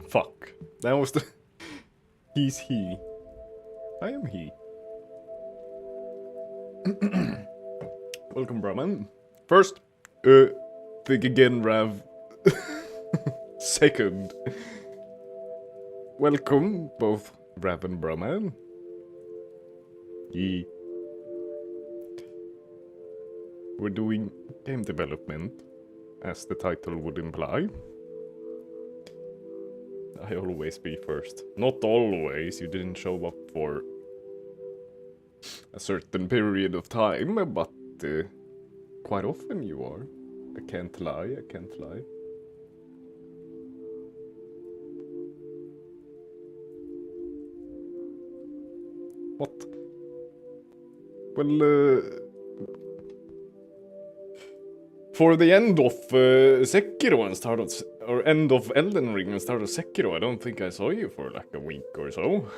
Fuck. That was the... He's he. I am he. Welcome, Brahman. First, think again, Rav. Second, welcome, both Rav and Brahman. Ye. We're doing game development, as the title would imply. I always be first. Not always, you didn't show up for a certain period of time, but quite often you are. I can't lie, I can't lie. What? Well, for the end of Sekiro and start of... or end of Elden Ring and start of Sekiro, I don't think I saw you for like a week or so.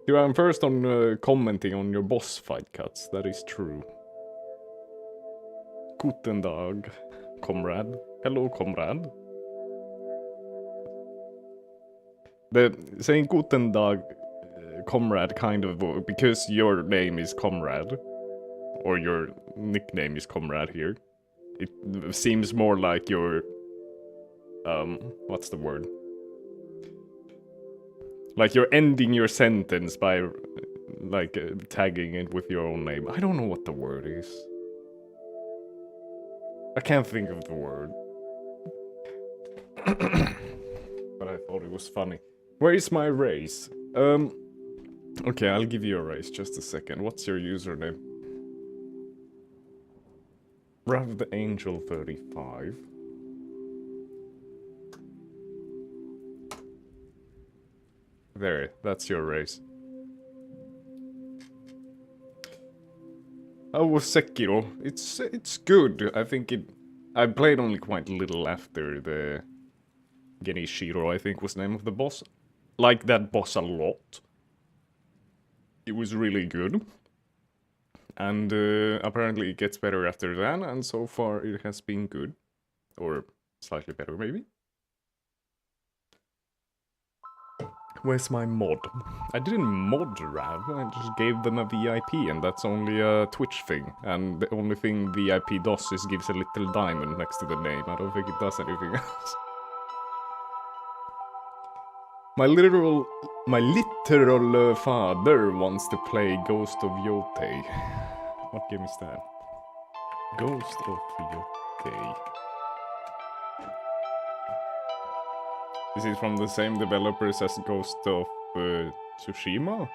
Here I'm first on commenting on your boss fight cuts, that is true. Guten Tag, comrade. Hello, comrade. The saying Guten Tag, comrade, kind of, because your name is Comrade, or your nickname is Comrade here, it seems more like your, what's the word? Like you're ending your sentence by, like, tagging it with your own name. I don't know what the word is. I can't think of the word. But I thought it was funny. Where is my race? Okay, I'll give you a race, just a second. What's your username? Rav the Angel 35. There, that's your race. How was Sekiro? It's good. I think I played only quite little after the Genishiro, I think was the name of the boss. Like that boss a lot. It was really good. And apparently it gets better after that, and so far it has been good. Or slightly better, maybe? Where's my mod? I didn't mod Rav, I just gave them a VIP, and that's only a Twitch thing. And the only thing VIP does is gives a little diamond next to the name. I don't think it does anything else. My literal father wants to play Ghost of Yotei. What game is that? Ghost of Yotei. Is it from the same developers as Ghost of Tsushima?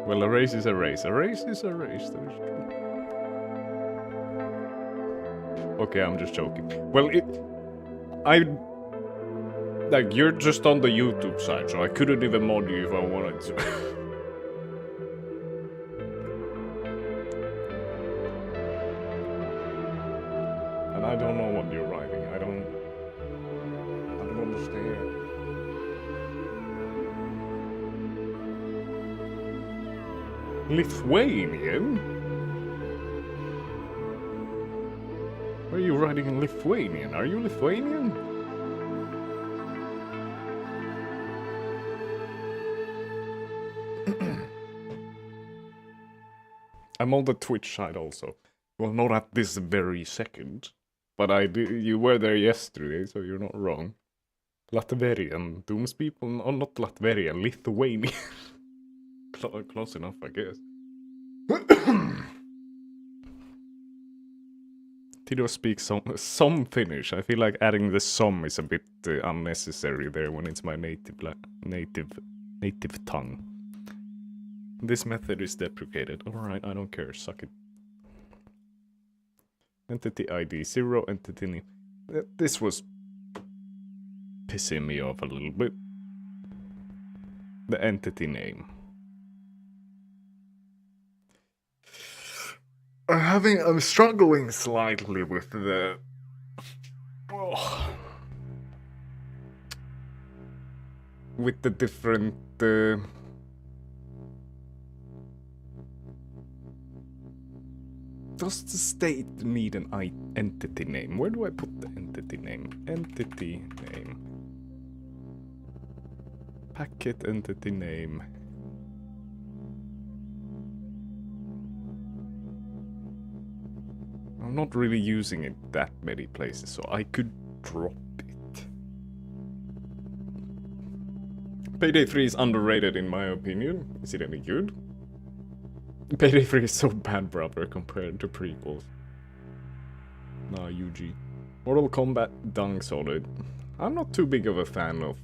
Well, a race is a race. A race is a race, that is true. Okay, I'm just joking. Well, like, you're just on the YouTube side, so I couldn't even mod you if I wanted to. And I don't know what you're writing. I don't understand. Lithuanian? Why are you writing in Lithuanian? Are you Lithuanian? I'm on the Twitch side also. Well, not at this very second. But you were there yesterday, so you're not wrong. Latvian, Dooms people? Oh, not Latvian, Lithuanian. Close enough, I guess. Tito speaks some Finnish. I feel like adding the some is a bit unnecessary there when it's my native tongue. This method is deprecated. Alright, I don't care. Suck it. Entity ID 0, entity name. This was pissing me off a little bit. The entity name. I'm struggling slightly with the... with the different... Does the state need an entity name? Where do I put the entity name? Entity name. Packet entity name. I'm not really using it that many places, so I could drop it. Payday 3 is underrated in my opinion. Is it any good? Payday 3 is so bad, brother, compared to prequels. Nah, UG. Mortal Kombat Dung Solid. I'm not too big of a fan of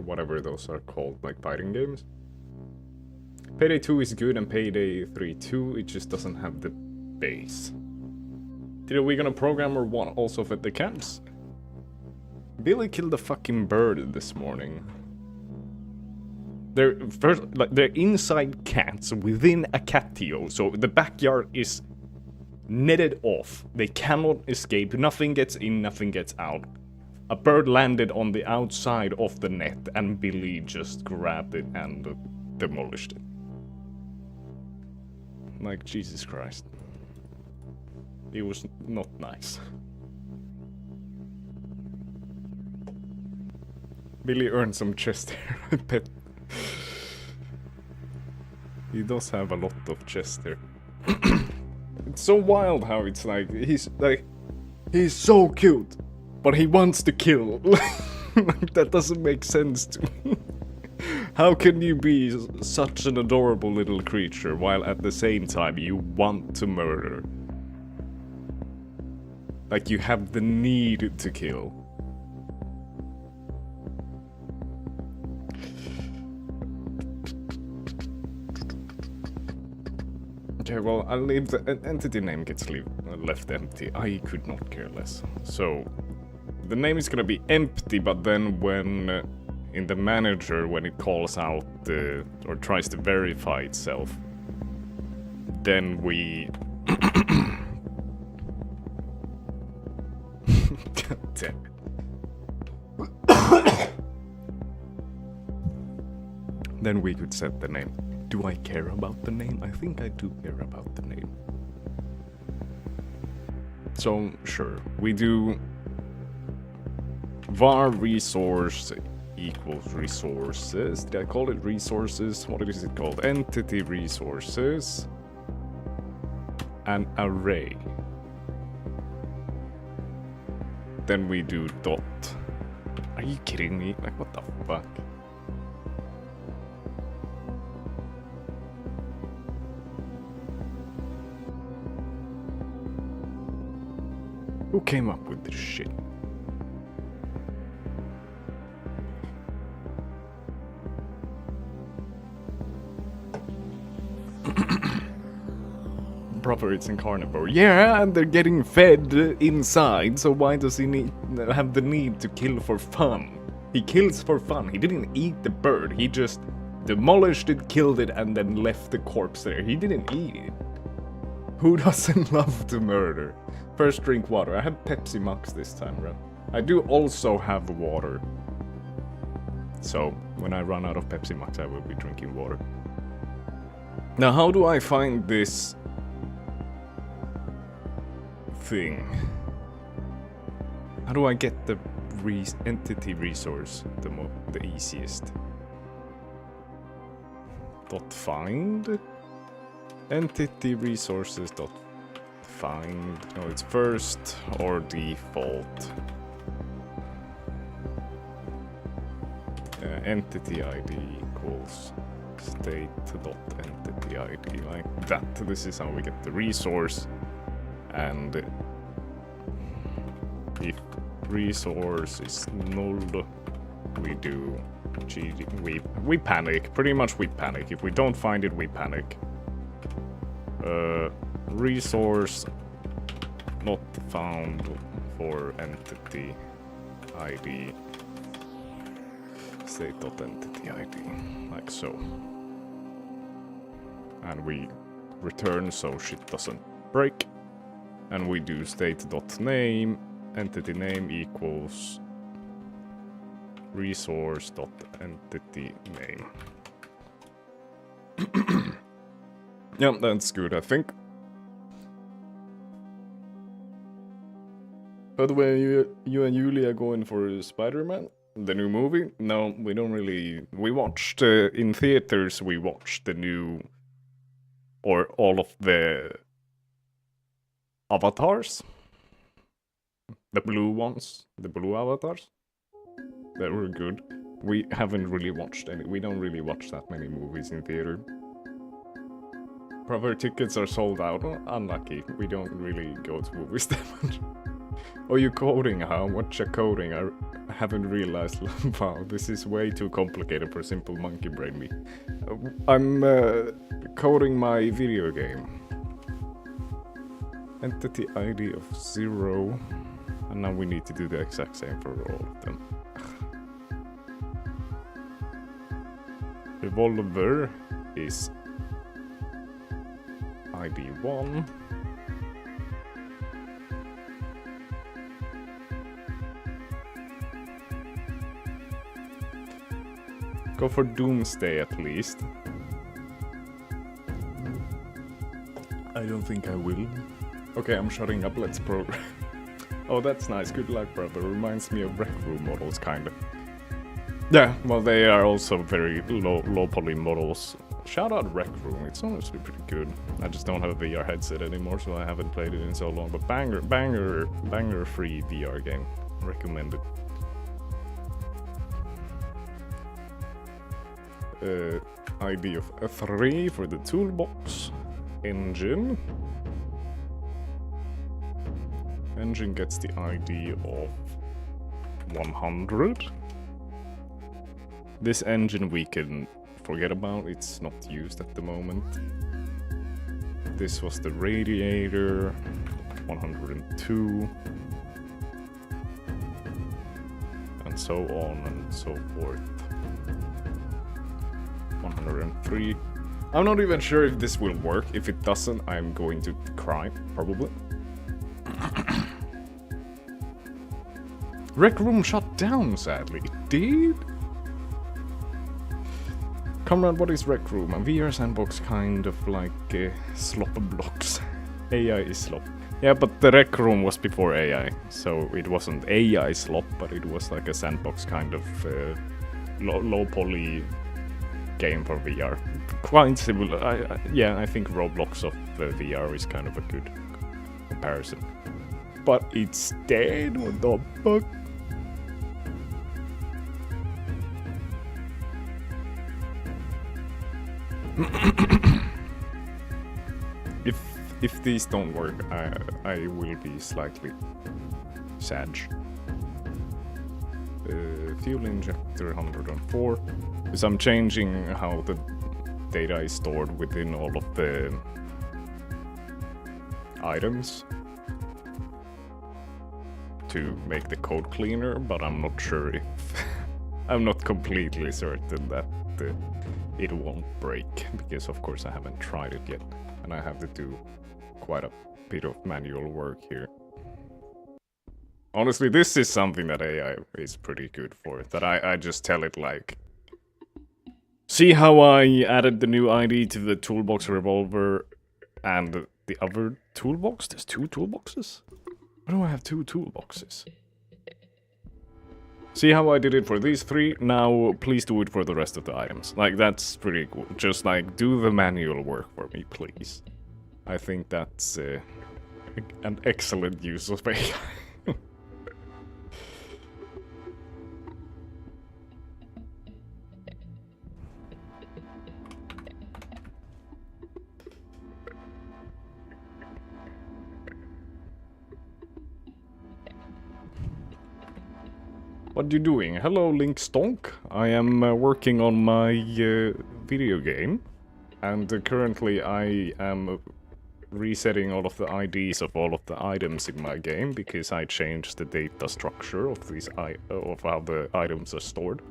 whatever those are called, like fighting games. Payday 2 is good and Payday 3 too, it just doesn't have the base. Did we gonna program or what? Also at the camps? Billy killed a fucking bird this morning. They're inside cats within a catio, so the backyard is netted off. They cannot escape, nothing gets in, nothing gets out. A bird landed on the outside of the net and Billy just grabbed it and demolished it. Like, Jesus Christ. It was not nice. Billy earned some chest hair, I bet. He does have a lot of chest hair. It's so wild how it's like, he's so cute, but he wants to kill. That doesn't make sense to me. How can you be such an adorable little creature while at the same time you want to murder? Like you have the need to kill. Okay, well, I'll leave the entity name gets left empty. I could not care less. So, the name is gonna be empty, but then when in the manager, when it calls out or tries to verify itself, then we... God damn it. Then we could set the name. Do I care about the name? I think I do care about the name. So, sure, we do var resource equals resources. Did I call it resources? What is it called? Entity resources. An array. Then we do dot. Are you kidding me? Like, what the fuck? Who came up with this shit? Proper, it's in carnivore. Yeah, and they're getting fed inside, so why does he have the need to kill for fun? He kills for fun. He didn't eat the bird. He just demolished it, killed it, and then left the corpse there. He didn't eat it. Who doesn't love to murder? First drink water. I had Pepsi Max this time, bro. I do also have water. So, when I run out of Pepsi Max, I will be drinking water. Now, how do I find this thing? How do I get the entity resource the easiest? Dot find? Entity resources dot find. No, it's first or default. Entity ID equals state dot entity ID, like that. This is how we get the resource. And if resource is null, we do GG. We panic. Pretty much we panic. If we don't find it, we panic. resource not found for entity ID. State.entity ID, like so. And we return so shit doesn't break. And we do state.name, entity name equals resource.entity name. Yeah, that's good, I think. By the way, you and Julia going for Spider-Man? The new movie? No, we don't really... We watched, in theaters, we watched the new... Or all of the... avatars? The blue ones? The blue avatars? They were good. We haven't really watched any... We don't really watch that many movies in theater. Proper tickets are sold out. Unlucky. We don't really go to movies that much. Oh, you coding, huh? What's your coding? I haven't realized. Wow, this is way too complicated for simple monkey brain me. I'm coding my video game. Entity ID of 0. And now we need to do the exact same for all of them. Revolver is ID 1. Go for Doomsday at least. I don't think I will. Okay, I'm shutting up, let's program. Oh, that's nice, good luck, brother. Reminds me of Rec Room models, kinda. Yeah, well, they are also very low poly models. Shout out Rec Room, it's honestly pretty good. I just don't have a VR headset anymore, so I haven't played it in so long. But banger free VR game. Recommended. ID of 3 for the toolbox. Engine. Engine gets the ID of 100. This engine we can forget about, it's not used at the moment. This was the radiator, 102. And so on and so forth. 103. I'm not even sure if this will work. If it doesn't, I'm going to cry, probably. Rec Room shut down, sadly. It did? Comrade, what is Rec Room? A VR sandbox kind of like slop blocks. AI is slop. Yeah, but the Rec Room was before AI, so it wasn't AI slop, but it was like a sandbox kind of low poly game for VR. Quite similar. Yeah, I think Roblox of VR is kind of a good comparison. But it's dead, what the fuck? If these don't work, I will be slightly sad. Fuel injector 104. Because I'm changing how the data is stored within all of the items to make the code cleaner, but I'm not sure if I'm not completely certain that it won't break, because of course I haven't tried it yet, and I have to do quite a bit of manual work here. Honestly, this is something that AI is pretty good for, that I just tell it like, see how I added the new ID to the toolbox revolver and the other toolbox? There's 2 toolboxes? Why do I have 2 toolboxes? See how I did it for these 3? Now, please do it for the rest of the items. Like, that's pretty cool. Just, like, do the manual work for me, please. I think that's an excellent use of AI. What you doing? Hello, Link Stonk. I am working on my video game, and currently I am resetting all of the IDs of all of the items in my game because I changed the data structure of these of how the items are stored.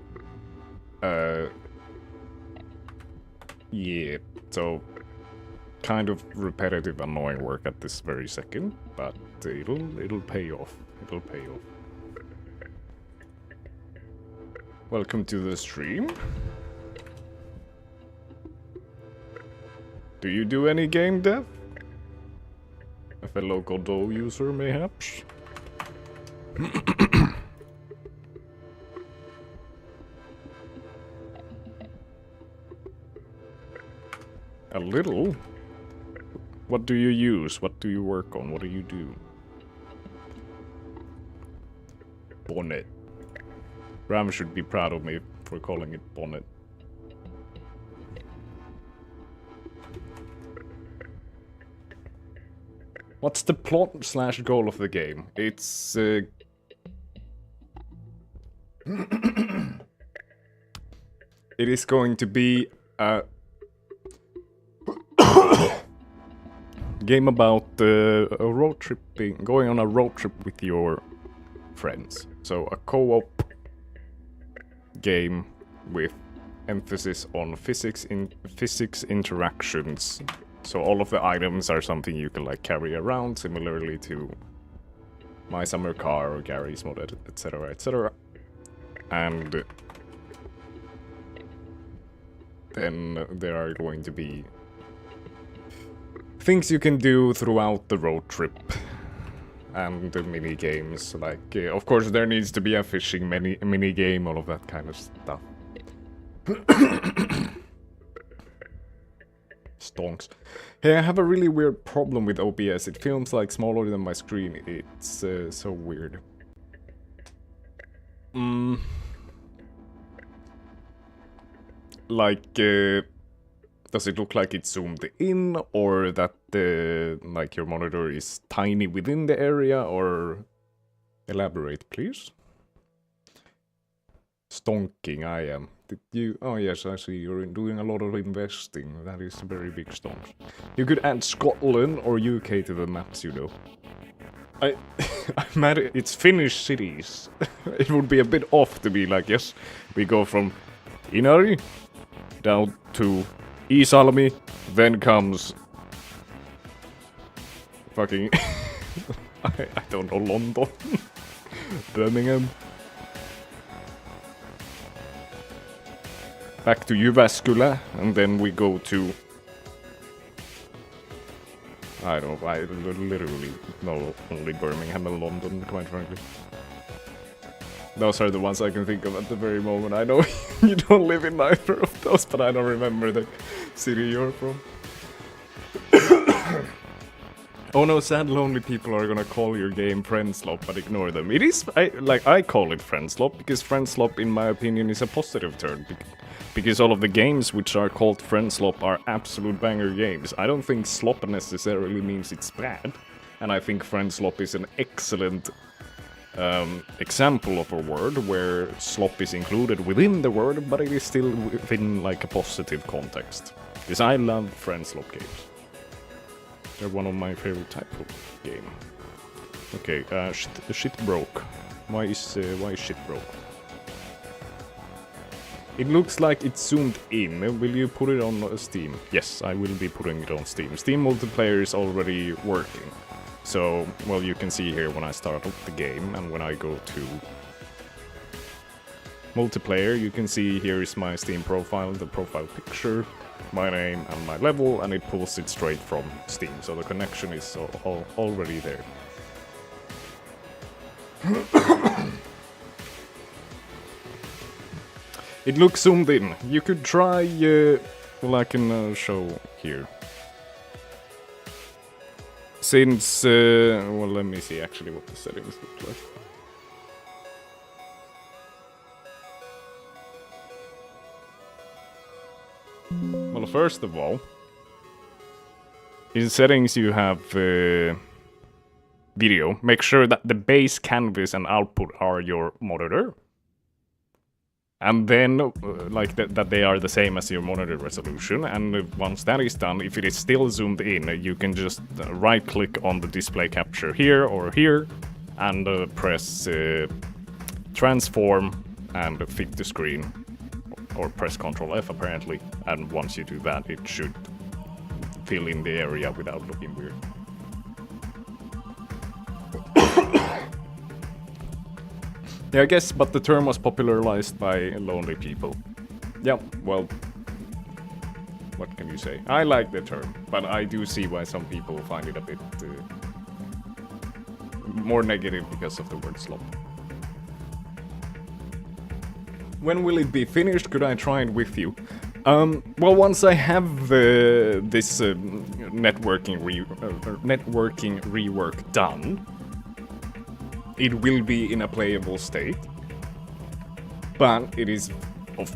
Yeah, so kind of repetitive, annoying work at this very second, but it'll pay off. It'll pay off. Welcome to the stream. Do you do any game dev? A fellow Godot user, mayhaps? A little? What do you use? What do you work on? What do you do? Bonnet. Ram should be proud of me for calling it bonnet. What's the plot slash goal of the game? It's it is going to be a game about a road tripping, going on a road trip with your friends. So a co-op game with emphasis on physics interactions. So all of the items are something you can like carry around, similarly to My Summer Car or Gary's Mod, etc, etc. And then there are going to be things you can do throughout the road trip and the mini games. Like, of course, there needs to be a fishing mini game, all of that kind of stuff. Stonks. Hey, I have a really weird problem with OBS. It feels like smaller than my screen. It's so weird. Like, does it look like it's zoomed in, or that like your monitor is tiny within the area, or elaborate, please? Stonking, I am. Did you? Oh yes, I see. You're doing a lot of investing. That is very big stonks. You could add Scotland or UK to the maps, you know. I'm mad. It's Finnish cities. It would be a bit off to be like, yes, we go from Inari down to Iisalmi, then comes fucking I don't know, London, Birmingham, back to Jyväskylä, and then we go to, I don't know, I literally know only Birmingham and London, quite frankly. Those are the ones I can think of at the very moment. I know you don't live in either of those, but I don't remember the city you're from. Oh no, sad lonely people are gonna call your game Friendslop, but ignore them. It is, I call it Friendslop, because Friendslop, in my opinion, is a positive term. Because all of the games which are called Friendslop are absolute banger games. I don't think slop necessarily means it's bad. And I think Friendslop is an excellent example of a word where slop is included within the word, but it is still within like a positive context. Because I love Friendslop games. They're one of my favorite type of game. Okay, shit broke. Why is shit broke? It looks like it's zoomed in. Will you put it on Steam? Yes, I will be putting it on Steam. Steam multiplayer is already working. So, well, you can see here when I start up the game, and when I go to multiplayer, you can see here is my Steam profile, the profile picture, my name and my level, and it pulls it straight from Steam. So the connection is already there. It looks zoomed in. You could try, well, I can show here. Since, well, let me see actually what the settings look like. Well, first of all, in settings you have video. Make sure that the base canvas and output are your monitor. And then, like, that they are the same as your monitor resolution, and once that is done, if it is still zoomed in, you can just right-click on the display capture here or here, and press transform and fit to screen, or press Ctrl F apparently, and once you do that, it should fill in the area without looking weird. Yeah, I guess, but the term was popularized by lonely people. Yeah, well, what can you say? I like the term, but I do see why some people find it a bit more negative because of the word slop. When will it be finished? Could I try it with you? Well, once I have this networking rework done, it will be in a playable state, but it is of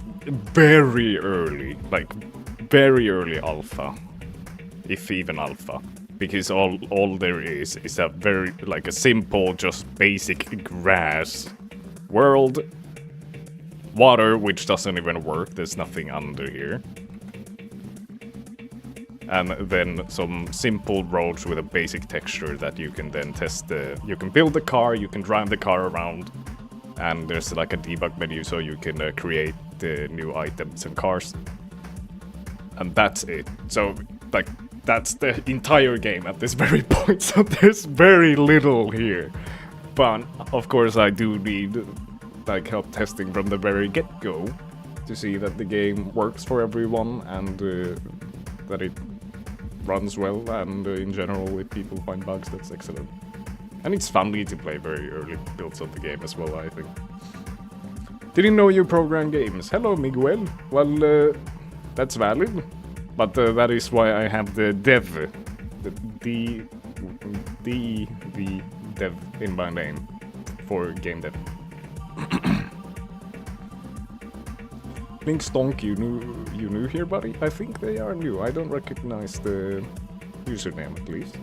very early, like very early alpha, if even alpha, because all there is a very, like, a simple, just basic grass world, water, which doesn't even work, there's nothing under here. And then some simple roads with a basic texture that you can then test. You can build the car, you can drive the car around, and there's like a debug menu so you can create new items and cars. And that's it. So, like, that's the entire game at this very point, so there's very little here. But, of course, I do need, like, help testing from the very get-go to see that the game works for everyone and that it runs well, and in general, if people find bugs, that's excellent. And it's funny to play very early builds of the game as well, I think. Didn't know you program games. Hello, Miguel. Well, that's valid, but that is why I have the dev, the dev in my name for game dev. Link Stonk, you new here, buddy? I think they are new. I don't recognize the username, at least.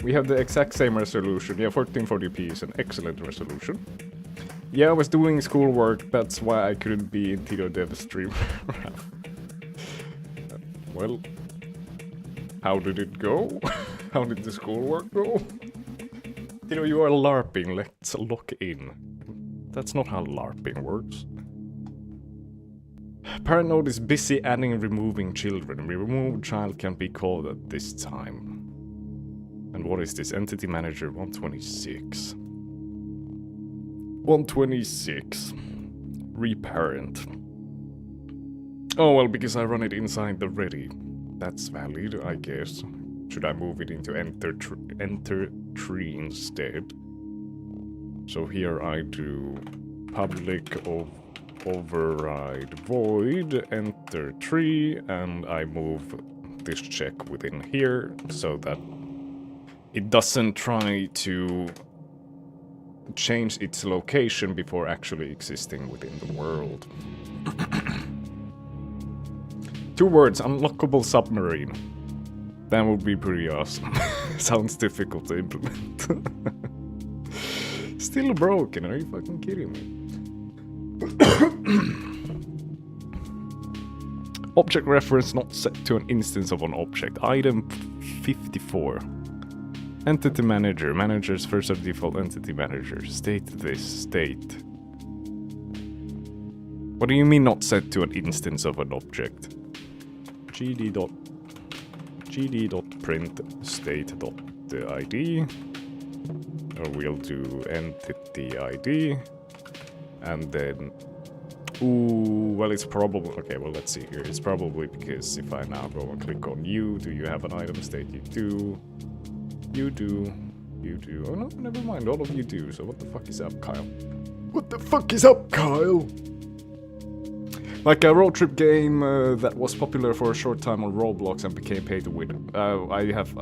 We have the exact same resolution. Yeah, 1440p is an excellent resolution. Yeah, I was doing schoolwork. That's why I couldn't be in Tito Dev stream. Well, how did it go? How did the schoolwork go? Tito, you are LARPing. Let's lock in. That's not how LARPing works. Parent node is busy adding and removing children. Removed child can be called at this time. And what is this? Entity manager 126. 126. Reparent. Oh, well, because I run it inside the ready. That's valid, I guess. Should I move it into enter tree instead? So here I do public override void, enter tree, and I move this check within here so that it doesn't try to change its location before actually existing within the world. 2 words, unlockable submarine. That would be pretty awesome. Sounds difficult to implement. Still broken, are you fucking kidding me? Object reference not set to an instance of an object. Item 54. Entity manager. Managers first of default entity manager. State this. State. What do you mean not set to an instance of an object? gd.print state.id. Or we'll do entity ID. And then, ooh, well, it's probably, okay, well, let's see here. It's probably because if I now go and click on you, do you have an item state? You do. You do. You do. Oh, no, never mind. All of you do. So what the fuck is up, Kyle? What the fuck is up, Kyle? Like a road trip game that was popular for a short time on Roblox and became pay to win. I have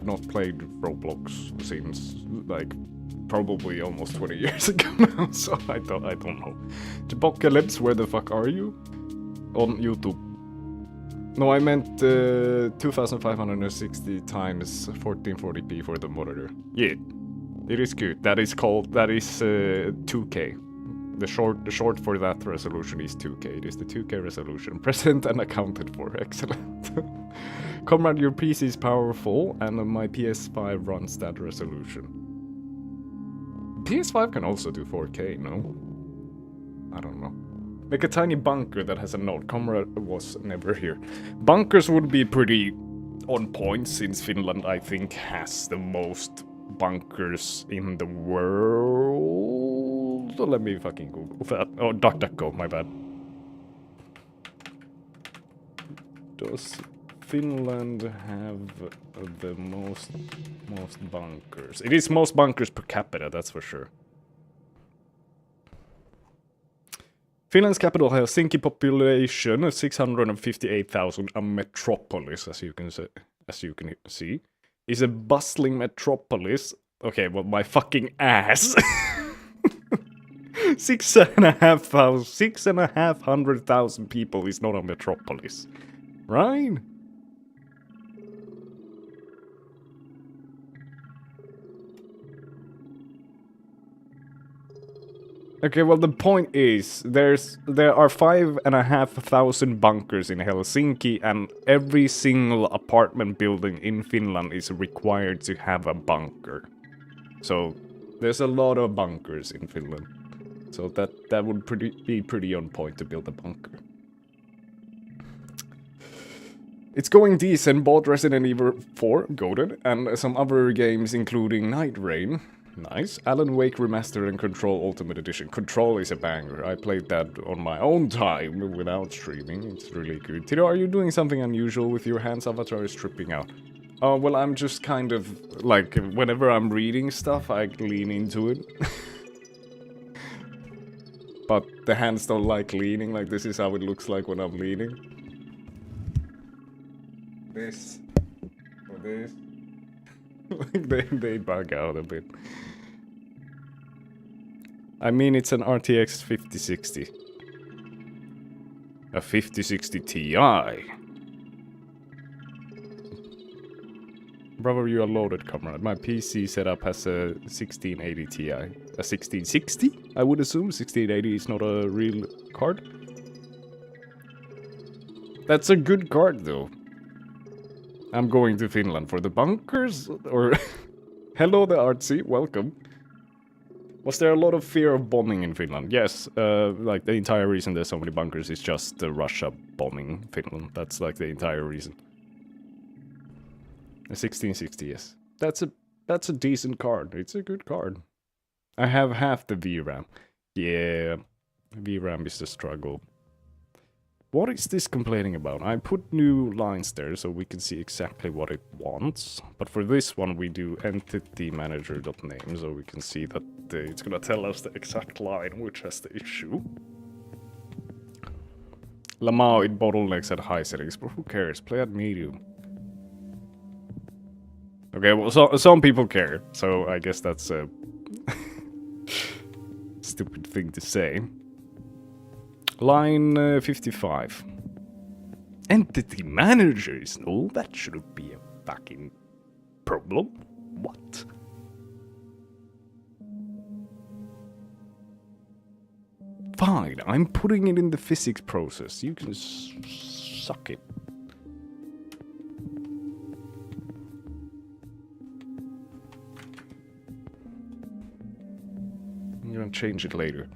not played Roblox since, like, probably almost 20 years ago now, so I don't know. Apocalypse, where the fuck are you? On YouTube. No, I meant 2560 times 1440p for the monitor. Yeah, it is good. That is 2K. The short for that resolution is 2K. It is the 2K resolution. Present and accounted for. Excellent. Comrade, your PC is powerful, and my PS5 runs that resolution. PS5 can also do 4K, no? I don't know. Make a tiny bunker that has a note. Comrade was never here. Bunkers would be pretty on point, since Finland, I think, has the most bunkers in the world. Let me fucking Google that. Oh, DuckDuckGo, my bad. Does Finland have the most bunkers? It is most bunkers per capita, that's for sure. Finland's capital, Helsinki, population 658,000, a metropolis, as you can see, is a bustling metropolis. Okay, well, my fucking ass. 6,500,000 people is not a metropolis, right? Okay, well, the point is, there are 5,500 bunkers in Helsinki, and every single apartment building in Finland is required to have a bunker. So there's a lot of bunkers in Finland. So that would be pretty on point to build a bunker. It's going decent. Bought Resident Evil 4, goated, and some other games including Night Rain. Nice. Alan Wake Remastered and Control Ultimate Edition. Control is a banger. I played that on my own time without streaming. It's really good. Tito, are you doing something unusual with your hands? Avatar is tripping out. Oh, well, I'm just kind of, like, whenever I'm reading stuff, I lean into it. But the hands don't like leaning. Like, this is how it looks like when I'm leaning. This. Or this. Like, they bug out a bit. I mean, it's an RTX 5060. A 5060 Ti. Brother, you are loaded, comrade. My PC setup has a 1680 Ti. A 1660? I would assume 1680 is not a real card. That's a good card, though. I'm going to Finland for the bunkers, or... Hello the artsy, welcome. Was there a lot of fear of bombing in Finland? Yes, like the entire reason there's so many bunkers is just Russia bombing Finland. That's like the entire reason. A 1660, yes. That's a decent card. It's a good card. I have half the VRAM. Yeah, VRAM is the struggle. What is this complaining about? I put new lines there so we can see exactly what it wants. But for this one we do entity manager.name so we can see that it's gonna tell us the exact line which has the issue. Lamau, it bottlenecks at high settings, but who cares? Play at medium. Okay, well, some people care, so I guess that's a stupid thing to say. Line 55. Entity managers? No, that shouldn't be a fucking problem. What? Fine, I'm putting it in the physics process. You can suck it. I'm gonna change it later.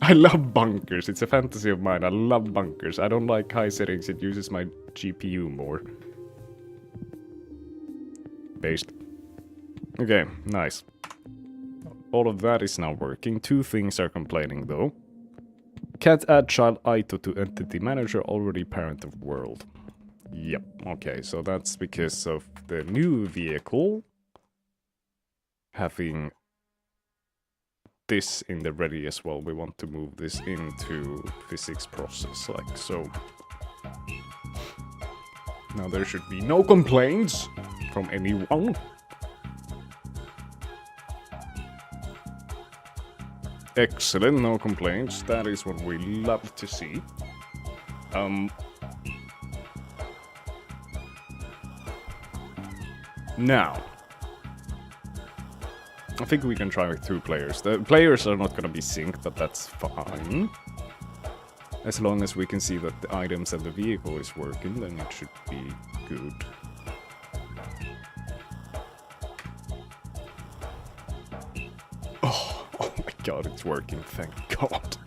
I love bunkers. It's a fantasy of mine. I love bunkers. I don't like high settings. It uses my GPU more. Based. Okay, nice. All of that is now working. Two things are complaining though. Can't add child Aito to entity manager, already parent of world. Yep, okay, so that's because of the new vehicle having this in the ready as well. We want to move this into physics process, like so. Now there should be no complaints from anyone. Excellent, no complaints. That is what we love to see. Now. I think we can try with 2 players. The players are not gonna be synced, but that's fine. As long as we can see that the items and the vehicle is working, then it should be good. Oh my god, it's working, thank god.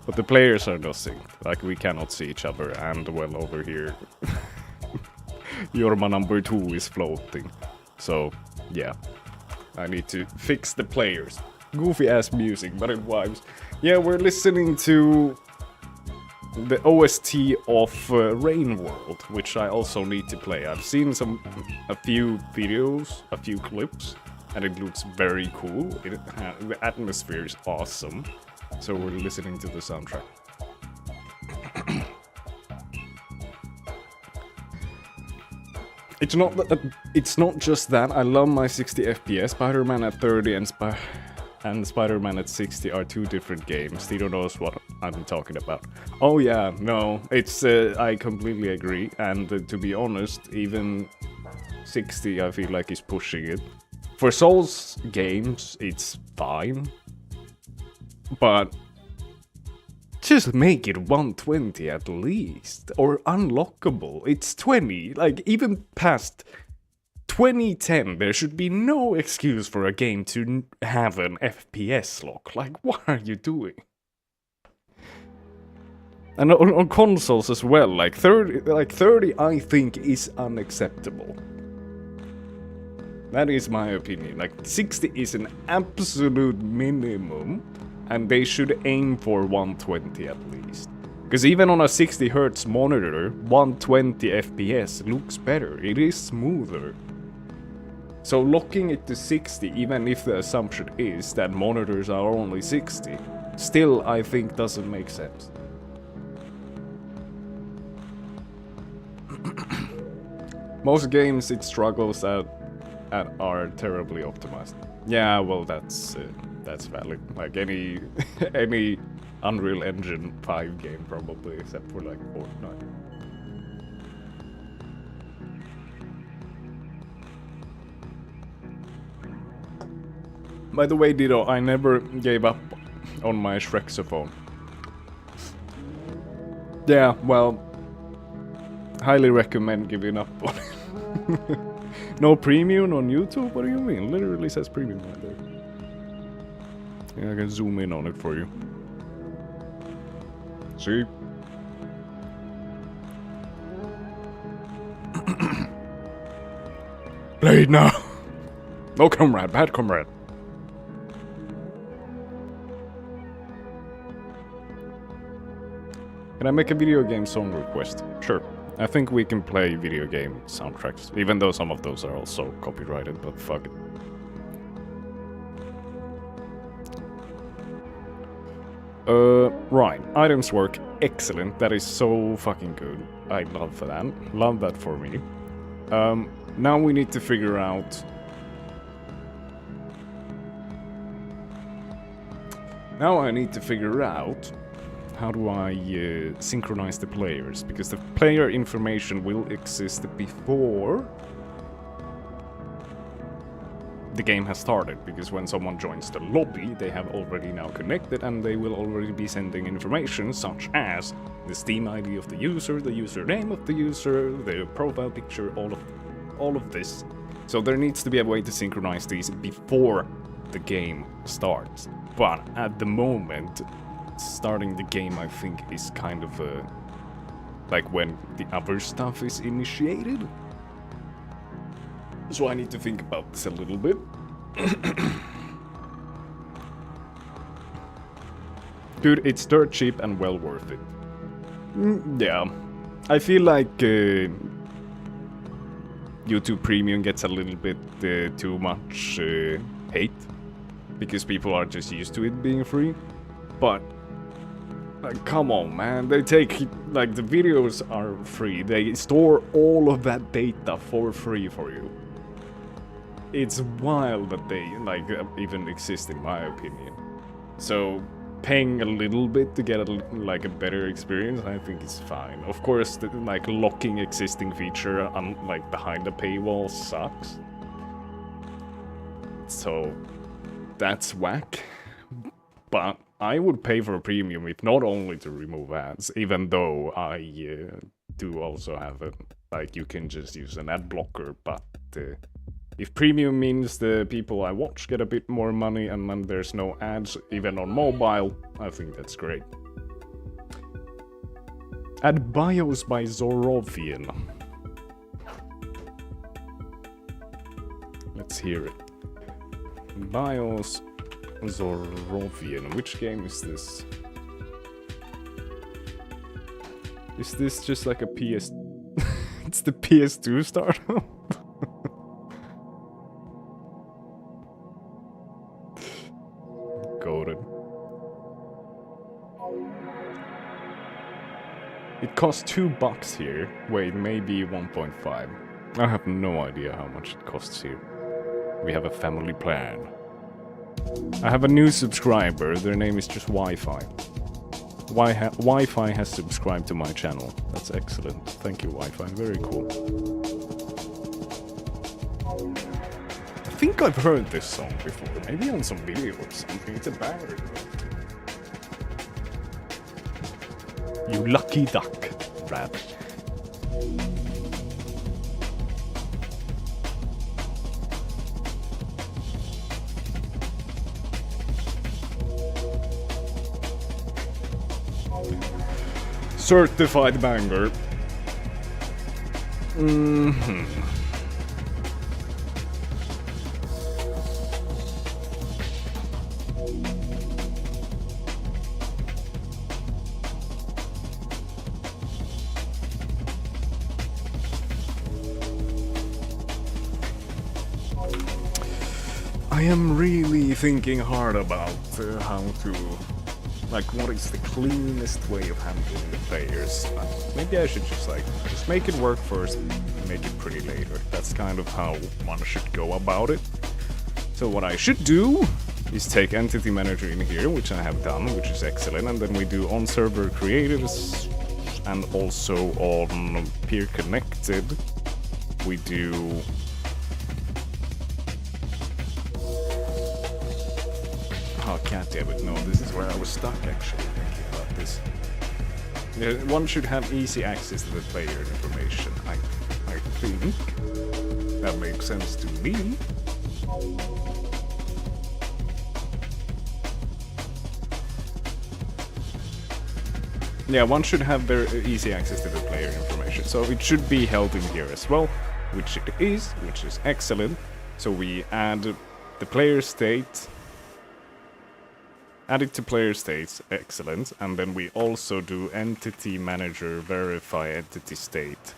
But the players are not synced. Like, we cannot see each other, and well, over here, Jorma number 2 is floating. So, yeah. I need to fix the players. Goofy ass music, but it vibes. Yeah, we're listening to the OST of Rain World, which I also need to play. I've seen a few videos, a few clips, and it looks very cool. The atmosphere is awesome. So we're listening to the soundtrack. It's not just that. I love my 60 FPS. Spider-Man at 30 and Spider-Man at 60 are 2 different games. Tito knows what I'm talking about. Oh yeah, no, it's I completely agree. And to be honest, even 60 I feel like is pushing it. For Souls games, it's fine. But just make it 120 at least. Or unlockable. It's 20. Like, even past 2010, there should be no excuse for a game to have an FPS lock. Like, what are you doing? And on consoles as well, like 30 I think is unacceptable. That is my opinion. Like, 60 is an absolute minimum. And they should aim for 120 at least. Because even on a 60 Hz monitor, 120 FPS looks better. It is smoother. So locking it to 60, even if the assumption is that monitors are only 60, still I think doesn't make sense. Most games it struggles at are terribly optimized. Yeah, well that's valid. Like any Unreal Engine 5 game probably, except for like Fortnite. By the way, Dido, I never gave up on my Shrexophone. Yeah, well, highly recommend giving up on it. No premium on YouTube? What do you mean? Literally says premium right there. Yeah, I can zoom in on it for you. See? Play it now! No comrade, bad comrade. Can I make a video game song request? Sure. I think we can play video game soundtracks, even though some of those are also copyrighted, but fuck it. Right. Items work excellent. That is so fucking good. I love that. Love that for me. Now we need to figure out... Now I need to figure out how do I synchronize the players, because the player information will exist before the game has started, because when someone joins the lobby, they have already now connected and they will already be sending information such as the Steam ID of the user, the username of the user, the profile picture, all of this. So there needs to be a way to synchronize these before the game starts. But at the moment, starting the game, I think, is kind of like when the other stuff is initiated. So I need to think about this a little bit. Dude, it's dirt cheap and well worth it. Yeah. I feel like YouTube Premium gets a little bit too much hate. Because people are just used to it being free. But like, come on, man. They take, like, the videos are free. They store all of that data for free for you. It's wild that they, like, even exist, in my opinion. So, paying a little bit to get, like, a better experience, I think is fine. Of course, the, like, locking existing feature, like, behind the paywall sucks. so that's whack. But I would pay for a premium if not only to remove ads, even though I do also have a, like, you can just use an ad blocker, but if premium means the people I watch get a bit more money and then there's no ads even on mobile, I think that's great. Add BIOS by Zorovian. Let's hear it. BIOS Zorovian. Which game is this? Is this just like a PS... It's the PS2 startup? Goated. It costs $2 here. Wait, maybe 1.5. I have no idea how much it costs here. We have a family plan. I have a new subscriber. Their name is just Wi-Fi. Wi-Fi has subscribed to my channel. That's excellent. Thank you, Wi-Fi. Very cool. I think I've heard this song before. Maybe on some video or something. It's a banger. You lucky duck, rabbit. Certified banger. I am really thinking hard about how to, like, what is the cleanest way of handling the players. Maybe I should just make it work first and make it pretty later. That's kind of how one should go about it. So what I should do is take Entity Manager in here, which I have done, which is excellent, and then we do on server creators and also on peer connected we do oh, god damn it, no, this is where I was stuck actually thinking about this. Yeah, one should have easy access to the player information. I think that makes sense to me. Yeah, one should have very easy access to the player information, so it should be held in here as well, which it is, which is excellent. So we add the player state, add it to player states, excellent, and then we also do entity manager verify entity state,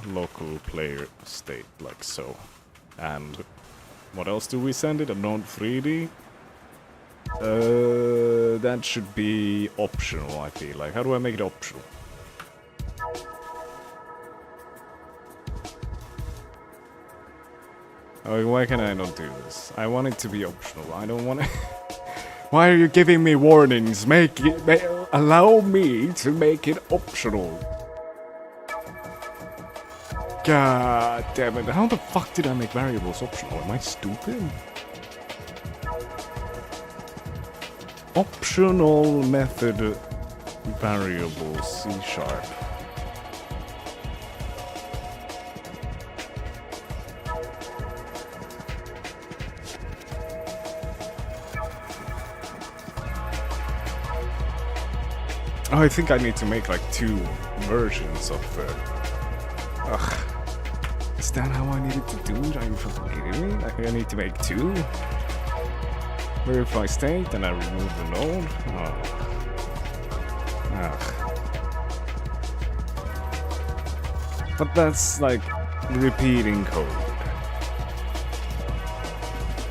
local player state, like so. And what else do we send it? A node 3D? That should be optional, I feel like. How do I make it optional? Oh, why can I not do this? I want it to be optional. I don't want it. Why are you giving me warnings? Allow me to make it optional. God damn it. How the fuck did I make variables optional? Am I stupid? Optional method variable C#. Oh, I think I need to make like 2 versions of the... Ugh. Is that how I needed to do it? Are you fucking kidding me? Like, I need to make 2? Verify state, and I remove the node? Oh. Ugh. But that's like repeating code.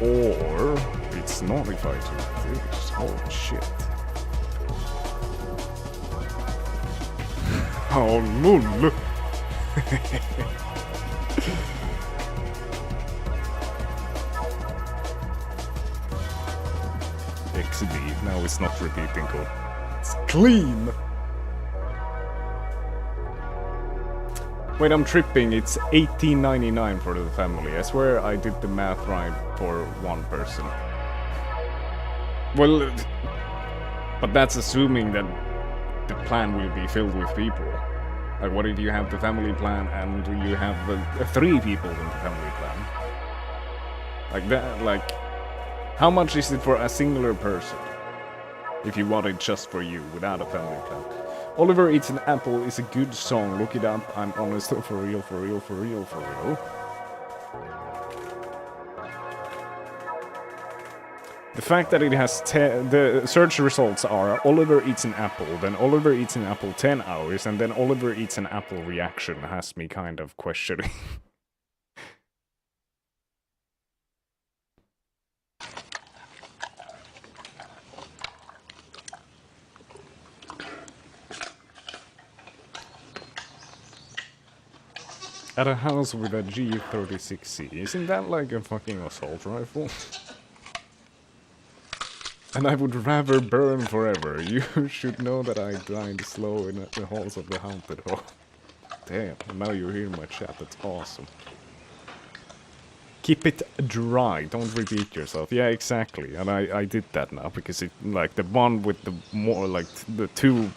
Or it's not if I do this. Oh shit. Oh no! XD, now it's not repeating code. It's clean! Wait, I'm tripping. It's $18.99 for the family. I swear I did the math right for one person. Well, but that's assuming that the plan will be filled with people. Like, what if you have the family plan and you have 3 people in the family plan? Like that, like... How much is it for a singular person? If you want it just for you, without a family plan. Oliver Eats an Apple is a good song. Look it up. I'm honest. For real, for real, for real, for real. The fact that it has the search results are Oliver eats an apple, then Oliver eats an apple 10 hours, and then Oliver eats an apple reaction has me kind of questioning. At a house with a G36C, isn't that like a fucking assault rifle? And I would rather burn forever. You should know that I died slow in the halls of the haunted hall. Damn, now you hear my chat, that's awesome. Keep it dry, don't repeat yourself. Yeah, exactly, and I did that now, because it, like, the one with the more, like, the 2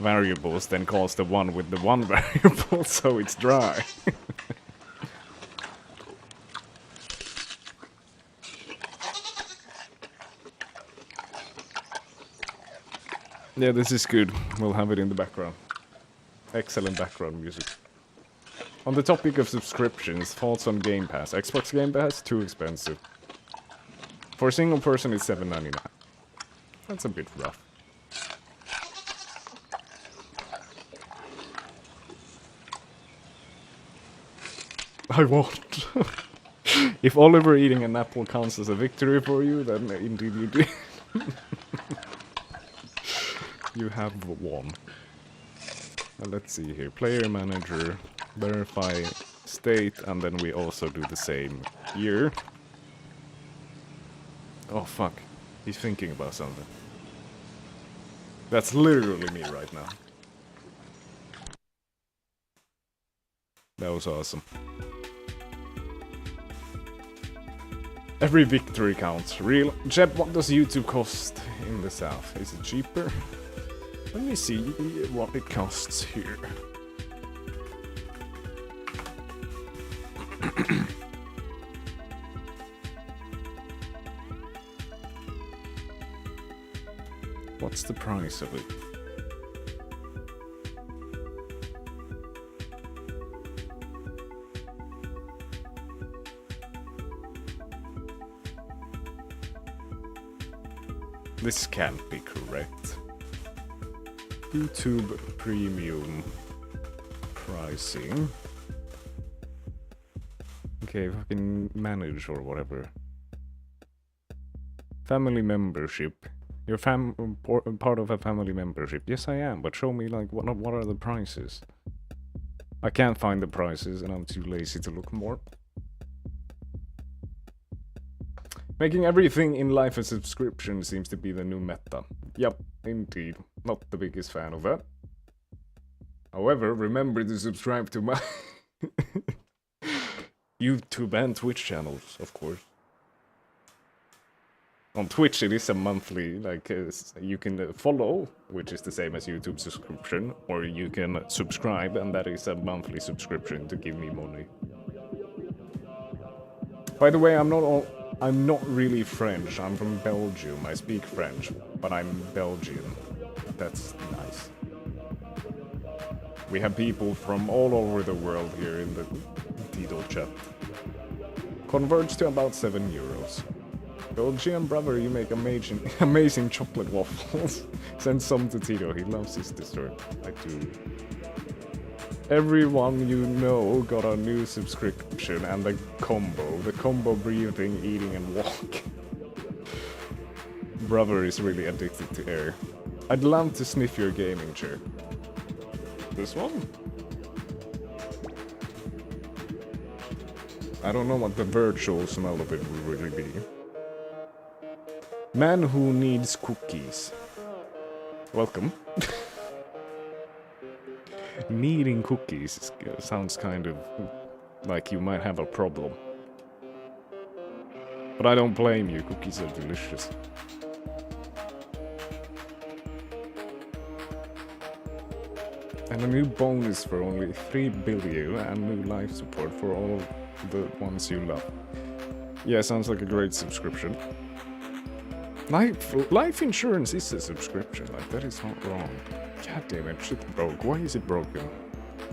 variables then calls the one with the 1 variable, so it's dry. Yeah, this is good. We'll have it in the background. Excellent background music. On the topic of subscriptions, thoughts on Game Pass. Xbox Game Pass? Too expensive. For a single person, it's $7.99. That's a bit rough. I won't. If Oliver eating an apple counts as a victory for you, then indeed you do. You have won. Let's see here. Player manager, verify state, and then we also do the same here. Oh fuck. He's thinking about something. That's literally me right now. That was awesome. Every victory counts. Real. Jeb, what does YouTube cost in the South? Is it cheaper? Let me see what it costs here. What's the price of it? This can't be correct. YouTube Premium pricing. Okay, fucking manage or whatever. Family membership. You're part of a family membership. Yes, I am, but show me, like, what are the prices? I can't find the prices, and I'm too lazy to look more. Making everything in life a subscription seems to be the new meta. Yep, indeed. Not the biggest fan of that. However, remember to subscribe to my YouTube and Twitch channels, of course. On Twitch it is a monthly, like, you can follow, which is the same as YouTube subscription, or you can subscribe, and that is a monthly subscription to give me money. By the way, I'm not really French. I'm from Belgium. I speak French, but I'm Belgian. That's nice. We have people from all over the world here in the Tito chat. Converts to about €7. Belgian brother, you make amazing chocolate waffles. Send some to Tito. He loves his dessert. I do. Everyone you know got a new subscription and the combo breathing, eating and walk. Brother is really addicted to air. I'd love to sniff your gaming chair. This one? I don't know what the virtual smell of it will really be. Man who needs cookies. Welcome. Needing cookies sounds kind of like you might have a problem. But I don't blame you, cookies are delicious. And a new bonus for only 3 billion and new life support for all the ones you love. Yeah, sounds like a great subscription. Life insurance is a subscription, like that is not wrong. God damn it, shit broke. Why is it broken?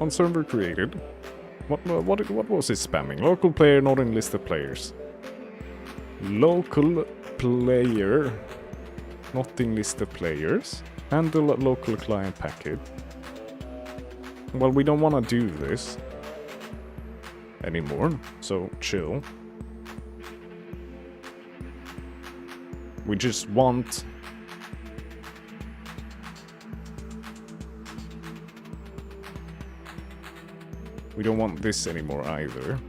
On server created. What was it spamming? Local player not in list of players. Local player not in list of players. Handle local client packet. Well, we don't want to do this anymore, so chill. We just want we don't want this anymore either.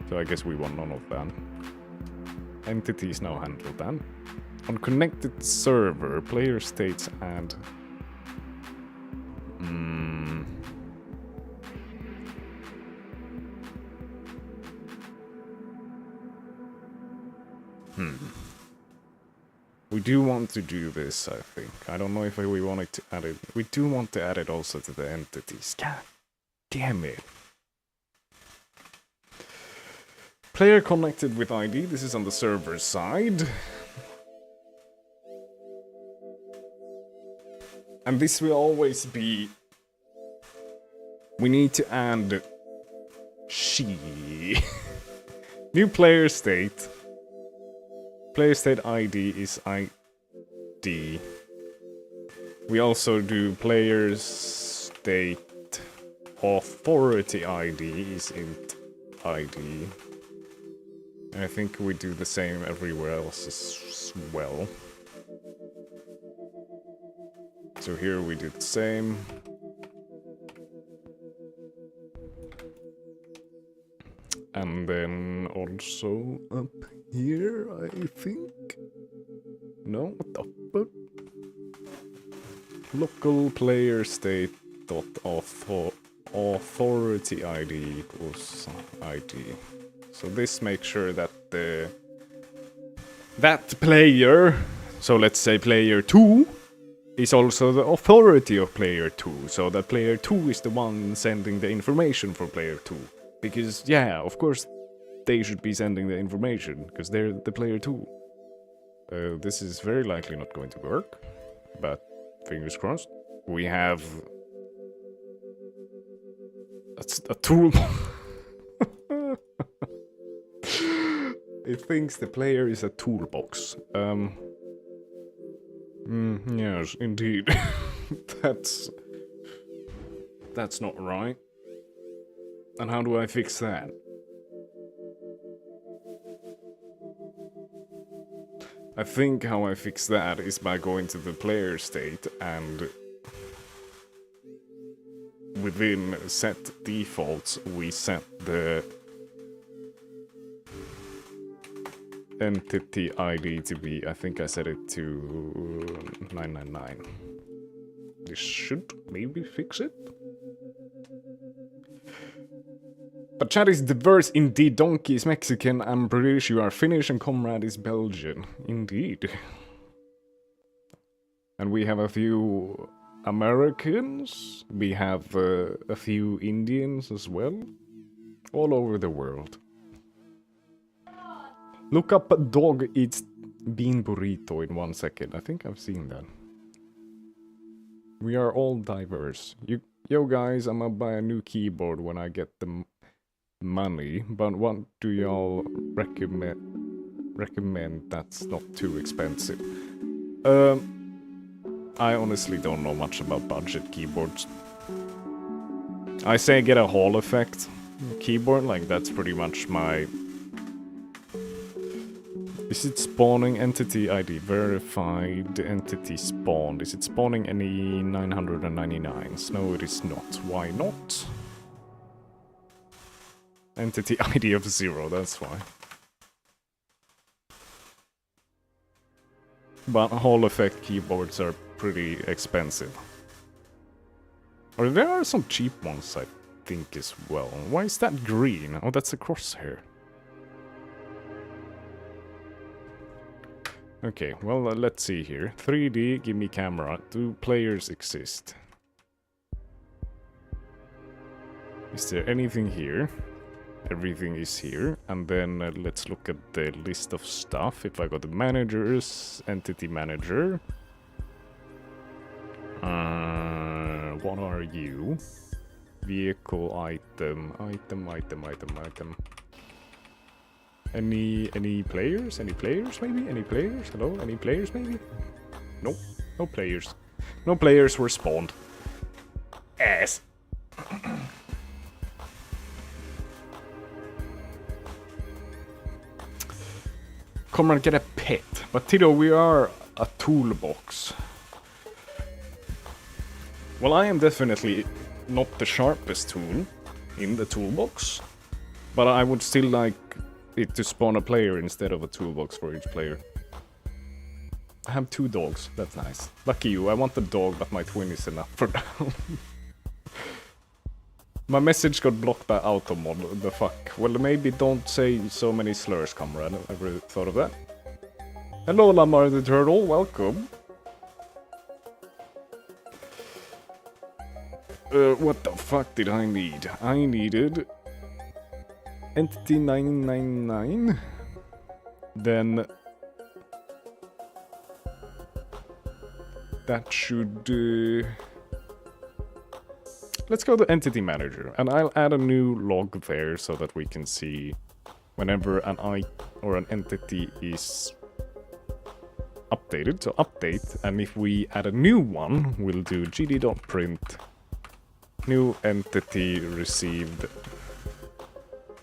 So I guess we want none of that. Entities now handle that. On connected server, player states and we do want to do this, I think. I don't know if we wanted to add it. We do want to add it also to the entities. God damn it. Player connected with ID. This is on the server side. And this will always be... We need to add... she. New player state. Player state ID is ID. We also do player state authority ID is int ID. And I think we do the same everywhere else as well. So here we do the same. And then also up here, I think. No, what the fuck? Local player state dot authority ID equals ID. So this makes sure that that player, so let's say player 2, is also the authority of player 2. So that player 2 is the one sending the information for player 2. Because, yeah, of course, they should be sending the information, because they're the player 2. This is very likely not going to work, but fingers crossed. We have... That's a tool... It thinks the player is a toolbox. Yes, indeed. That's not right. And how do I fix that? I think how I fix that is by going to the player state and within set defaults we set the entity ID to be, I think I set it to 999. This should maybe fix it. But chat is diverse indeed. Donkey is Mexican, I'm British, you are Finnish, and Comrade is Belgian. Indeed. And we have a few Americans. We have a few Indians as well. All over the world. Look up dog eats bean burrito in 1 second. I think I've seen that. We are all diverse. Yo guys, I'm gonna buy a new keyboard when I get the money, but what do y'all recommend that's not too expensive? I honestly don't know much about budget keyboards. I say get a Hall effect keyboard, like that's pretty much my... Is it spawning entity ID verified entity spawned? Is it spawning any 999s? No, it is not. Why not? Entity ID of 0, that's why. But Hall effect keyboards are pretty expensive. Or there are some cheap ones, I think, as well. Why is that green? Oh, that's a crosshair. Okay, well, let's see here. 3D, give me camera. Do players exist? Is there anything here? Everything is here. And then let's look at the list of stuff. If I go to managers, entity manager. What are you? Vehicle item. Any players? Any players maybe? Any players? Hello? Any players maybe? Nope. No players. No players were spawned. Ass. Come and get a pet. But Tito, we are a toolbox. Well, I am definitely not the sharpest tool in the toolbox. But I would still like it to spawn a player instead of a toolbox for each player. I have 2 dogs, that's nice. Lucky you, I want the dog, but my twin is enough for now. My message got blocked by automod, the fuck. Well, maybe don't say so many slurs, comrade. Ever thought of that? Hello, Lamar the Turtle, welcome. What the fuck did I need? I needed Entity 999. Then that should let's go to Entity Manager, and I'll add a new log there so that we can see whenever an or an entity is updated. So update, and if we add a new one, we'll do gd.print new entity received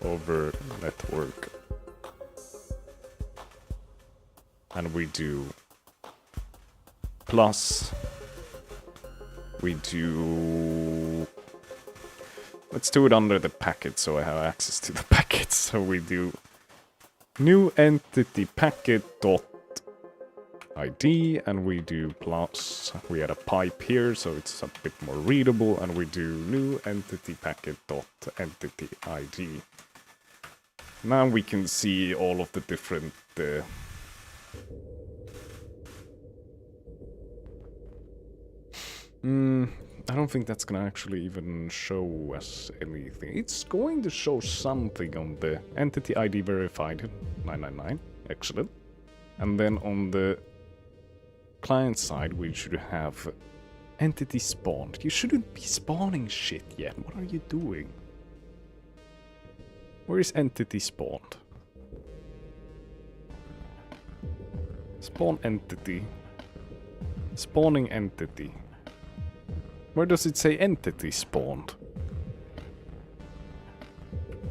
over network, and we do plus, we do, let's do it under the packet so I have access to the packet. So we do new entity packet dot ID, and we do plus, we add a pipe here so it's a bit more readable, and we do new entity packet dot entity ID. Now we can see all of the different I don't think that's gonna actually even show us anything. It's going to show something on the entity ID verified 999. Excellent. And then on the client side we should have entity spawned. You shouldn't be spawning shit yet. What are you doing? Where is entity spawned? Spawn entity. Spawning entity. Where does it say entity spawned?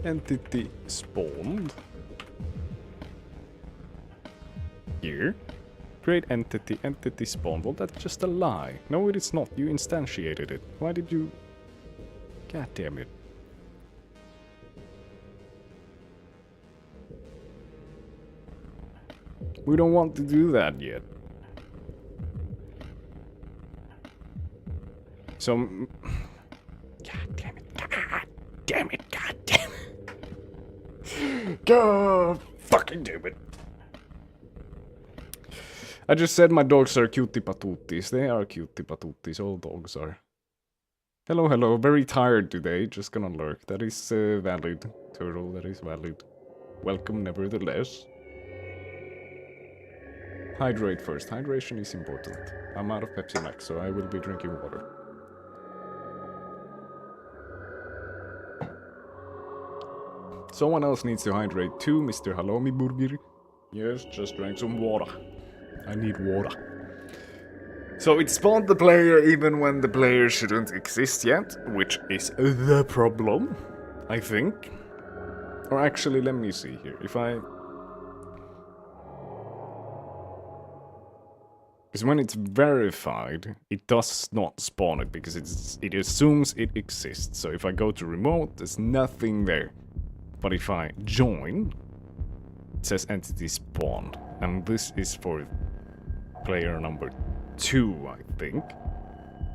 Entity spawned. Here. Create entity, entity spawned. Well, that's just a lie. No, it is not. You instantiated it. Why did you... God damn it. We don't want to do that yet. So... God damn it. God damn it. God damn it. God fucking damn it. I just said my dogs are cutie patooties. They are cutie patooties. All dogs are. Hello, hello. Very tired today. Just gonna lurk. That is valid. Turtle, that is valid. Welcome nevertheless. Hydrate first. Hydration is important. I'm out of Pepsi Max, so I will be drinking water. Someone else needs to hydrate too, Mr. Halloumi Burger. Yes, just drank some water. I need water. So it spawned the player even when the player shouldn't exist yet, which is the problem, I think. Or actually, let me see here. If I... Because when it's verified, it does not spawn it, because it assumes it exists. So if I go to remote, there's nothing there. But if I join, it says entity spawned. And this is for player number 2, I think.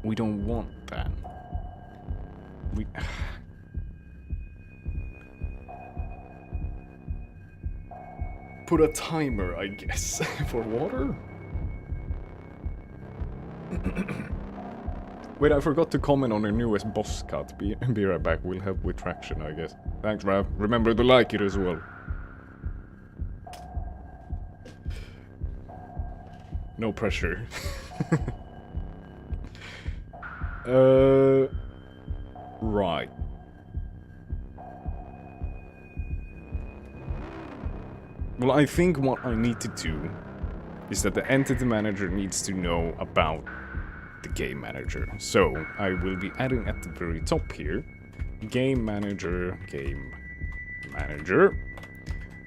We don't want that. We... Put a timer, I guess, for water? Wait, I forgot to comment on the newest boss cut. Be right back, will help with traction, I guess. Thanks, Rav. Remember to like it as well. No pressure. Right. Well, I think what I need to do is that the entity manager needs to know about the game manager. So, I will be adding at the very top here, game manager,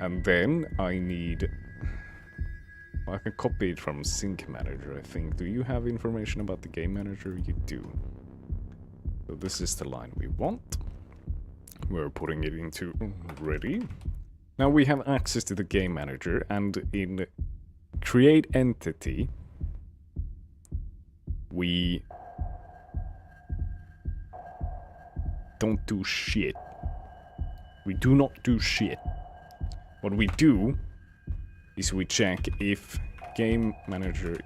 and then I need... I can copy it from sync manager, I think. Do you have information about the game manager? You do. So this is the line we want. We're putting it into ready. Now we have access to the game manager, and in create entity, we don't do shit. We do not do shit. What we do is we check if game manager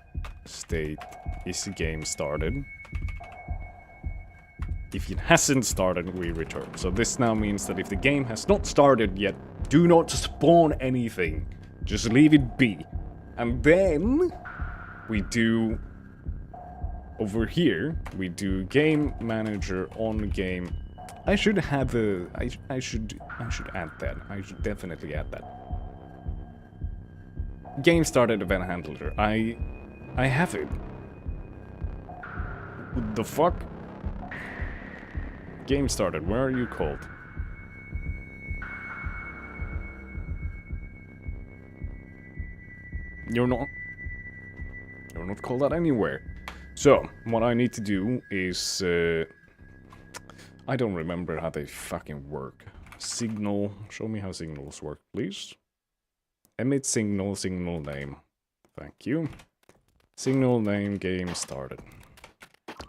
state is game started. If it hasn't started, we return. So this now means that if the game has not started yet, do not spawn anything. Just leave it be. And then we do over here, we do game manager on game. I should have a I should add that. I should definitely add that. Game started event handler. I have it. What the fuck? Game started. Where are you called? You're not called that anywhere. So, what I need to do is... I don't remember how they fucking work. Signal. Show me how signals work, please. Emit signal, signal name. Thank you. Signal name, game started.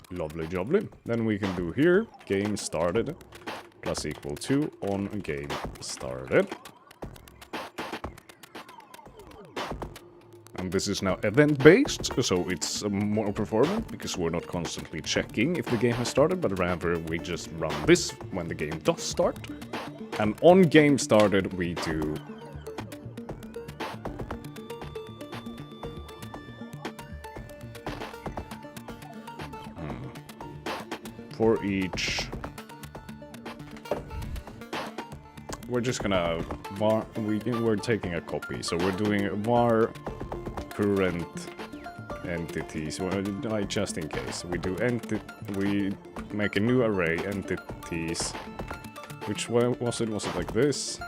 Lovely jubbly. Then we can do here, game started, plus equal to on game started. And this is now event-based, so it's more performant, because we're not constantly checking if the game has started, but rather we just run this when the game does start. And on game started, we do... For each... We're just gonna... We're taking a copy, so we're doing var current entities, like just in case. We do we make a new array, entities. Which way was it? Was it like this?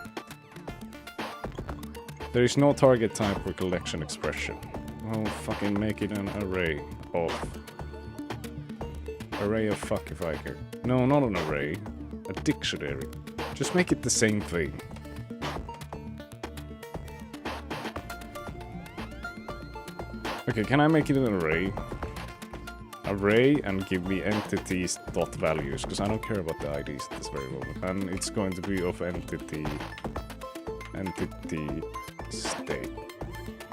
There is no target type for collection expression. Oh, fucking make it an array of... Array of fuck if I care. No, not an array. A dictionary. Just make it the same thing. Okay, can I make it an array? Array and give me entities dot values, because I don't care about the IDs at this very moment. And it's going to be of entity state.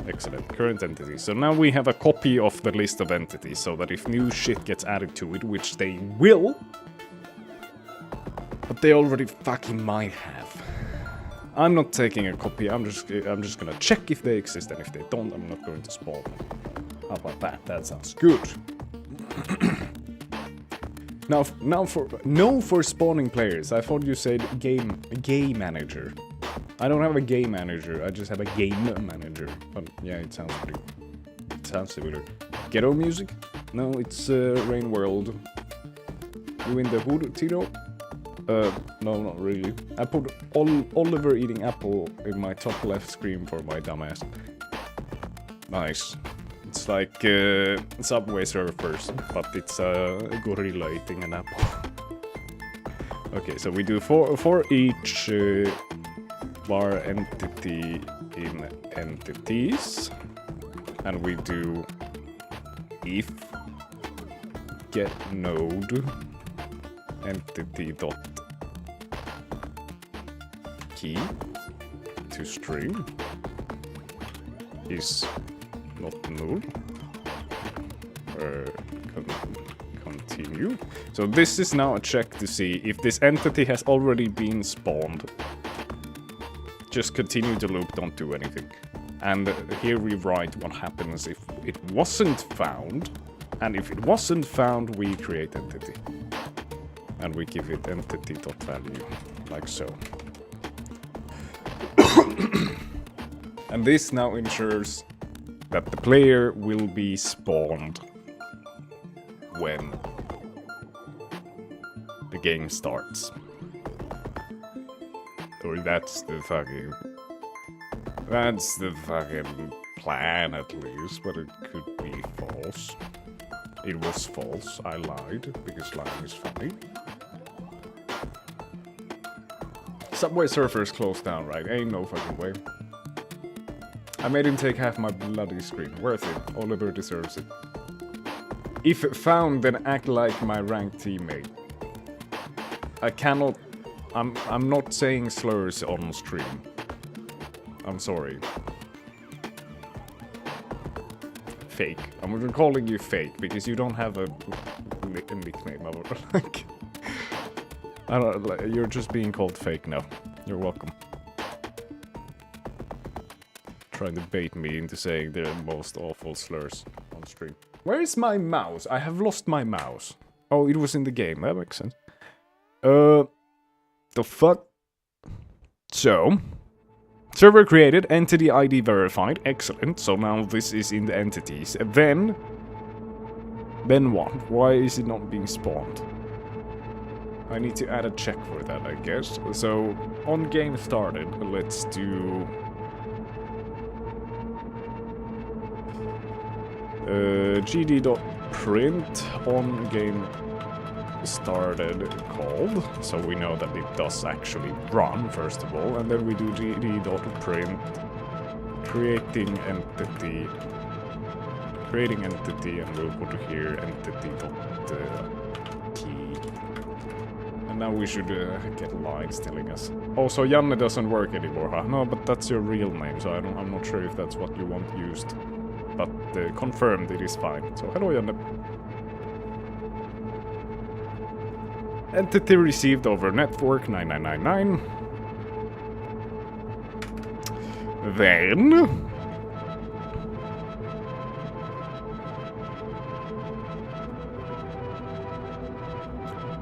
Excellent. Current entity. So now we have a copy of the list of entities, so that if new shit gets added to it, which they will, but they already fucking might have. I'm not taking a copy. I'm just gonna check if they exist, and if they don't, I'm not going to spawn them. How about that? That sounds good. now for spawning players. I thought you said game manager. I don't have a game manager, I just have a game manager. But yeah, it sounds similar. Ghetto music? No, it's Rain World. You in the hood, Tito? No, not really. I put Oliver eating apple in my top left screen for my dumbass. Nice. It's like Subway Surfers, but it's a gorilla eating an apple. Okay, so we do for each... var entity in entities, and we do if get node entity dot key to string is not null. Continue. So this is now a check to see if this entity has already been spawned. Just continue the loop, don't do anything. And here we write what happens if it wasn't found. And if it wasn't found, we create entity. And we give it entity.value, like so. And this now ensures that the player will be spawned when the game starts. Or that's the fucking plan at least, but it could be false. It was false, I lied, because lying is funny. Subway Surfers closed down, right? Ain't no fucking way. I made him take half my bloody screen. Worth it. Oliver deserves it. If found, then act like my ranked teammate. I cannot... I'm not saying slurs on stream. I'm sorry. Fake. I'm calling you fake because you don't have a nickname. I don't. You're just being called fake now. You're welcome. Trying to bait me into saying the most awful slurs on stream. Where is my mouse? I have lost my mouse. Oh, it was in the game. That makes sense. The fuck? So, server created, entity ID verified. Excellent. So now this is in the entities. Then what? Why is it not being spawned? I need to add a check for that, I guess. So, on game started, let's do... gd.print on game started called, so we know that it does actually run, first of all, and then we do gd.print creating entity, and we'll put here entity.key. And now we should get lines telling us. Oh, so Janne doesn't work anymore, huh? No, but that's your real name, so I'm not sure if that's what you want used. But confirmed, it is fine. So hello, Janne. Entity received over network 9999. Then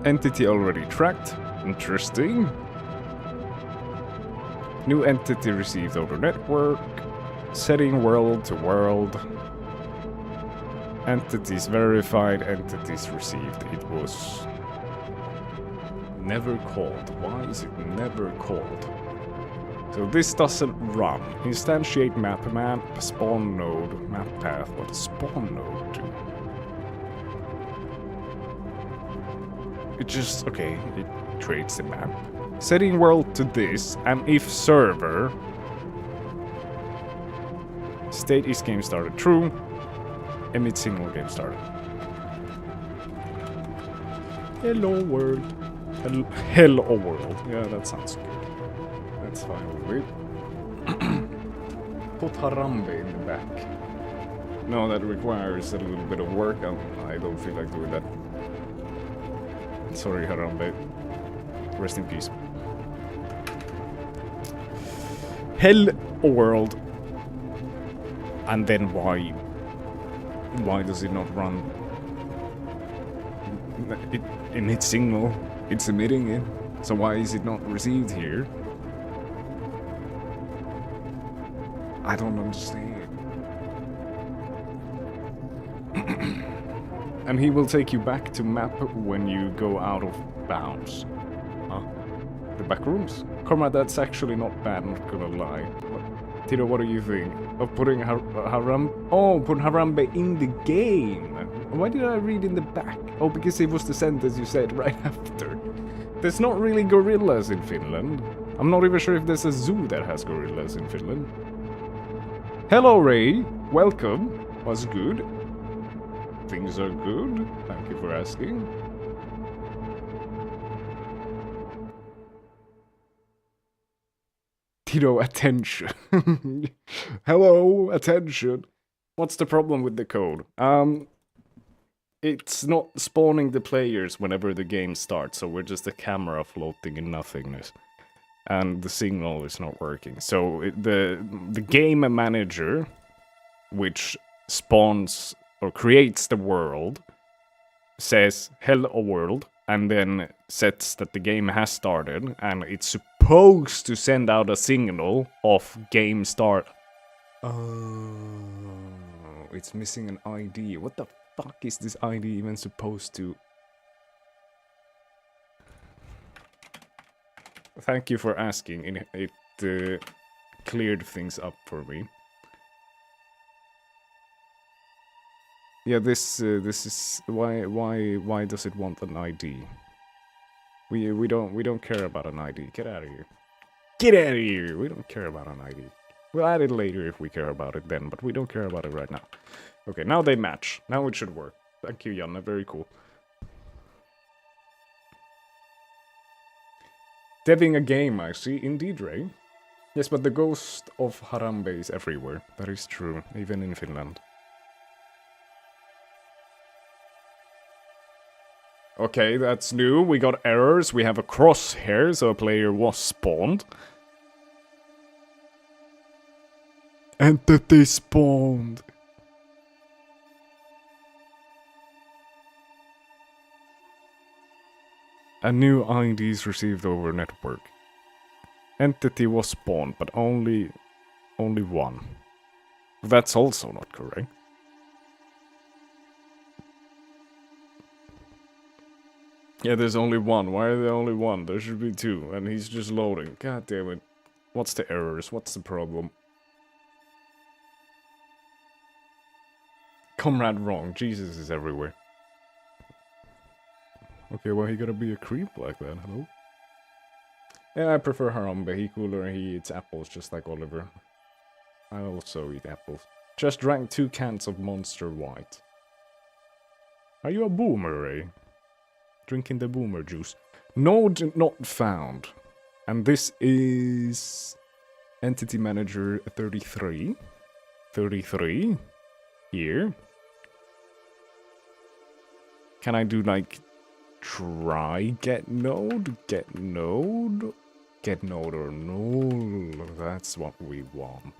entity already tracked. Interesting. New entity received over network. Setting world to world. Entities verified, entities received. It was never called. Why is it never called? So this doesn't run. Instantiate map, spawn node, map path. What does spawn node do? It just, okay, it creates the map. Setting world to this, and if server state is game started true, emit signal game started. Hello world. Hello world. Yeah, that sounds good. That's fine with me. Put Harambe in the back. No, that requires a little bit of work. I don't feel like doing that. Sorry, Harambe. Rest in peace. Hello world. And then why does it not run? It emits signal. It's emitting it. So why is it not received here? I don't understand. And he will take you back to map when you go out of bounds. Huh? The back rooms? Karma, that's actually not bad, not gonna lie. Tito, what do you think? Of putting put Harambe in the game. Why did I read in the back? Oh, because it was the sentence you said right after. There's not really gorillas in Finland. I'm not even sure if there's a zoo that has gorillas in Finland. Hello, Ray. Welcome. What's good? Things are good. Thank you for asking. Tito, attention. Hello, attention. What's the problem with the code? It's not spawning the players whenever the game starts, so we're just a camera floating in nothingness. And the signal is not working. So the game manager, which spawns or creates the world, says hello world, and then sets that the game has started, and it's supposed to send out a signal of game start. Oh, it's missing an ID. What the fuck is this ID even supposed to? Thank you for asking. It cleared things up for me. Yeah, this is why does it want an ID? We don't care about an ID. Get out of here. Get out of here. We don't care about an ID. We'll add it later if we care about it then, but we don't care about it right now. Okay, now they match. Now it should work. Thank you, Janne. Very cool. Deving a game, I see. Indeed, Ray. Yes, but the ghost of Harambe is everywhere. That is true, even in Finland. Okay, that's new. We got errors. We have a crosshair, so a player was spawned. Entity spawned. A new ID is received over network. Entity was spawned, but only one. That's also not correct. Yeah, there's only one. Why are there only one? There should be two, and he's just loading. God damn it. What's the errors? What's the problem? Comrade wrong. Jesus is everywhere. Okay, well, he gotta be a creep like that, hello? Yeah, I prefer Harambe. He cooler and he eats apples just like Oliver. I also eat apples. Just drank 2 cans of Monster White. Are you a boomer, Ray? Drinking the boomer juice. Node not found. And this is Entity Manager 33. 33. Here. Can I do like try get node? Get node? Get node or null. That's what we want.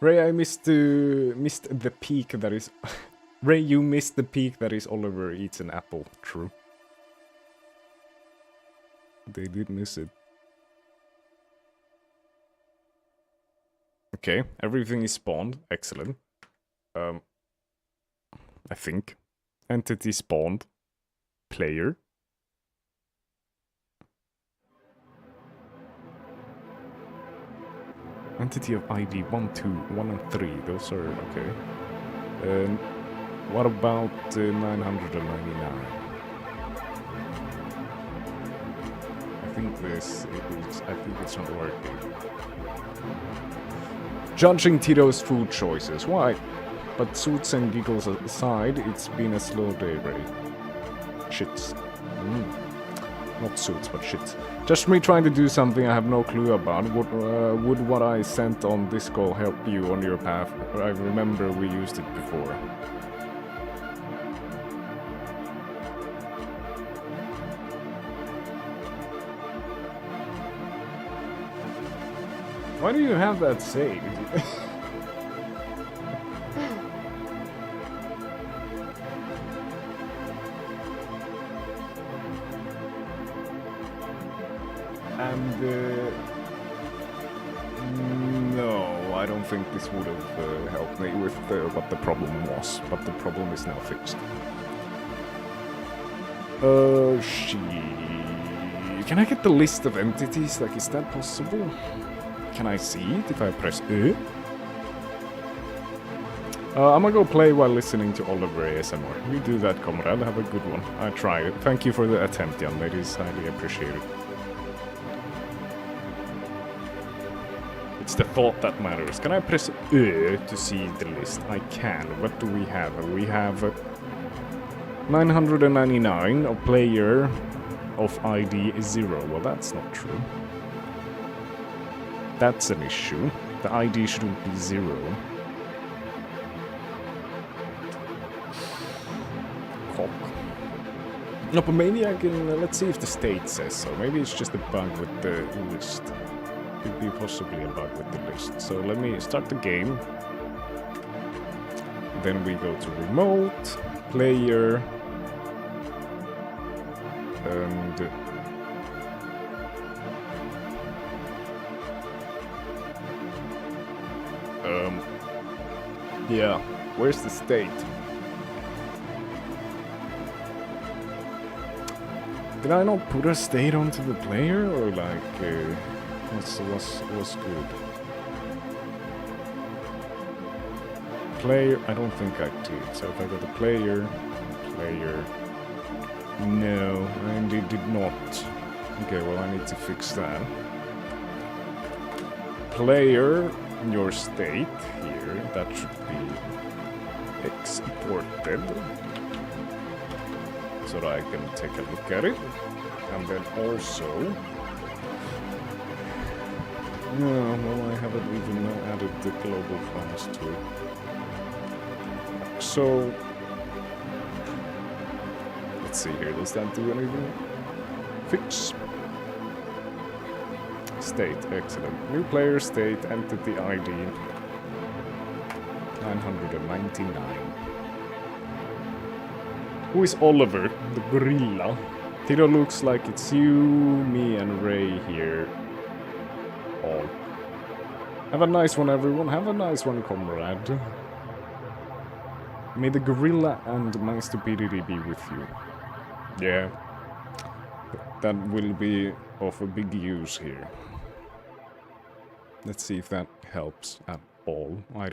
Ray, I missed the peak that is... Ray, you missed the peak that is Oliver eats an apple. True. They did miss it. Okay, everything is spawned. Excellent. I think. Entity spawned. Player. Entity of ID 1, 2, 1 and 3. Those are okay. What about 999? I think it's not working. Judging Tito's food choices. Why? But suits and giggles aside, it's been a slow day, Ray. Shits. Not suits, but shits. Just me trying to do something I have no clue about. Would what I sent on this call help you on your path? I remember we used it before. Why do you have that saved? And no, I don't think this would have helped me with what the problem was, but the problem is now fixed. Can I get the list of entities? Like, is that possible? Can I see it if I press E? I'm gonna go play while listening to Oliver ASMR. You do that, comrade. Have a good one. I tried it. Thank you for the attempt, Jan. It is highly appreciated. It's the thought that matters. Can I press E to see the list? I can. What do we have? We have 999, a player of ID is 0. Well, that's not true. That's an issue. The ID shouldn't be 0. Cock. No, but maybe I can... let's see if the state says so. Maybe it's just a bug with the list. Could be possibly a bug with the list. So let me start the game. Then we go to remote, player, and... yeah, where's the state? Did I not put a state onto the player, or like, what's good? Player, I don't think I did. So if I go to player, no, I did not. Okay, well I need to fix that. Player, your state here, that should be exported. So that I can take a look at it. And then also... no, well I haven't even added the global files to it. So... let's see here, does that do anything? Fix. State, excellent. New player state, entity ID. 999. Who is Oliver, the gorilla? Tito looks like it's you, me, and Ray here. All. Have a nice one, everyone. Have a nice one, comrade. May the gorilla and my stupidity be with you. Yeah. That will be of a big use here. Let's see if that helps at all. I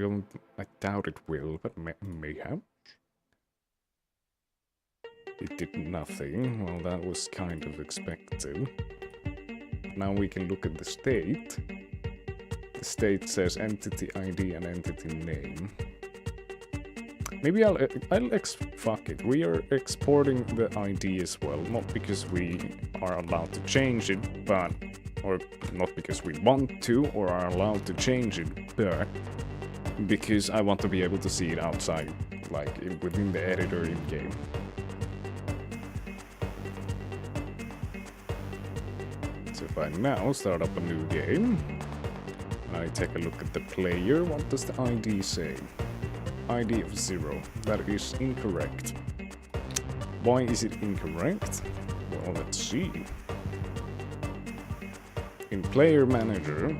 doubt it will, but may have. It did nothing. Well, that was kind of expected. Now we can look at the state. The state says entity ID and entity name. Maybe fuck it. We are exporting the ID as well. Not because we are allowed to change it, but... or not because we want to or are allowed to change it, but because I want to be able to see it outside, like within the editor in-game. So if I now start up a new game, I take a look at the player, what does the ID say? ID of 0. That is incorrect. Why is it incorrect? Well, let's see. In Player Manager,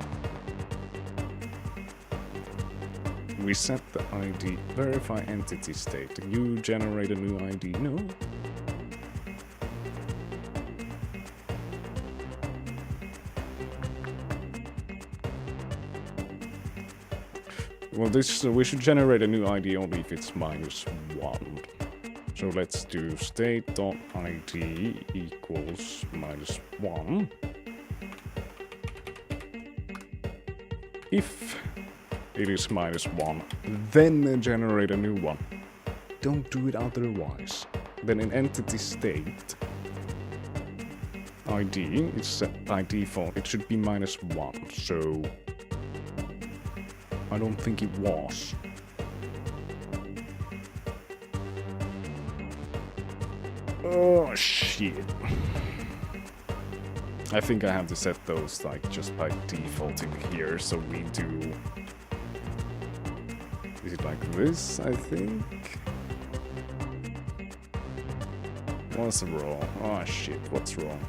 we set the ID, verify entity state. You generate a new ID? No. Well, we should generate a new ID only if it's -1. So let's do state.id equals -1. If it is -1, then generate a new one. Don't do it otherwise. Then in entity state, ID is set by default. It should be -1, so I don't think it was. Oh shit. I think I have to set those like just by defaulting here, so we do... is it like this, I think? What's wrong? Oh shit, what's wrong?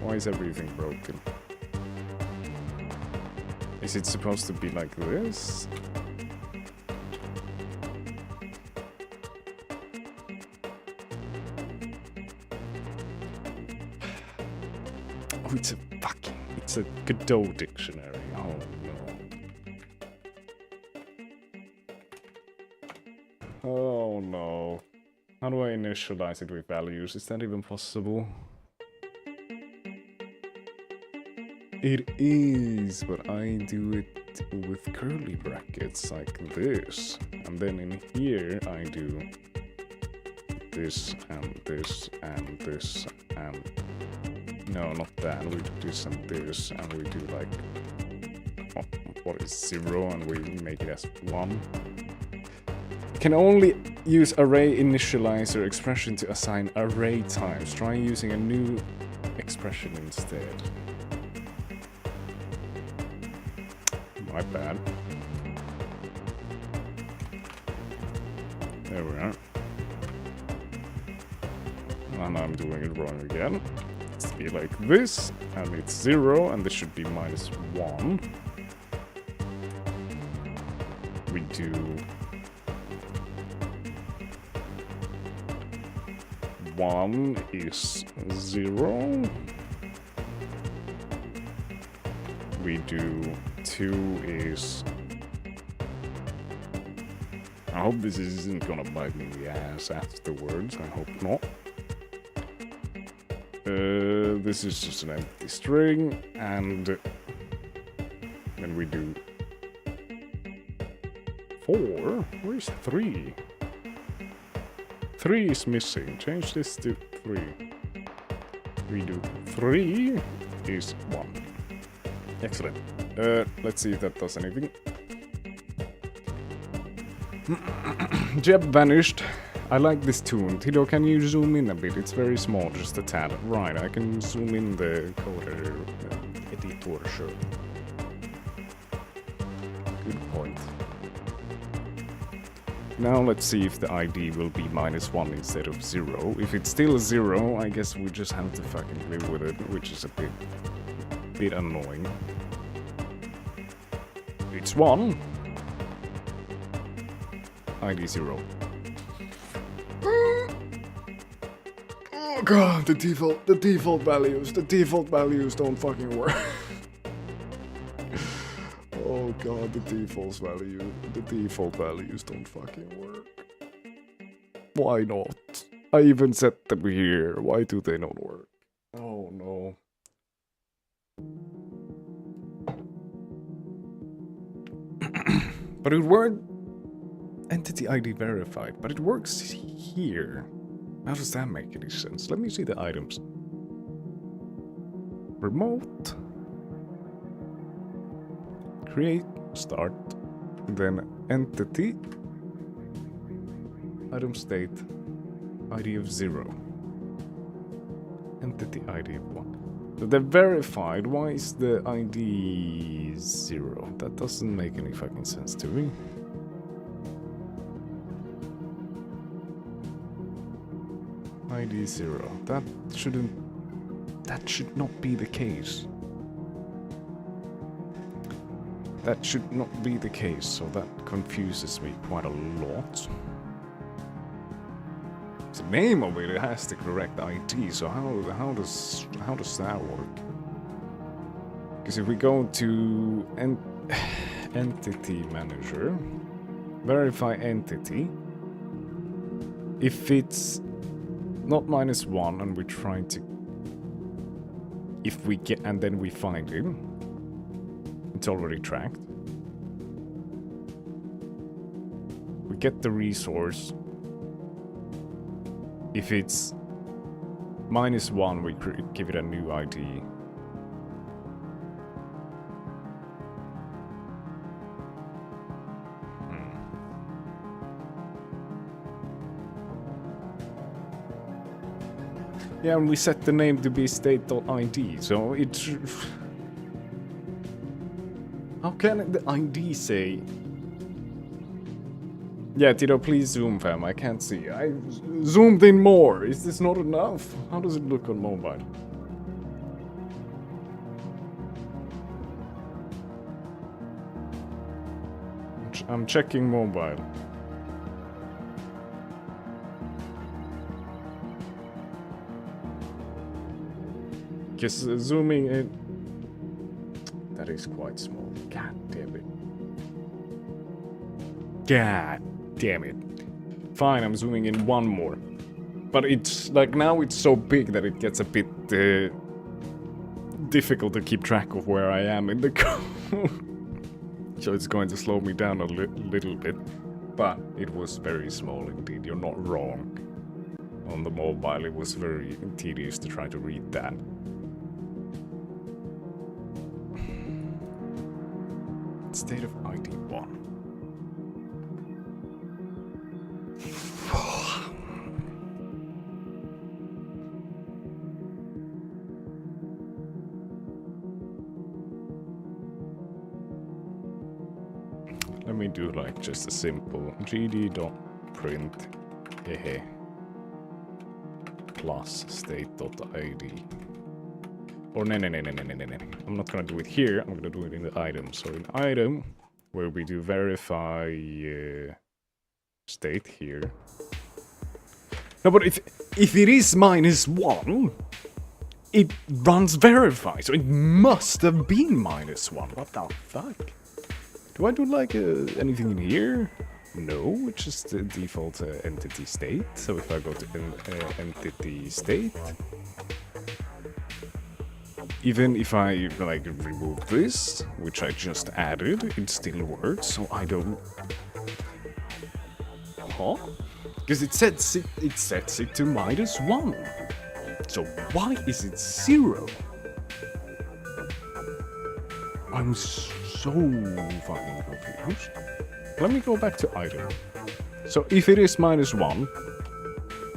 Why is everything broken? Is it supposed to be like this? Oh, it's a Godot dictionary. Oh no. Oh no. How do I initialize it with values? Is that even possible? It is, but I do it with curly brackets like this. And then in here I do this, and this, and this, and... No, not that. We do this and this, and we do like... what is 0, and we make it as 1. Can only use array initializer expression to assign array times. Try using a new expression instead. My bad. There we are. And I'm doing it wrong again. It's be like this, and it's 0, and this should be -1. We do... One is 0. We do 2 is... I hope this isn't gonna bite me in the ass afterwards, I hope not. This is just an empty string, and then we do 4? Where's 3? 3 is missing. Change this to 3. We do 3 is 1. Excellent. Let's see if that does anything. Jeb vanished. I like this tune. Tido, can you zoom in a bit? It's very small, just a tad. Right, I can zoom in the coder editor, sure. Good point. Now let's see if the ID will be -1 instead of 0. If it's still 0, I guess we just have to fucking live with it, which is a bit annoying. It's 1. ID 0. Oh god, the default values don't fucking work. Oh god, the default values don't fucking work. Why not? I even set them here. Why do they not work? Oh no. But it worked. Entity ID verified, but it works here. How does that make any sense? Let me see the items. Remote. Create, start, then entity, item state, ID of 0, entity ID of 1. So they're verified. Why is the ID 0? That doesn't make any fucking sense to me. ID 0. That should not be the case. That should not be the case, so that confuses me quite a lot. The name of it has the correct ID, so how does that work? Because if we go to entity manager, verify entity, if it's not -1 and we try to, if we get, and then we find it, it's already tracked. We get the resource. If it's -1, we give it a new ID. Yeah, and we set the name to be state.id, so it's... How can the ID say... Yeah, Tito, please zoom, fam. I can't see. I zoomed in more. Is this not enough? How does it look on mobile? I'm checking mobile. Because zooming in... That is quite small. God damn it. God damn it. Fine, I'm zooming in one more. But it's like now it's so big that it gets a bit difficult to keep track of where I am in the code. So it's going to slow me down a little bit. But it was very small indeed, you're not wrong. on the mobile, it was very tedious to try to read that. State of ID 1. Let me do like just a simple gd.print plus state.id. Or no. I'm not gonna do it here, I'm gonna do it in the item. So in item, where we do verify state here. No, but if it is -1, it runs verify, so it must have been -1. What the fuck? Do I do like anything in here? No, it's just the default entity state. So if I go to entity state, even if I like remove this, which I just added, it still works. So I don't. Huh? Because it sets it to -1. So why is it 0? I'm so fucking confused. Let me go back to item. So if it is -1,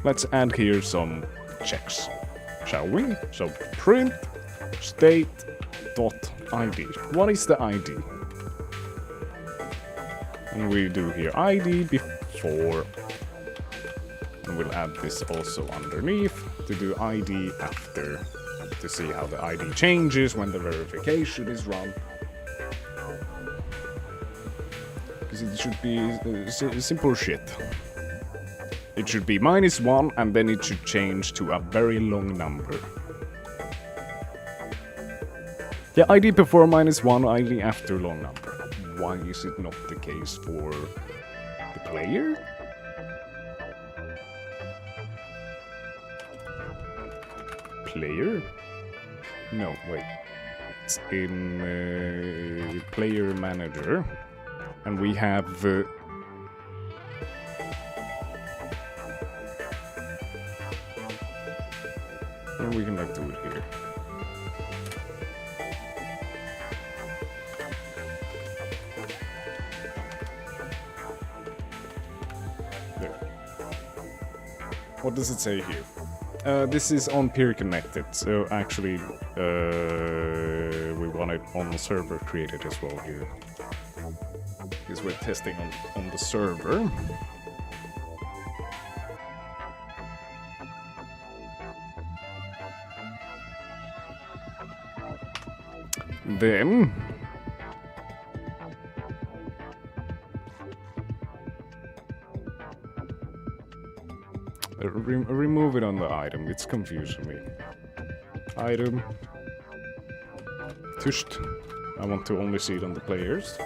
let's add here some checks, shall we? So print state.id. What is the ID? And we do here ID before. And we'll add this also underneath to do ID after, to see how the ID changes when the verification is run. Because it should be simple shit. It should be -1 and then it should change to a very long number. Yeah, ID before -1, ID after long number. Why is it not the case for the player? Player? No, wait. It's in player manager. And we have... and we can like do it here. There. What does it say here? This is on peer connected, so actually we want it on the server created as well here. Because we're testing on the server. Then remove it on the item, it's confusing me. Item. Tusht. I want to only see it on the players.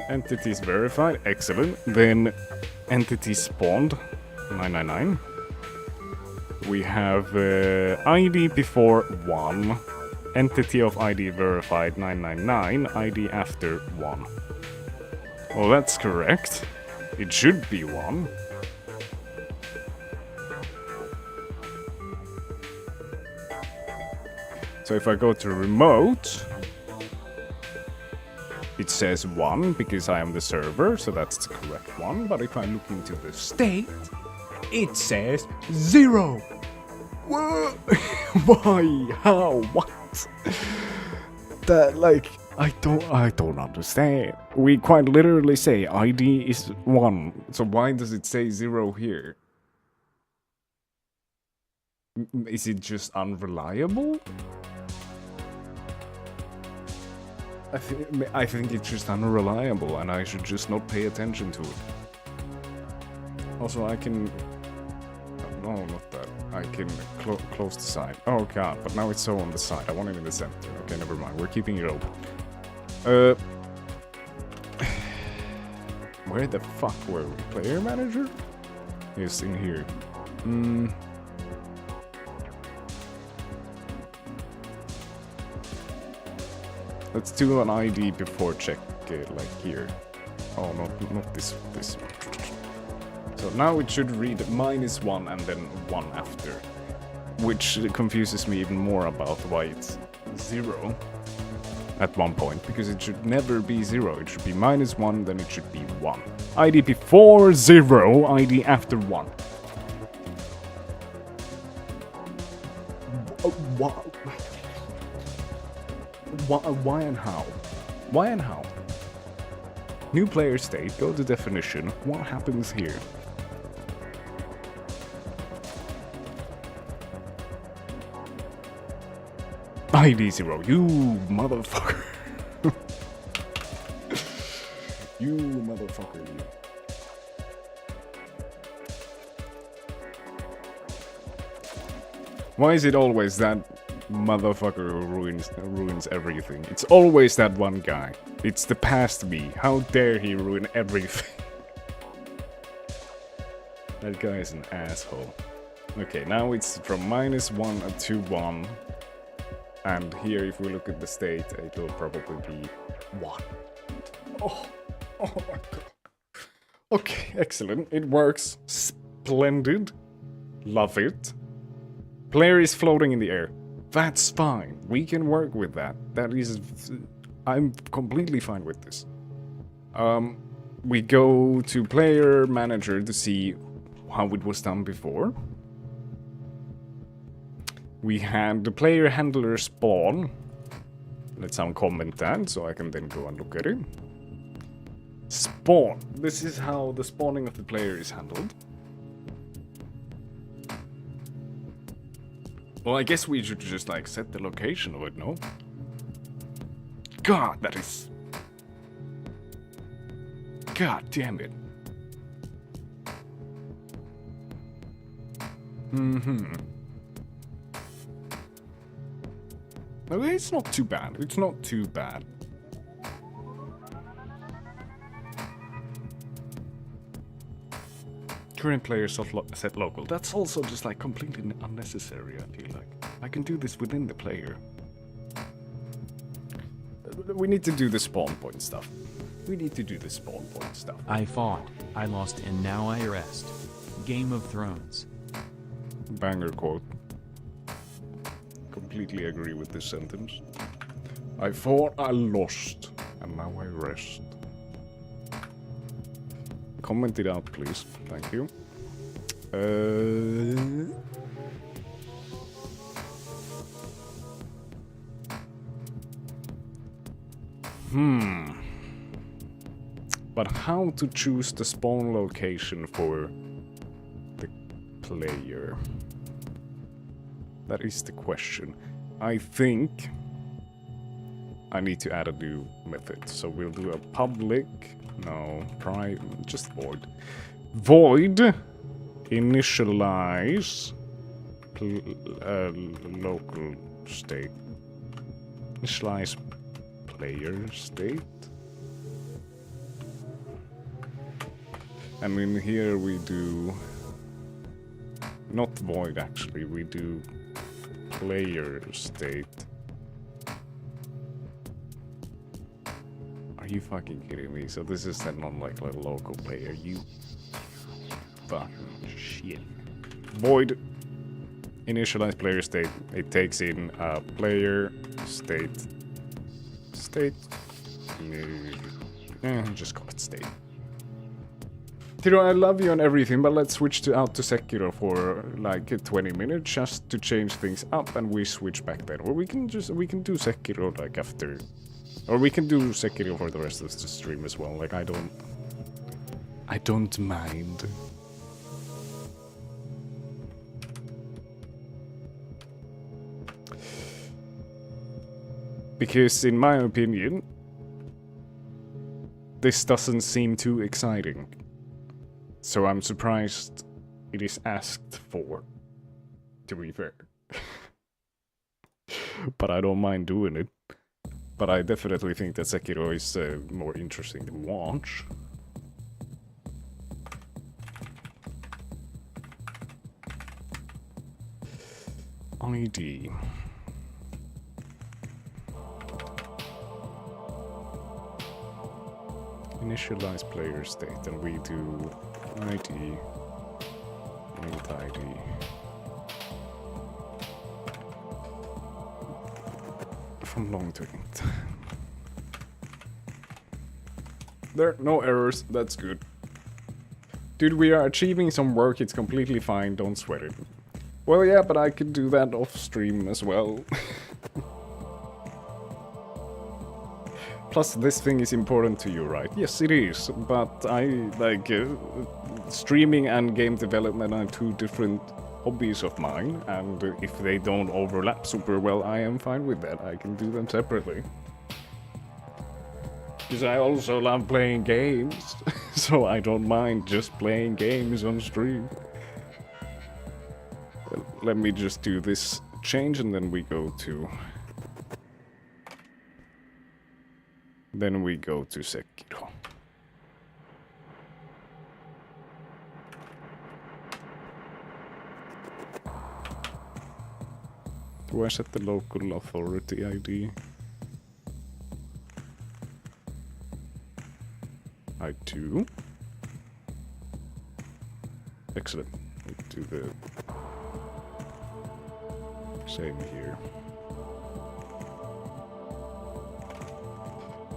Entities verified, excellent. Then entity spawned, 999. We have ID before 1. Entity of ID verified 999, ID after 1. Well, that's correct. It should be 1. So if I go to remote, it says 1 because I am the server, so that's the correct one. But if I look into the state, it says 0. What? Why? How? What? That, like, I don't understand. We quite literally say ID is 1, so why does it say 0 here? Is it just unreliable? I think it's just unreliable and I should just not pay attention to it. Also, I can... no, not that. I can close the side. Oh god, but now it's so on the side. I want it in the center. Okay, never mind. We're keeping it open. Where the fuck were we? Player manager? Yes, in here. Let's do an ID before check, like here. Oh, not this. So now it should read -1 and then 1 after. Which confuses me even more about why it's 0 at one point. Because it should never be 0. It should be -1, then it should be 1. ID before 0, ID after 1. Why and how? Why and how? New player state, go to definition. What happens here? ID 0, you motherfucker. You motherfucker, you. Why is it always that motherfucker who ruins everything? It's always that one guy. It's the past me. How dare he ruin everything? That guy is an asshole. Okay, now it's from -1 to 1. And here, if we look at the state, it will probably be 1. Oh my god. Okay, excellent. It works. Splendid. Love it. Player is floating in the air. That's fine. We can work with that. That is... I'm completely fine with this. We go to player manager to see how it was done before. We had the player handler spawn. Let's uncomment that so I can then go and look at it. Spawn. This is how the spawning of the player is handled. Well, I guess we should just like set the location of it, no? God, that is... God damn it. Okay, it's not too bad. It's not too bad. Current player set local. That's also just like completely unnecessary, I feel like. I can do this within the player. We need to do the spawn point stuff. We need to do the spawn point stuff. I fought, I lost, and now I rest. Game of Thrones. Banger quote. Completely agree with this sentence. I fought, I lost, and now I rest. Comment it out, please. Thank you. But how to choose the spawn location for the player? That is the question. I think I need to add a new method. So we'll do a public, no, private, just void. Void initialize local state. Initialize player state. And in here we do not void actually, we do player state. Are you fucking kidding me? So this is then not like a local player, you fucking shit. Void initialize player state. It takes in player state. Just call it state. Tiro, I love you and everything, but let's switch out to Sekiro for like 20 minutes just to change things up, and we switch back then. Or we can do Sekiro like after, or we can do Sekiro for the rest of the stream as well. Like I don't mind. Because in my opinion, this doesn't seem too exciting. So I'm surprised it is asked for, to be fair. But I don't mind doing it. But I definitely think that Sekiro is more interesting to watch. ID. Initialize player state, and we do ID, int ID. From long to int. There, no errors, that's good. Dude, we are achieving some work, it's completely fine, don't sweat it. Well, yeah, but I could do that off stream as well. Plus, this thing is important to you, right? Yes, it is, but I, like, streaming and game development are two different hobbies of mine, and if they don't overlap super well, I am fine with that. I can do them separately. Because I also love playing games, so I don't mind just playing games on stream. Well, let me just do this change and then we go to... Then we go to Sekiro. Do I set the local authority ID? I do. Excellent. Do the same here.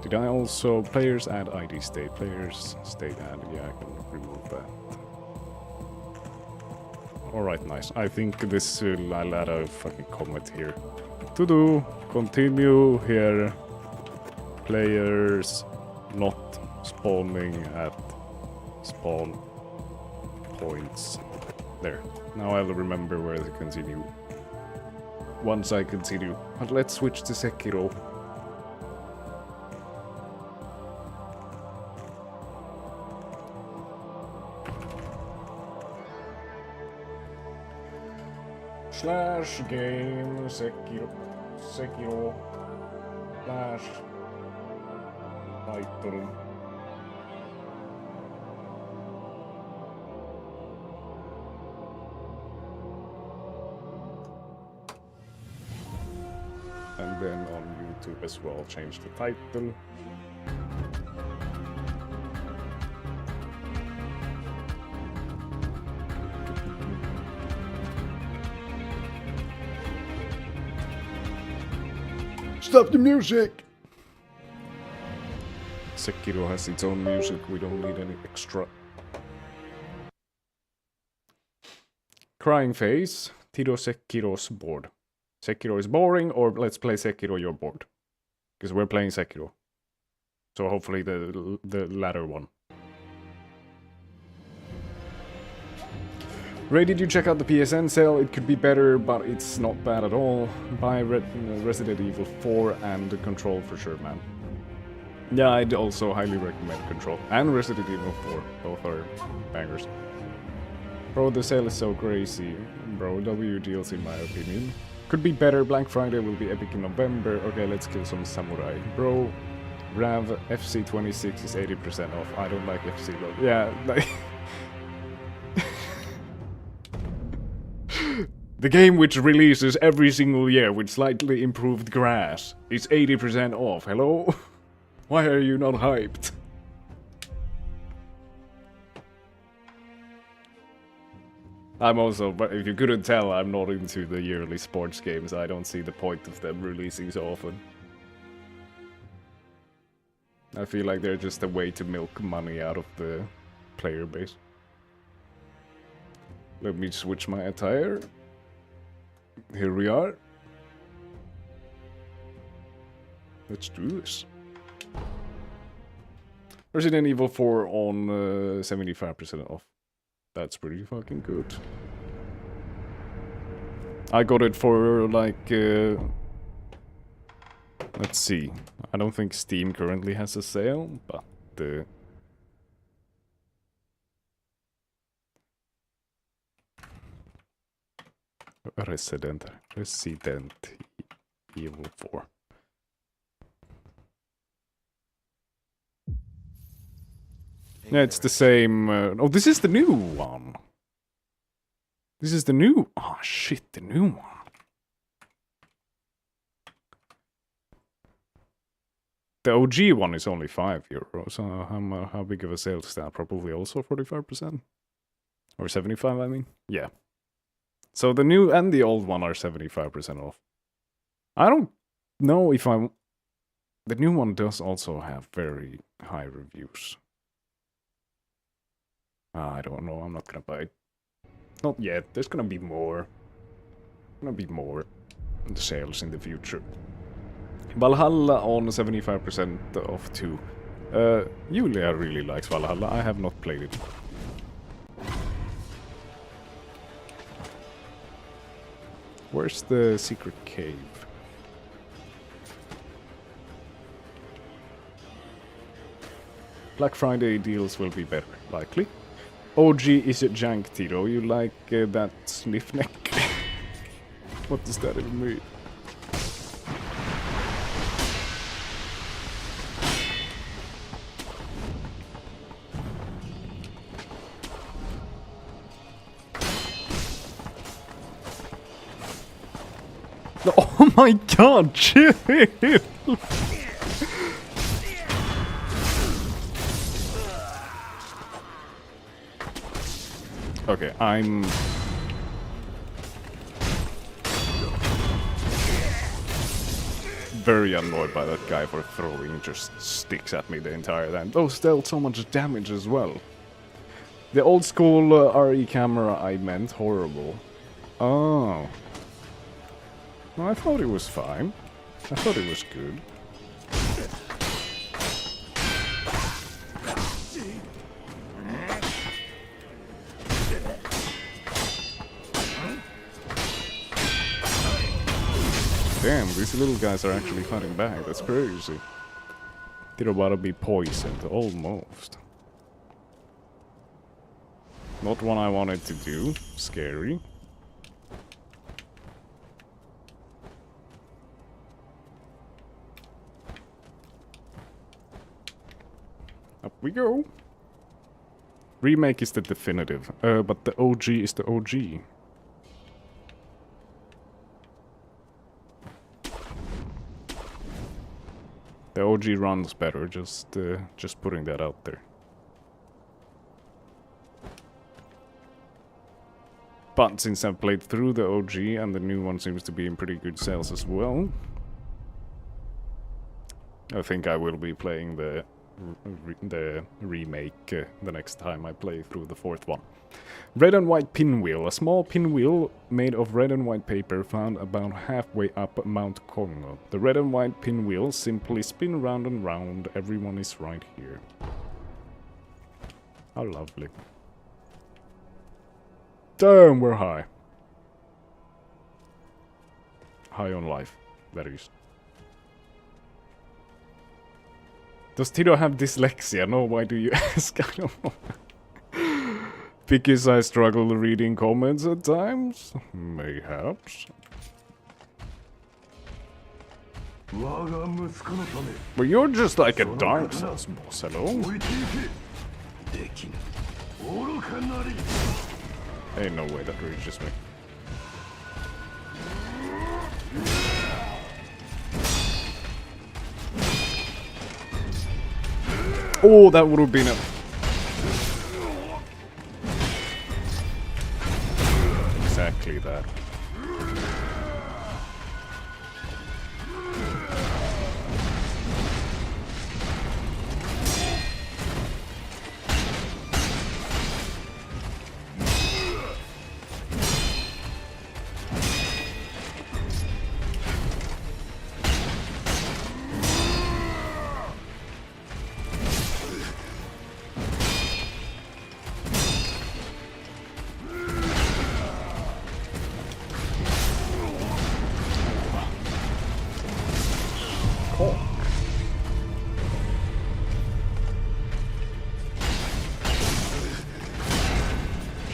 Did I also players add ID state? Players state add. Yeah, I can remove that. Alright, nice. I think this will add a fucking comment here. To do. Continue here. Players not spawning at spawn points. There. Now I'll remember where to continue. Once I continue. But let's switch to Sekiro. Slash game Sekiro slash title. And then on YouTube as well, change the title. Stop the music! Sekiro has its own music, we don't need any extra. Crying face, Tiro Sekiro's bored. Sekiro is boring, or let's play Sekiro, you're bored. Because we're playing Sekiro. So hopefully the latter one. Ray, did you check out the PSN sale? It could be better, but it's not bad at all. Buy Resident Evil 4 and Control for sure, man. Yeah, I'd also highly recommend Control. And Resident Evil 4. Both are bangers. Bro, the sale is so crazy. Bro, W deals in my opinion. Could be better. Black Friday will be epic in November. Okay, let's kill some samurai. Bro, Rav FC26 is 80% off. I don't like FC low. Yeah, like... The game which releases every single year with slightly improved grass is 80% off. Hello? Why are you not hyped? I'm also, but if you couldn't tell, I'm not into the yearly sports games. I don't see the point of them releasing so often. I feel like they're just a way to milk money out of the player base. Let me switch my attire. Here we are. Let's do this. Resident Evil 4 on 75% off. That's pretty fucking good. I got it for like... let's see. I don't think Steam currently has a sale, but... Resident Evil 4. Yeah, it's the same. Oh, this is the new one. This is the new. Oh shit, the new one. The OG one is only €5. So how big of a sale is that? Probably also 45%? Or 75, I mean? Yeah. So the new and the old one are 75% off. I don't know if I'm... The new one does also have very high reviews. I don't know, I'm not gonna buy it. Not yet, there's gonna be more. Gonna be more sales in the future. Valhalla on 75% off too. Julia really likes Valhalla, I have not played it. Where's the secret cave? Black Friday deals will be better, likely. OG is a jank, Tito. You like that sniff neck? What does that even mean? Oh my god, chill! Okay, I'm... very annoyed by that guy for throwing just sticks at me the entire time. Those dealt so much damage as well. The old school RE camera I meant horrible. Oh. No, I thought it was fine. I thought it was good. Damn, these little guys are actually fighting back. That's crazy. They're about to be poisoned, almost. Not what I wanted to do. Scary. Up we go. Remake is the definitive, but the OG is the OG. The OG runs better, just putting that out there. But since I've played through the OG and the new one seems to be in pretty good sales as well, I think I will be playing the remake the next time I play through the fourth one. Red and white pinwheel. A small pinwheel made of red and white paper found about halfway up Mount Congo. The red and white pinwheel simply spin round and round. Everyone is right here. How lovely. Damn, we're high. High on life, that is. Does Tito have dyslexia? No, why do you ask? I don't know. Because I struggle reading comments at times? Mayhaps. But you're just like a Dark Souls boss, hello? Ain't no way that reaches me. Oh, that would have been a... Exactly that.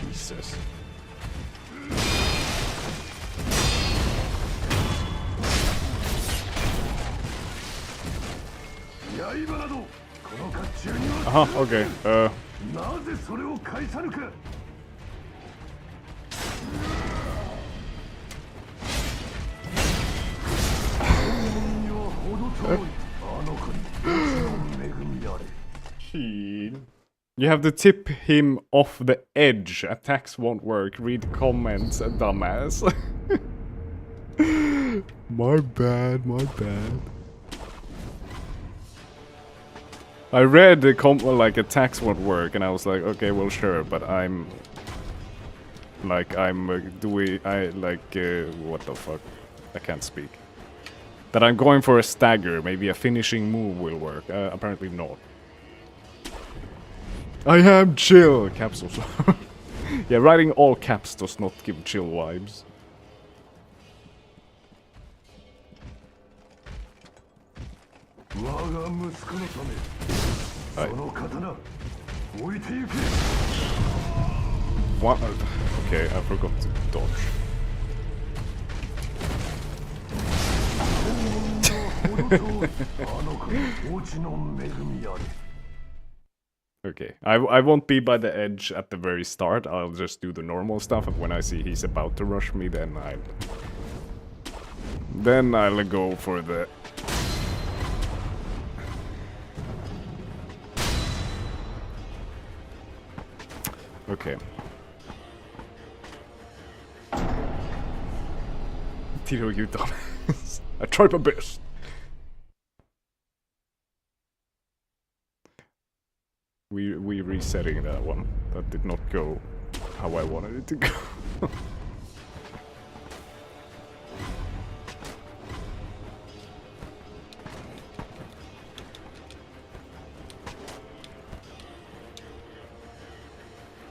Jesus. Okay. You have to tip him off the edge. Attacks won't work. Read comments, dumbass. My bad, my bad. I read the like attacks won't work, and I was like, okay, well, sure, but I'm like, what the fuck? I can't speak. That I'm going for a stagger, maybe a finishing move will work. Apparently not. I am chill! Caps also. Yeah, writing all caps does not give chill vibes. What? Okay, I forgot to dodge. Okay, I won't be by the edge at the very start. I'll just do the normal stuff, and when I see he's about to rush me, then I'll go for the... Okay. Tito, you dumbass. I tried my best. We resetting that one. That did not go how I wanted it to go.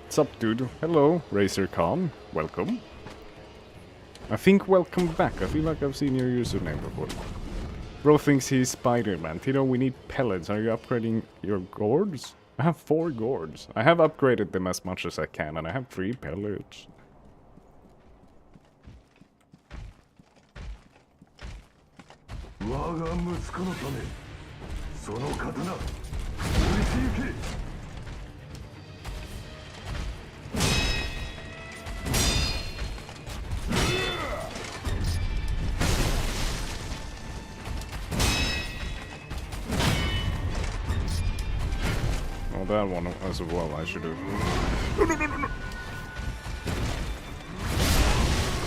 What's up, dude? Hello, Razer Khan. Welcome. I think welcome back. I feel like I've seen your username before. Bro thinks he's Spider-Man. Tito, we need pellets. Are you upgrading your gourds? I have 4 gourds. I have upgraded them as much as I can, and I have 3 pellets. That one as well, I should have. No, no, no, no, no.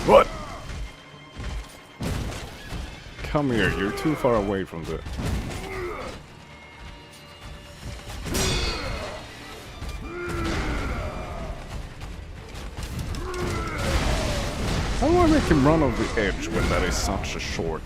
What? Come here, you're too far away from the... How do I make him run over the edge when that is such a short...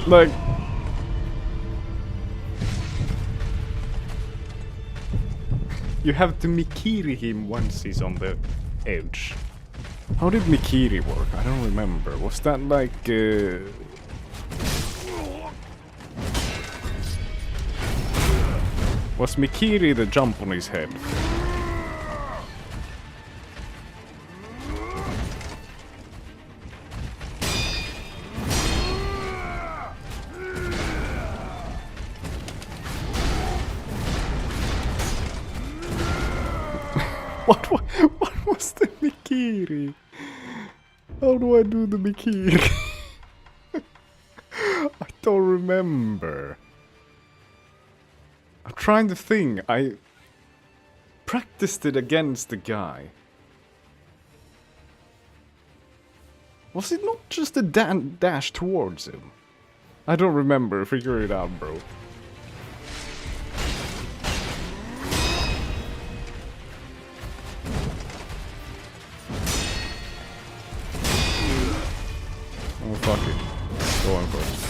Like... You have to Mikiri him once he's on the edge. How did Mikiri work? I don't remember. Was that like... Was Mikiri the jump on his head? What was the Mikiri? How do I do the Mikiri? I don't remember. I'm trying to think. I practiced it against the guy. Was it not just a dash towards him? I don't remember. Figure it out, bro. Oh, fuck it. Go on first.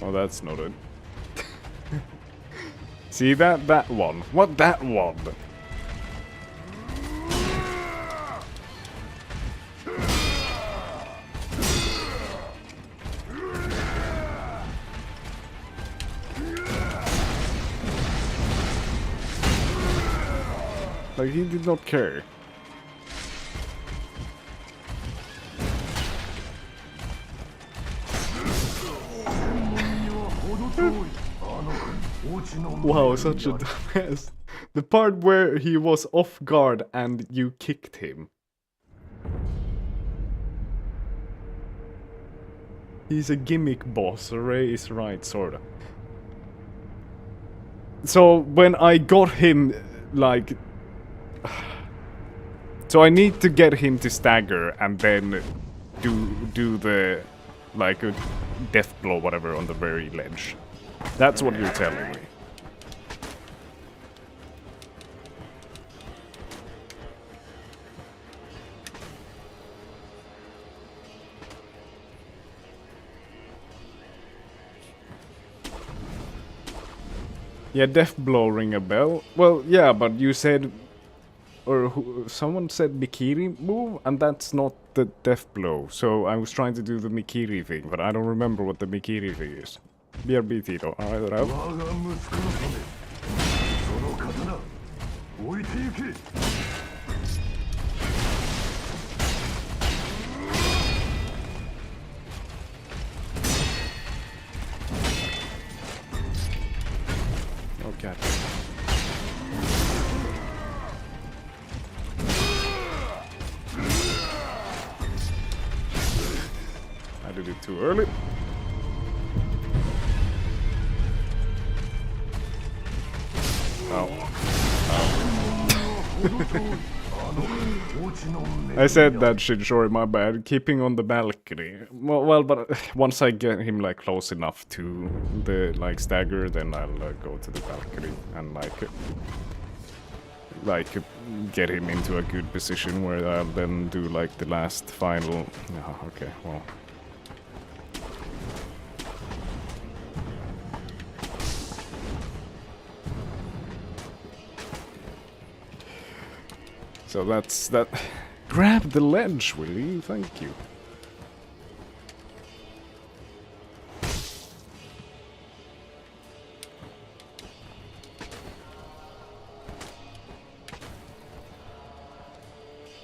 Oh, that's not it. See that one? What that one? Like, he did not care. Wow, such a dumbass. The part where he was off guard and you kicked him. He's a gimmick boss, Ray is right, sorta. So, when I got him, like... So I need to get him to stagger and then do the... like a death blow, whatever, on the very ledge. That's what you're telling me. Yeah, death blow ring a bell. Well, yeah, but you said... Or someone said Mikiri move, and that's not the death blow. So I was trying to do the Mikiri thing, but I don't remember what the Mikiri thing is. BRB Tito, alright, out. Okay. I did it too early. Oh. I said that shit, sorry, my bad. Keeping on the balcony. Well, but once I get him like close enough to the like stagger, then I'll go to the balcony and like get him into a good position where I'll then do like the last final. Oh, okay, well. So that's that. Grab the ledge, will you? Thank you.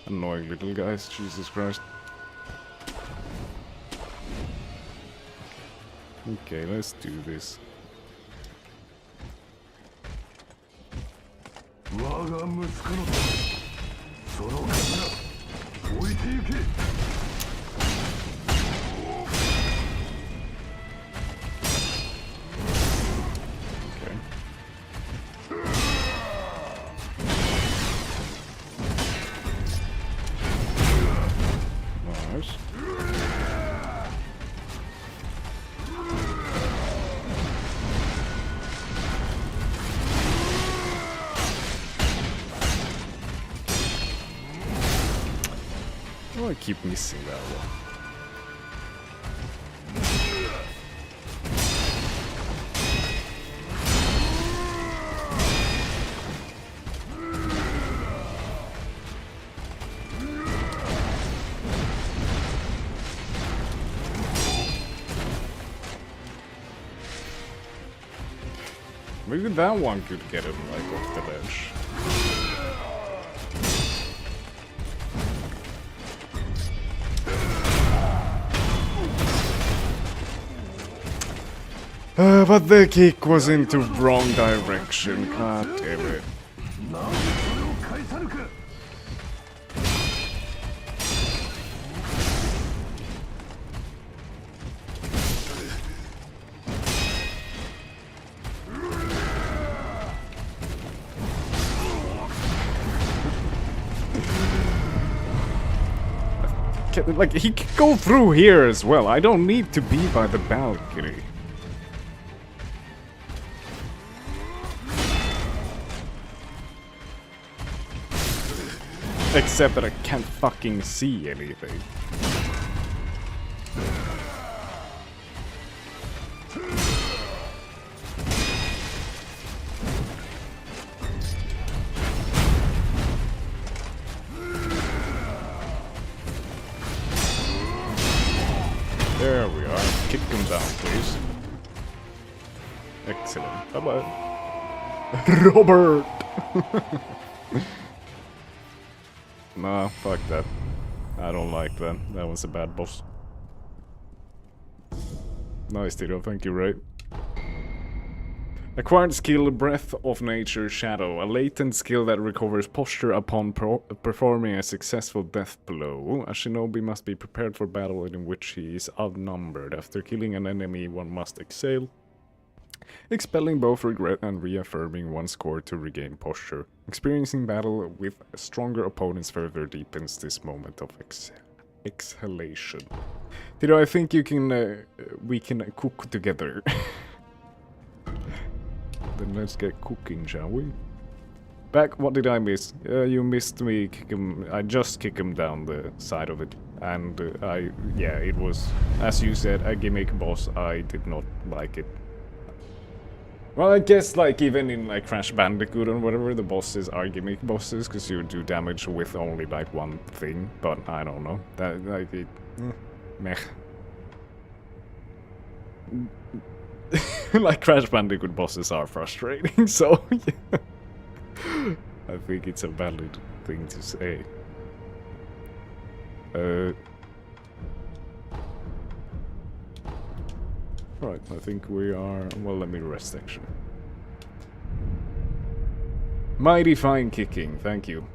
Annoying little guys, Jesus Christ. Okay, let's do this. I keep missing that one. Maybe that one could get him like off the ledge. But the kick was into wrong direction. God damn it. Like, he can go through here as well. I don't need to be by the balcony. Except that I can't fucking see anything. There we are. Kick him down, please. Excellent. Bye-bye. Robert! Nah, fuck that. I don't like that. That was a bad boss. Nice, Tito. Thank you, Ray. Acquired skill, Breath of Nature Shadow. A latent skill that recovers posture upon performing a successful death blow. A shinobi must be prepared for battle in which he is outnumbered. After killing an enemy, one must exhale, expelling both regret and reaffirming one's core to regain posture. Experiencing battle with stronger opponents further deepens this moment of exhalation. Tito, I think you can, we can cook together. Then let's get cooking, shall we? Back, what did I miss? You missed me kick him. I just kicked him down the side of it. And yeah, it was, as you said, a gimmick boss. I did not like it. Well, I guess, like, even in, like, Crash Bandicoot and whatever, the bosses are gimmick bosses, because you do damage with only, like, one thing. But I don't know. That, like, it... meh. Like, Crash Bandicoot bosses are frustrating, so yeah. I think it's a valid thing to say. Right, I think we are... Well, let me rest, actually. Mighty fine kicking, thank you.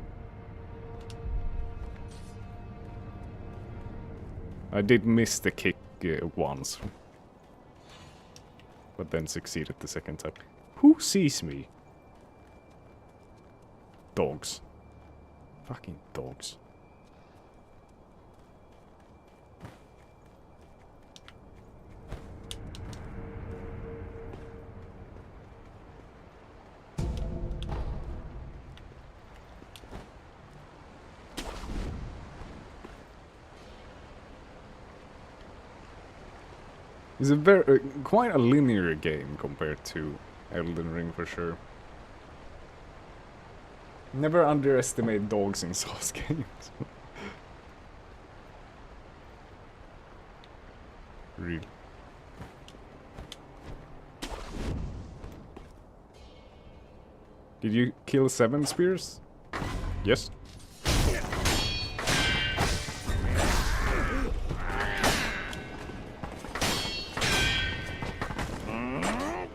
I did miss the kick once. But then succeeded the second time. Who sees me? Dogs. Fucking dogs. It's a very, quite a linear game compared to Elden Ring for sure. Never underestimate dogs in Souls games. Really. Did you kill 7 spears? Yes.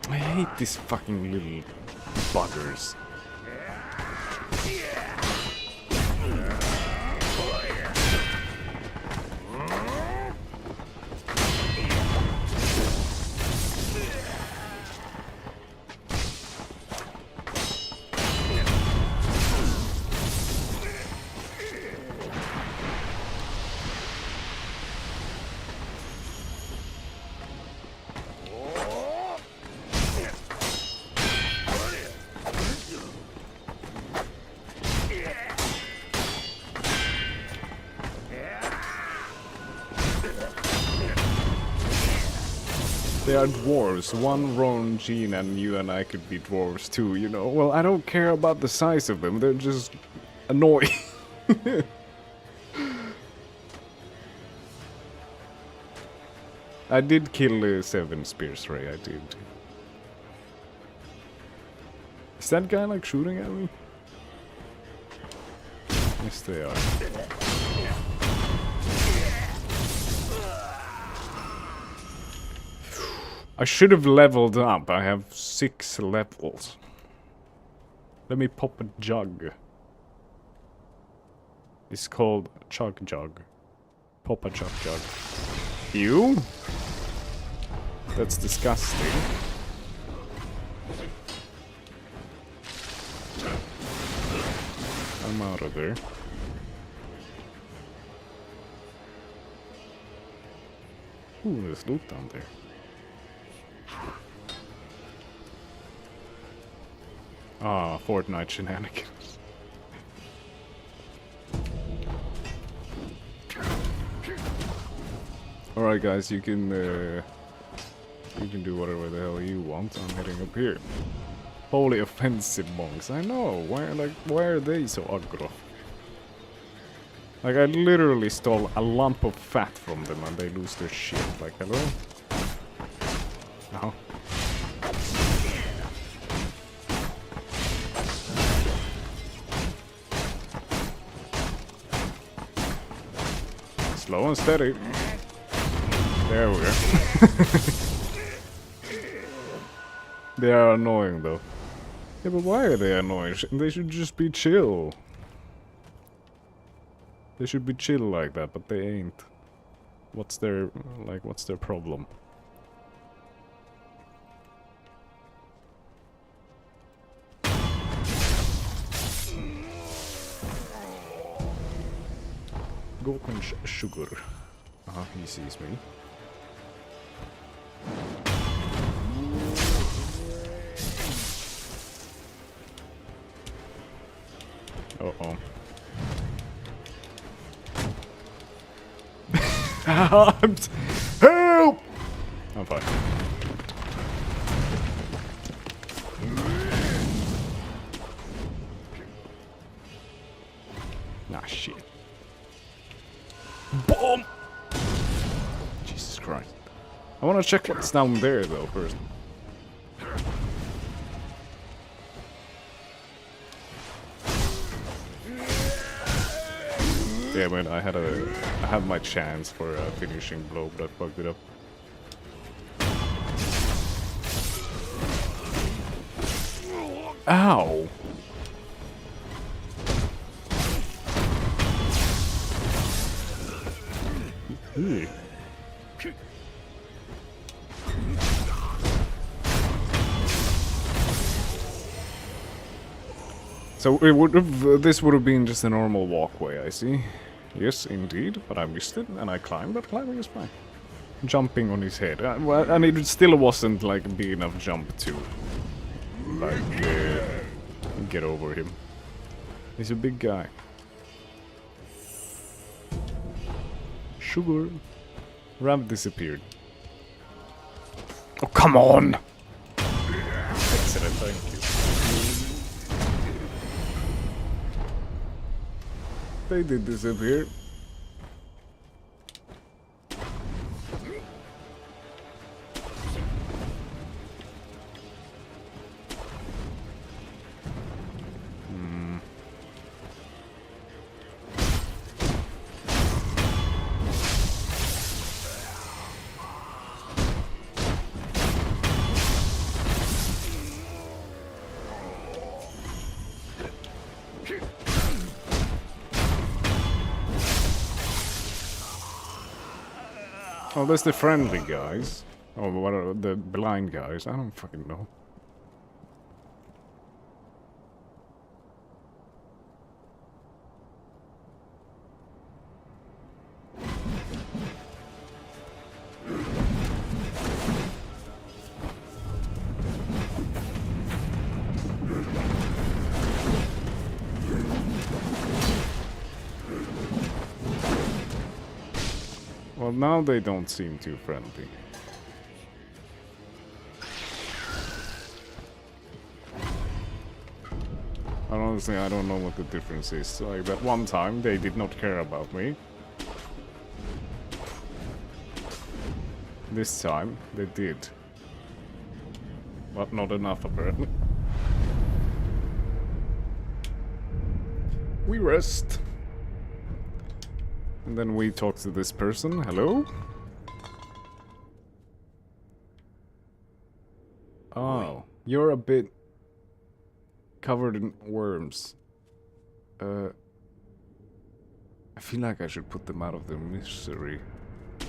I hate these fucking little buggers. They are dwarves. One Ron, Jean, and you and I could be dwarves too, you know? Well, I don't care about the size of them. They're just annoying. I did kill 7 spears, Ray. I did. Is that guy like shooting at me? Yes, they are. I should have leveled up. I have 6 levels. Let me pop a jug. It's called Chug Jug. Pop a Chug Jug. You? That's disgusting. I'm out of there. Ooh, there's loot down there. Ah, Fortnite shenanigans. Alright guys, you can do whatever the hell you want. I'm heading up here. Holy offensive monks. I know, why are they so aggro? Like, I literally stole a lump of fat from them and they lose their shit. Like, hello? No. Slow and steady. There we go. They are annoying though. Yeah, but why are they annoying? They should just be chill. They should be chill like that, but they ain't. What's their problem? Golden sugar. He sees me. Uh-oh. Help! I'm fine. Nah, shit. Boom! Jesus Christ. I wanna check what's down there, though, first. Yeah, man, I had my chance for a finishing blow, but I fucked it up. Ow! Ew. So it would have, this would have been just a normal walkway, I see. Yes, indeed, but I missed it and I climbed, but climbing is fine. Jumping on his head, well, and it still wasn't like a big enough jump to, like, get over him. He's a big guy. Sugar. Ramp disappeared. Oh, come on! Excellent, thank you. They did disappear. Oh, there's the friendly guys. Oh, what are the blind guys? I don't fucking know. Well, now they don't seem too friendly. Honestly, I don't know what the difference is. Like, that one time, they did not care about me. This time, they did. But not enough, apparently. We rest. And then we talk to this person. Hello? Oh, you're a bit covered in worms. I feel like I should put them out of their misery. Is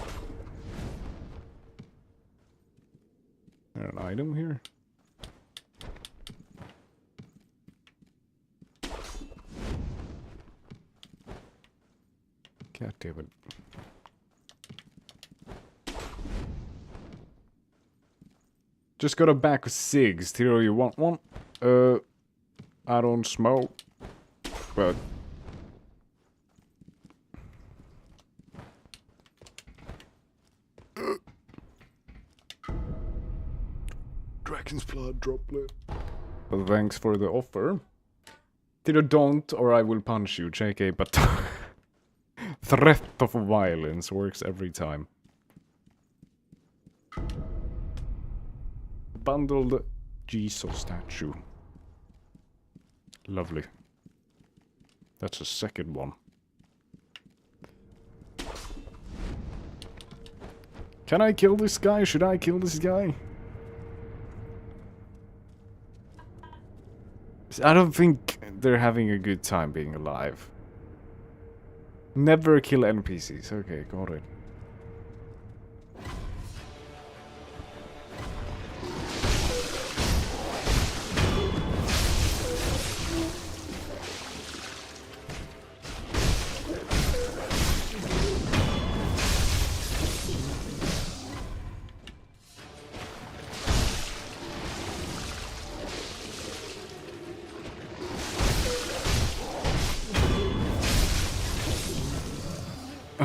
there an item here? God damn it. Just got a bag of cigs. Tiro, you want one? I don't smoke. But... Dragon's blood droplet. Well, thanks for the offer. Tiro, don't or I will punch you, JK, but... Threat of violence works every time. Bundled Jesus statue. Lovely. That's a second one. Can I kill this guy? Should I kill this guy? I don't think they're having a good time being alive. Never kill NPCs. Okay, got it.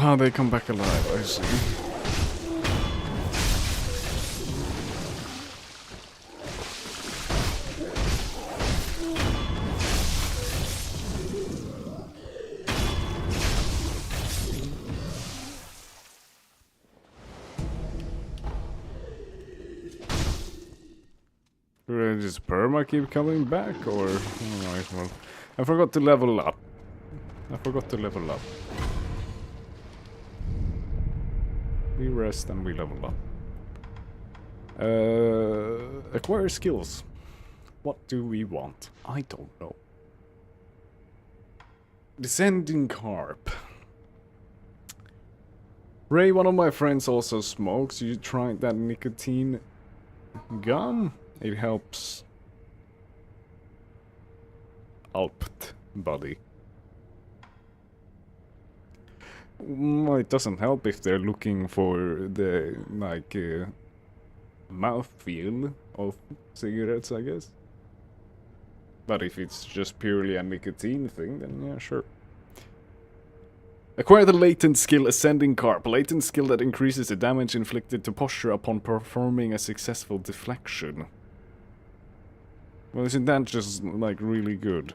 Ah, they come back alive, I see. Does perma keep coming back, or... Alright, well... I forgot to level up. We rest and we level up. Acquire skills. What do we want? I don't know. Descending carp. Ray, one of my friends, also smokes. You tried that nicotine gum? It helps. Helped, buddy. Well, it doesn't help if they're looking for the, like, mouthfeel of cigarettes, I guess. But if it's just purely a nicotine thing, then yeah, sure. Acquire the latent skill Ascending Carp. Latent skill that increases the damage inflicted to posture upon performing a successful deflection. Well, isn't that just, like, really good?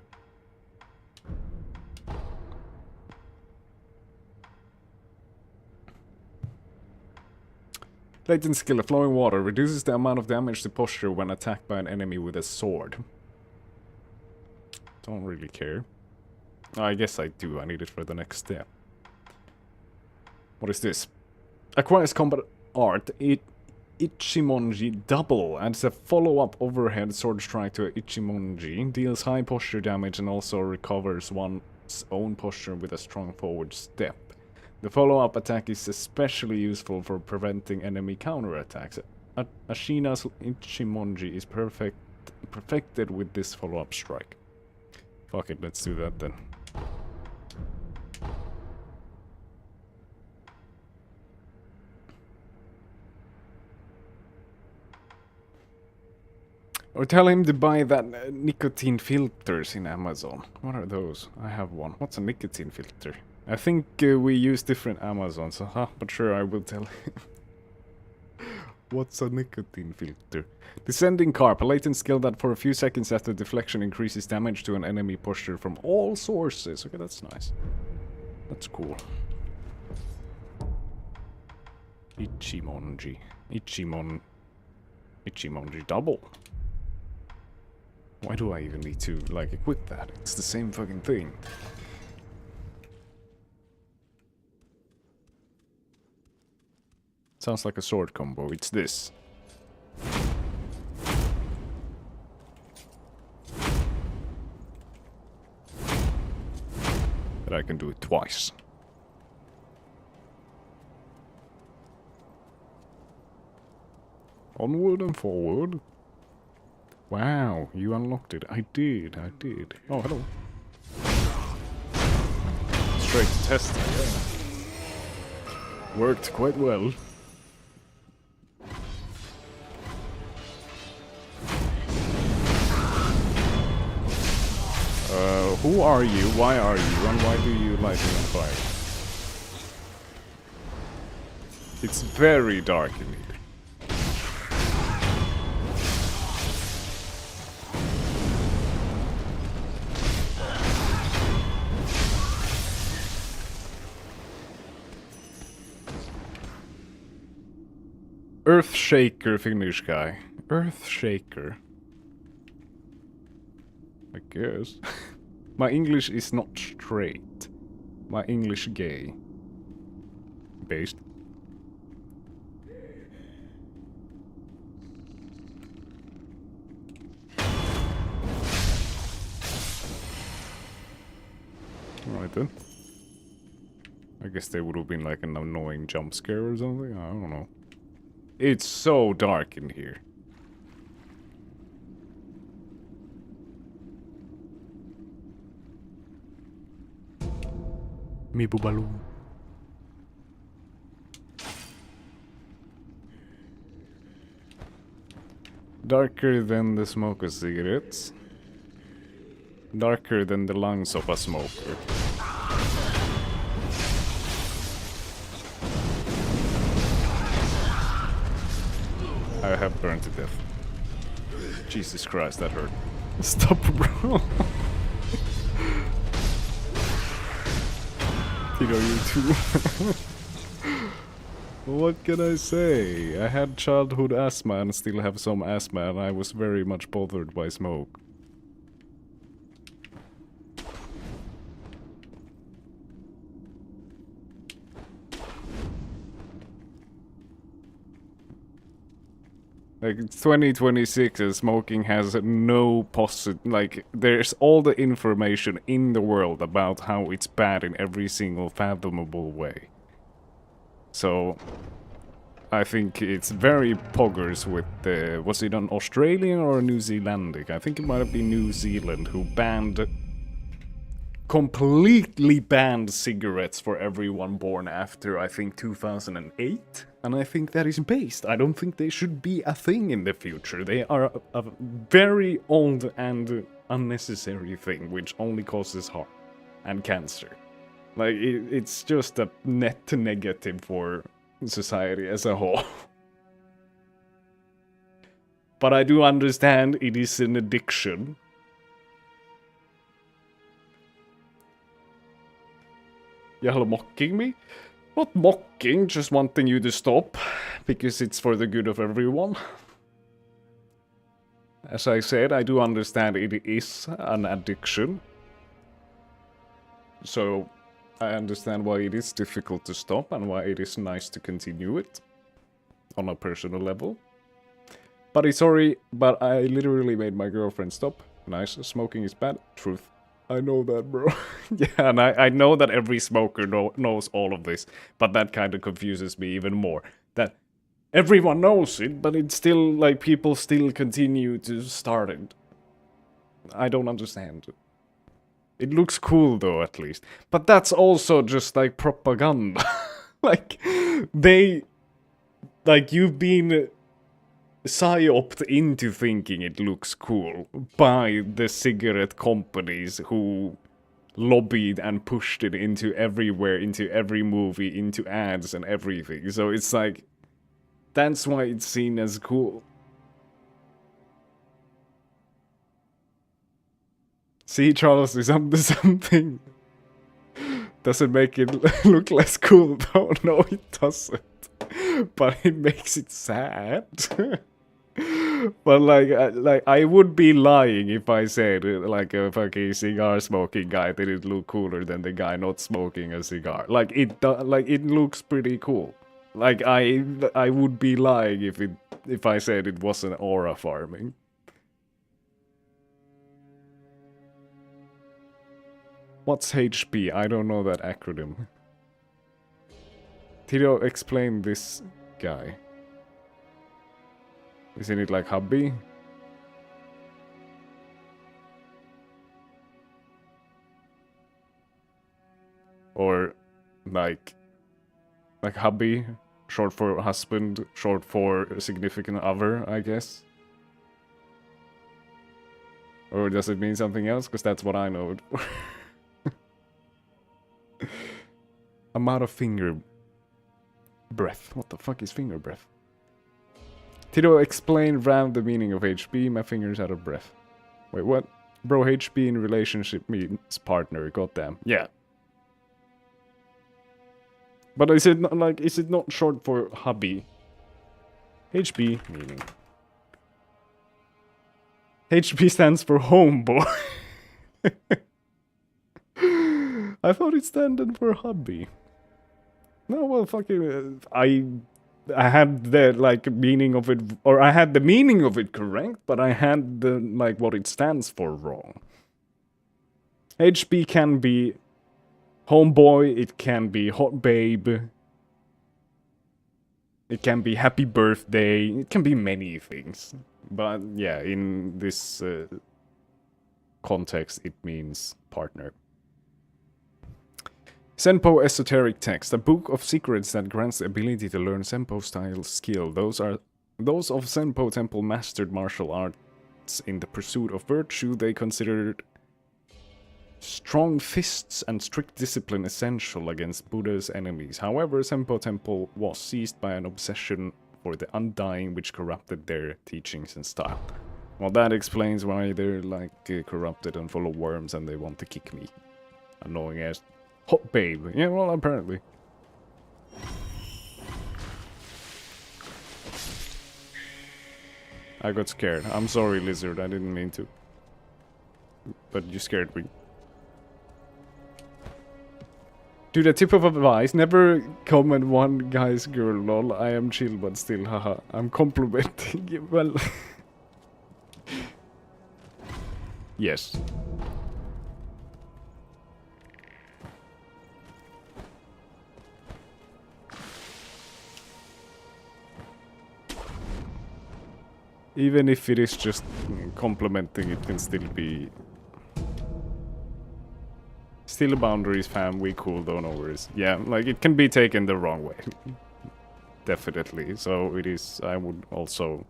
Latent skill, flowing water, reduces the amount of damage to posture when attacked by an enemy with a sword. Don't really care. I guess I do, I need it for the next step. What is this? Acquires combat art, Ichimonji double, adds a follow-up overhead sword strike to Ichimonji, deals high posture damage and also recovers one's own posture with a strong forward step. The follow-up attack is especially useful for preventing enemy counterattacks. Ashina's Ichimonji is perfected with this follow-up strike. Fuck it, let's do that then. Or tell him to buy that nicotine filters in Amazon. What are those? I have one. What's a nicotine filter? I think we use different Amazons, but sure, I will tell him. What's a nicotine filter? Descending Carp, a latent skill that for a few seconds after deflection increases damage to an enemy posture from all sources. Okay, that's nice. That's cool. Ichimonji. Ichimonji double. Why do I even need to, like, equip that? It's the same fucking thing. Sounds like a sword combo. It's this. But I can do it twice. Onward and forward. Wow, you unlocked it. I did. Oh, hello. Straight to test, yeah. Worked quite well. Who are you? Why are you? And why do you light me on fire? It's very dark in here. Earthshaker Finnish guy. Earthshaker. I guess. My English is not straight. My English gay. Based. then. I guess they would have been like an annoying jump scare or something. I don't know. It's so dark in here. Mi bubaloo. Darker than the smoke of cigarettes. Darker than the lungs of a smoker. I have burned to death. Jesus Christ, that hurt. Stop, bro. You know, you too. What can I say? I had childhood asthma and still have some asthma, and I was very much bothered by smoke. Like, it's 2026 and smoking has no like, there's all the information in the world about how it's bad in every single fathomable way. So, I think it's very poggers with the... Was it an Australian or a New Zealandic? I think it might have been New Zealand who banned... completely banned cigarettes for everyone born after, I think, 2008? And I think that is based. I don't think they should be a thing in the future. They are a very old and unnecessary thing, which only causes harm and cancer. Like, it's just a net negative for society as a whole. But I do understand it is an addiction. Y'all mocking me? Not mocking, just wanting you to stop, because it's for the good of everyone. As I said, I do understand it is an addiction. So, I understand why it is difficult to stop and why it is nice to continue it. On a personal level. Buddy, sorry, but I literally made my girlfriend stop. Nice, smoking is bad. Truth. I know that, bro. Yeah, and I know that every smoker knows all of this, but that kind of confuses me even more. That everyone knows it, but it's still, like, people still continue to start it. I don't understand. It looks cool, though, at least. But that's also just, like, propaganda. Like, you've been... psyoped into thinking it looks cool by the cigarette companies who lobbied and pushed it into everywhere, into every movie, into ads and everything. So it's like, that's why it's seen as cool. See, Charles is up to something. Doesn't make it look less cool though. No, it doesn't. But it makes it sad. But like I would be lying if I said like a fucking cigar smoking guy didn't look cooler than the guy not smoking a cigar. Like it looks pretty cool. Like I would be lying if I said it wasn't aura farming. What's HP? I don't know that acronym. Tito, explain this guy. Isn't it like hubby? Or like hubby, short for husband, short for significant other, I guess. Or does it mean something else? Because that's what I know it for. I'm out of finger breath. What the fuck is finger breath? Tito, explain round the meaning of HP. My finger's out of breath. Wait, what? Bro, HP in relationship means partner. Goddamn. Yeah. But is it not like? Is it not short for hubby? HP meaning. HP stands for homeboy. I thought it standed for hubby. No, well, fucking, I had the, like, meaning of it, or I had the meaning of it correct, but I had the, like, what it stands for wrong. HP can be homeboy, it can be hot babe, it can be happy birthday, it can be many things. But yeah, in this context, it means partner. Senpo Esoteric Text, a book of secrets that grants the ability to learn Senpo-style skill. Those of Senpo Temple mastered martial arts in the pursuit of virtue. They considered strong fists and strict discipline essential against Buddha's enemies. However, Senpo Temple was seized by an obsession for the undying, which corrupted their teachings and style. Well, that explains why they're like corrupted and full of worms and they want to kick me. Annoying ass. Hot babe. Yeah, well, apparently. I got scared. I'm sorry, lizard. I didn't mean to. But you scared me. Dude, a tip of advice. Never comment one guy's girl, lol. I am chill, but still, haha. I'm complimenting you. Well... yes. Even if it is just complimenting, it can still be... Still boundaries, fam. We cool, don't worries. Yeah, like, it can be taken the wrong way. Definitely. So it is... I would also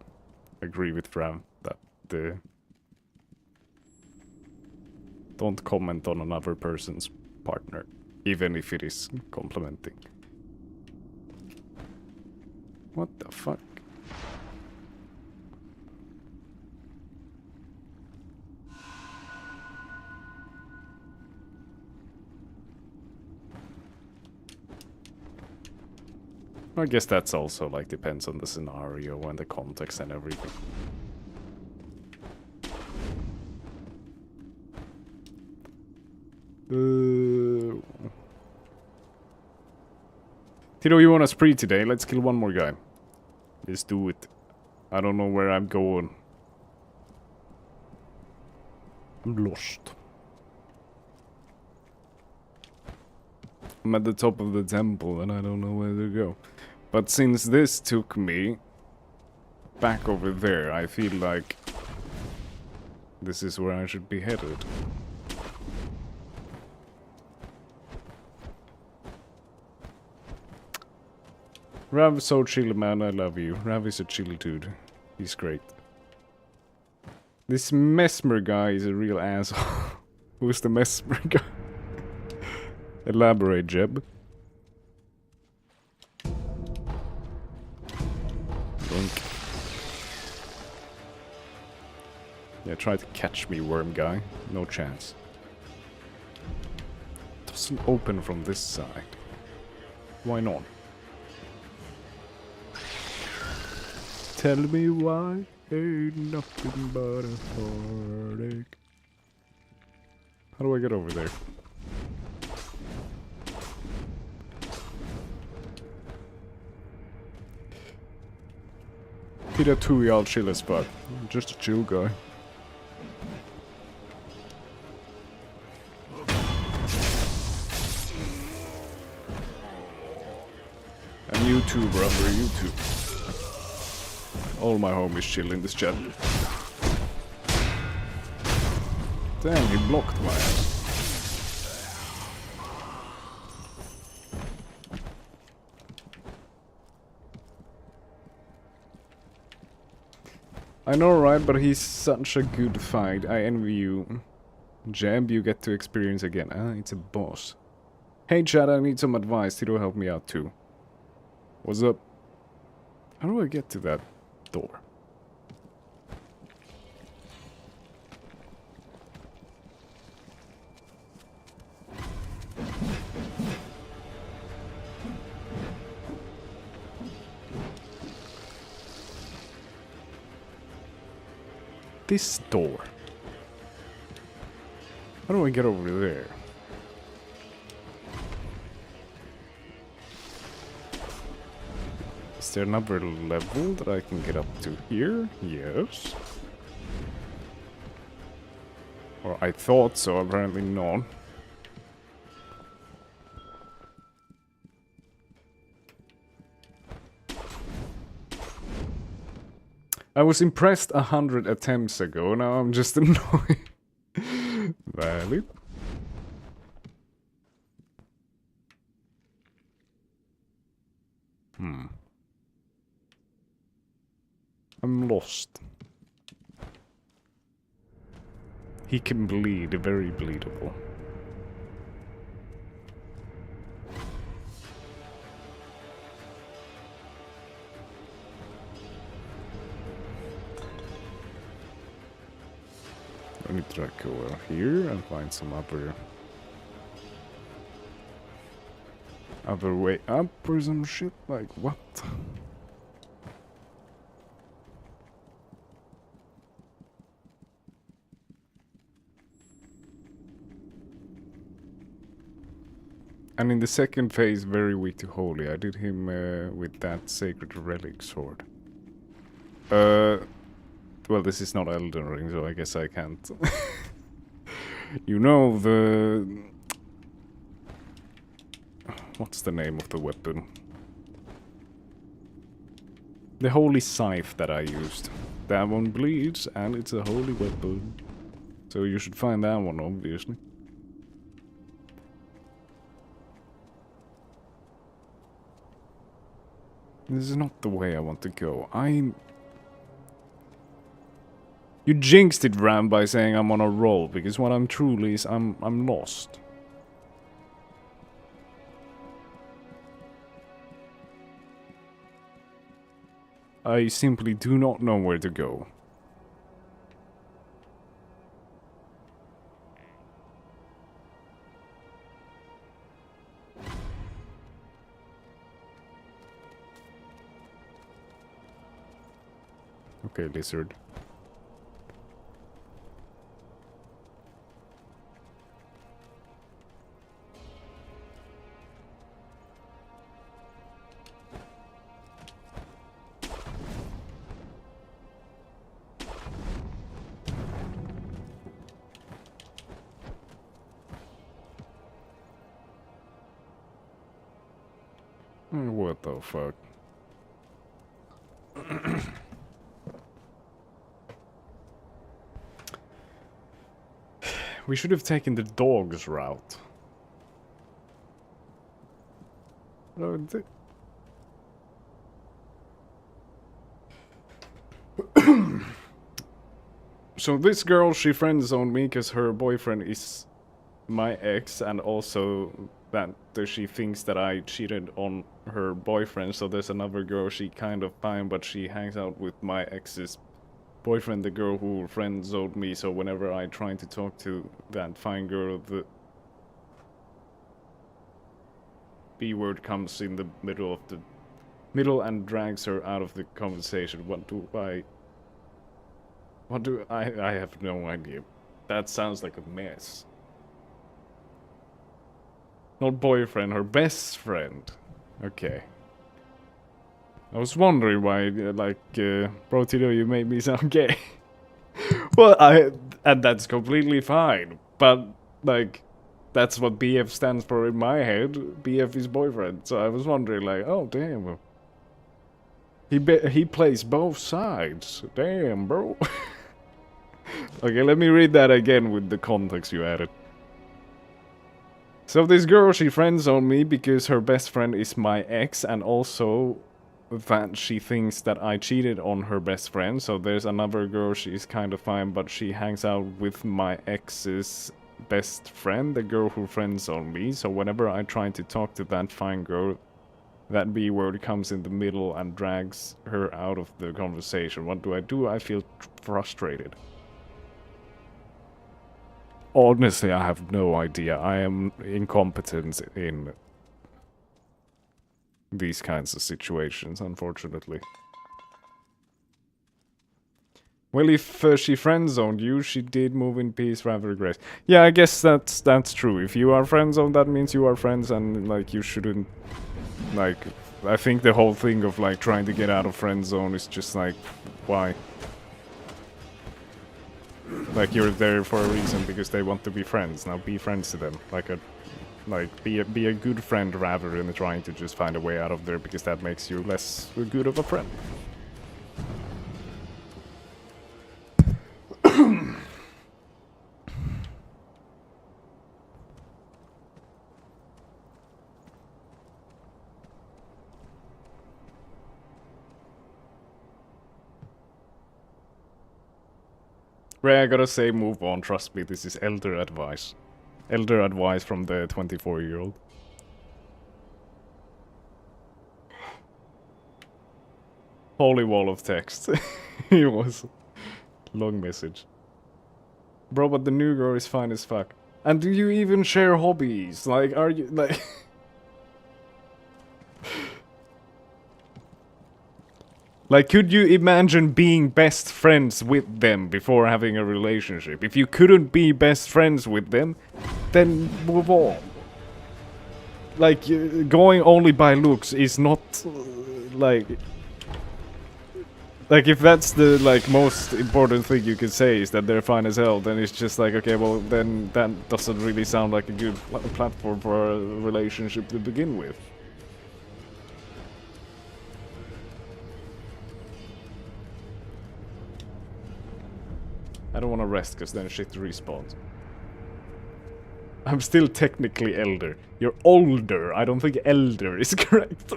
agree with Fram that the... Don't comment on another person's partner, even if it is complimenting. What the fuck? I guess that's also, like, depends on the scenario and the context and everything. Tito, you want a spree today? Let's kill one more guy. Let's do it. I don't know where I'm going. I'm lost. I'm at the top of the temple and I don't know where to go. But since this took me back over there, I feel like this is where I should be headed. Rav so chill, man, I love you. Rav is a chill dude. He's great. This Mesmer guy is a real asshole. Who's the Mesmer guy? Elaborate, Jeb. Blink. Yeah, try to catch me, worm guy. No chance. Doesn't open from this side. Why not? Tell me why ain't nothing but a heartache. How do I get over there? Peter 2, y'all chill as fuck. Just a chill guy. A YouTuber under YouTube. All my homies chill in this chat. Damn, he blocked my ass. I know, right? But he's such a good fight. I envy you. Jeb, you get to experience again. Ah, it's a boss. Hey, Chad, I need some advice. Tito, help me out too. What's up? How do I get to that door? This door. How do I get over there? Is there another level that I can get up to here? Yes. Or I thought so, apparently not. I was impressed 100 attempts ago, now I'm just annoyed. Valid. I'm lost. He can bleed, very bleedable. Let me try to go out here and find some other way up or some shit, like what? And in the second phase, very weak to holy. I did him with that sacred relic sword. Well, this is not Elden Ring, so I guess I can't. You know the... What's the name of the weapon? The holy scythe that I used. That one bleeds, and it's a holy weapon. So you should find that one, obviously. This is not the way I want to go. You jinxed it, Ram, by saying I'm on a roll, because what I'm truly is I'm lost. I simply do not know where to go. Okay, lizard. What the fuck? We should have taken the dog's route. So this girl, she friend-zoned me because her boyfriend is my ex, and also that she thinks that I cheated on her boyfriend. So there's another girl she kind of fine, but she hangs out with my ex's boyfriend, the girl who friend-zoned me. So whenever I try to talk to that fine girl, the B word comes in the middle and drags her out of the conversation. I have no idea. That sounds like a mess. Not boyfriend, her best friend. Okay. I was wondering why, bro Tito, you made me sound gay. Well, and that's completely fine. But, like, that's what BF stands for in my head. BF is boyfriend. So I was wondering, like, oh, damn. He plays both sides. Damn, bro. Okay, let me read that again with the context you added. So this girl, she friend-zoned me because her best friend is my ex, and also that she thinks that I cheated on her best friend. So there's another girl, she's kind of fine, but she hangs out with my ex's best friend, the girl who friend-zoned me. So whenever I try to talk to that fine girl, that B word comes in the middle and drags her out of the conversation. What do? I feel frustrated. Honestly, I have no idea. I am incompetent in these kinds of situations, unfortunately. Well, if she friend-zoned you, she did move in peace, rather grace. Yeah, I guess that's true. If you are friend-zoned, that means you are friends, and, like, you shouldn't... Like, I think the whole thing of, like, trying to get out of friend-zone is just, like, why? Like, you're there for a reason because they want to be friends. Now be friends to them. Be a good friend rather than trying to just find a way out of there, because that makes you less good of a friend. Ray, I gotta say, move on. Trust me, this is elder advice. Elder advice from the 24-year-old. Holy wall of text. It was long message. Bro, but the new girl is fine as fuck. And do you even share hobbies? Like, are you, like... Like, could you imagine being best friends with them before having a relationship? If you couldn't be best friends with them, then move on. Like, going only by looks is not, like... Like, if that's the, like, most important thing you could say is that they're fine as hell, then it's just like, okay, well, then that doesn't really sound like a good platform for a relationship to begin with. I don't want to rest, because then shit respawns. I'm still technically elder. You're older. I don't think elder is correct.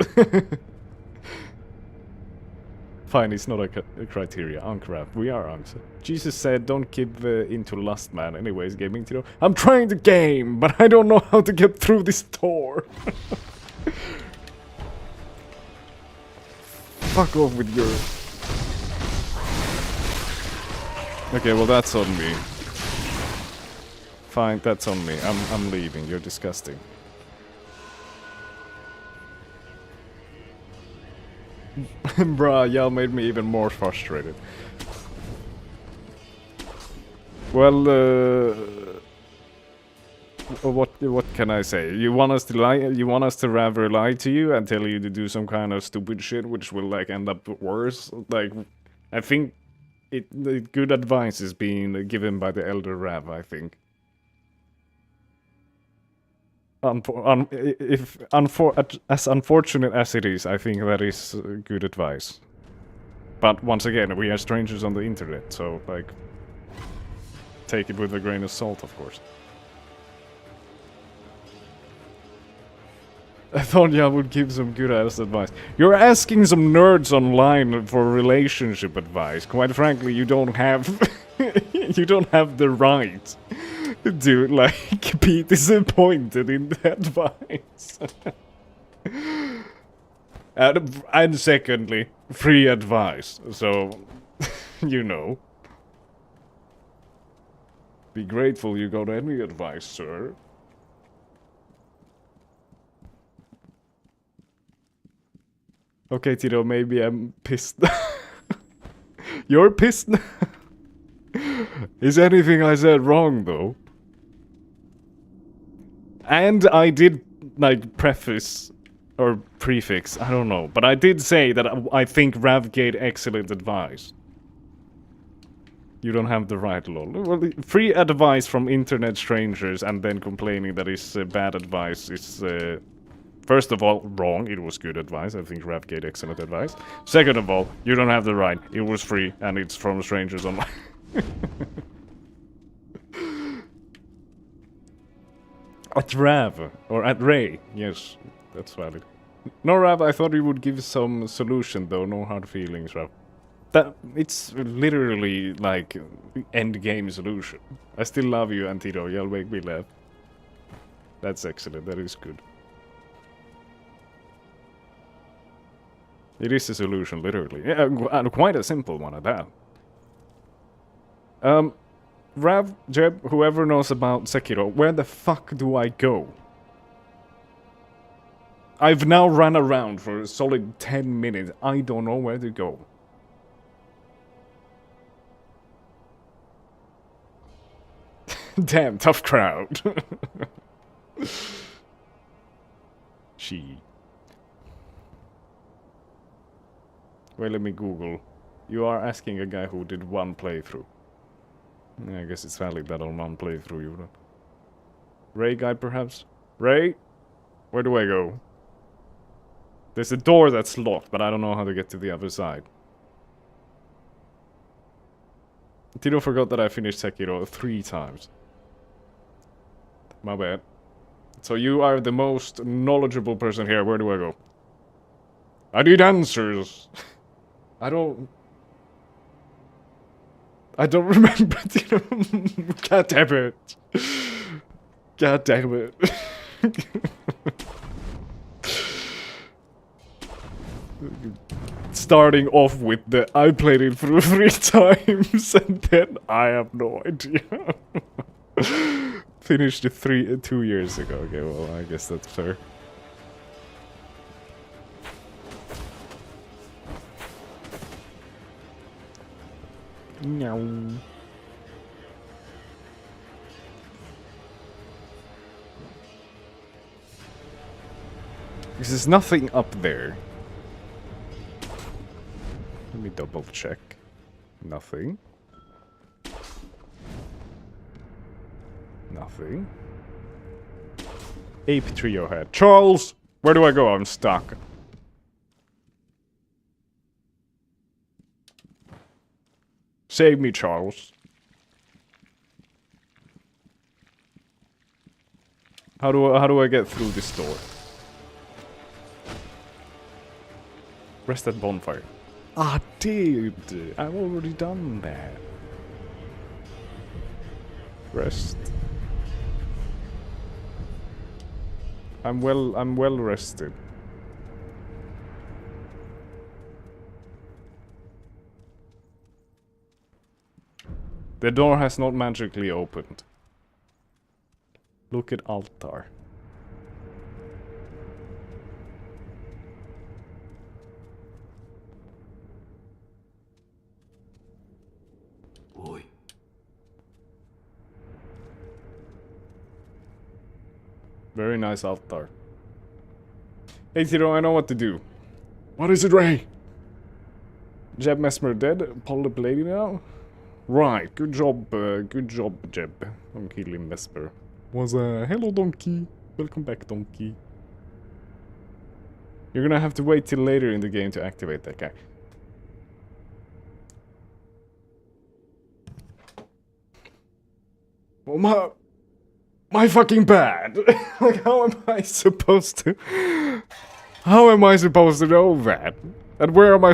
Fine, it's not a criteria. Unkrap. We are unks. Jesus said, don't give into lust, man. Anyways, gaming to know. I'm trying to game, but I don't know how to get through this door. Fuck off with your... Okay, well that's on me. Fine, that's on me. I'm leaving. You're disgusting. Bruh, y'all made me even more frustrated. Well, what can I say? You want us to lie? You want us to rather lie to you and tell you to do some kind of stupid shit, which will like end up worse? Like, I think the good advice is being given by the elder Rav. I think. As unfortunate as it is, I think that is good advice. But once again, we are strangers on the internet, so like, take it with a grain of salt, of course. I thought y'all would give some good ass advice. You're asking some nerds online for relationship advice. Quite frankly, you don't have you don't have the right to like be disappointed in the advice. And secondly, free advice. So you know. Be grateful you got any advice, sir. Okay, Tito, maybe I'm pissed. You're pissed? Is anything I said wrong, though? And I did, like, preface, or prefix, I don't know. But I did say that I think Rav gave excellent advice. You don't have the right, lol. Well, free advice from internet strangers and then complaining that it's bad advice is... First of all, wrong. It was good advice. I think Rav gave excellent advice. Second of all, you don't have the right. It was free, and it's from strangers online. At Rav, or at Ray. Yes, that's valid. No, Rav, I thought you would give some solution, though. No hard feelings, Rav. That, it's literally, like, end game solution. I still love you, Antito. You'll make me laugh. That's excellent. That is good. It is a solution, literally. Yeah, and quite a simple one at that. Rav, Jeb, whoever knows about Sekiro, where the fuck do I go? I've now run around for a solid 10 minutes. I don't know where to go. Damn, tough crowd. She. Wait, let me Google. You are asking a guy who did one playthrough. I guess it's valid that on one playthrough you don't. Ray guy, perhaps? Ray? Where do I go? There's a door that's locked, but I don't know how to get to the other side. Tito forgot that I finished Sekiro 3 times. My bad. So you are the most knowledgeable person here. Where do I go? I need answers. I don't I don't remember. God damn it. God damn it. Starting off with the I played it through 3 times and then I have no idea. Finished it 2 years ago. Okay, well, I guess that's fair. No. There's nothing up there. Let me double check. Nothing. Nothing. Ape trio head. Charles! Where do I go? I'm stuck. Save me, Charles. How do I get through this door? Rest at bonfire. Ah, dude! I've already done that. Rest. I'm well rested. The door has not magically opened. Look at altar. Oi. Very nice altar. Hey Tiro, I know what to do. What is it, Ray? Jeb Mesmer dead? Paul the lady now? Right, good job, Jeb. I'm killing Mesmer. Was hello, Donkey. Welcome back, Donkey. You're gonna have to wait till later in the game to activate that guy. Well, my fucking bad. Like, how am I supposed to? How am I supposed to know that? And where am I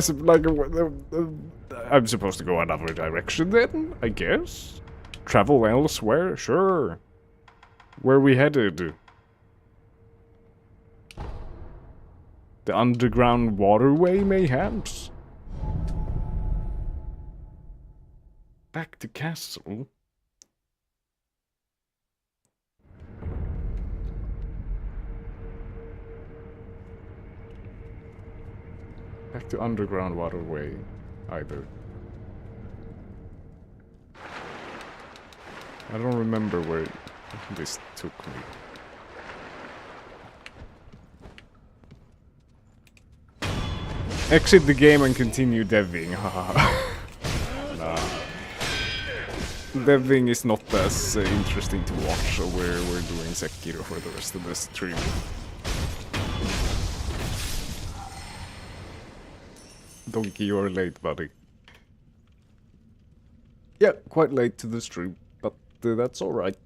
I'm supposed to go another direction then, I guess? Travel elsewhere? Sure. Where we headed? The underground waterway, mayhaps? Back to castle? Back to underground waterway, either. I don't remember where this took me. Exit the game and continue deving, haha. Nah. Deving is not as interesting to watch, so we're doing Sekiro for the rest of the stream. Donkey, you're late, buddy. Yeah, quite late to the stream, but that's alright.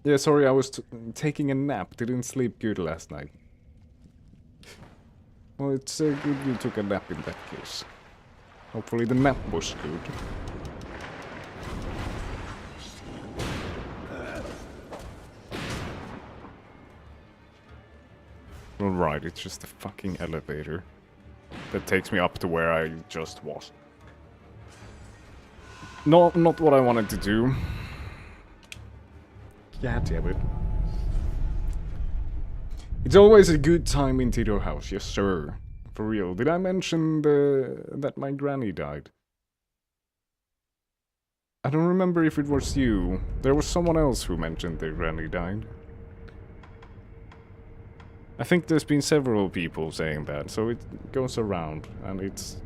Yeah, sorry, I was taking a nap. Didn't sleep good last night. Well, it's good you took a nap in that case. Hopefully the nap was good. Alright, it's just a fucking elevator that takes me up to where I just was. Not what I wanted to do. Yeah, damn it. It's always a good time in Tito House, yes sir. For real. Did I mention that my granny died? I don't remember if it was you. There was someone else who mentioned their granny died. I think there's been several people saying that, so it goes around, and it's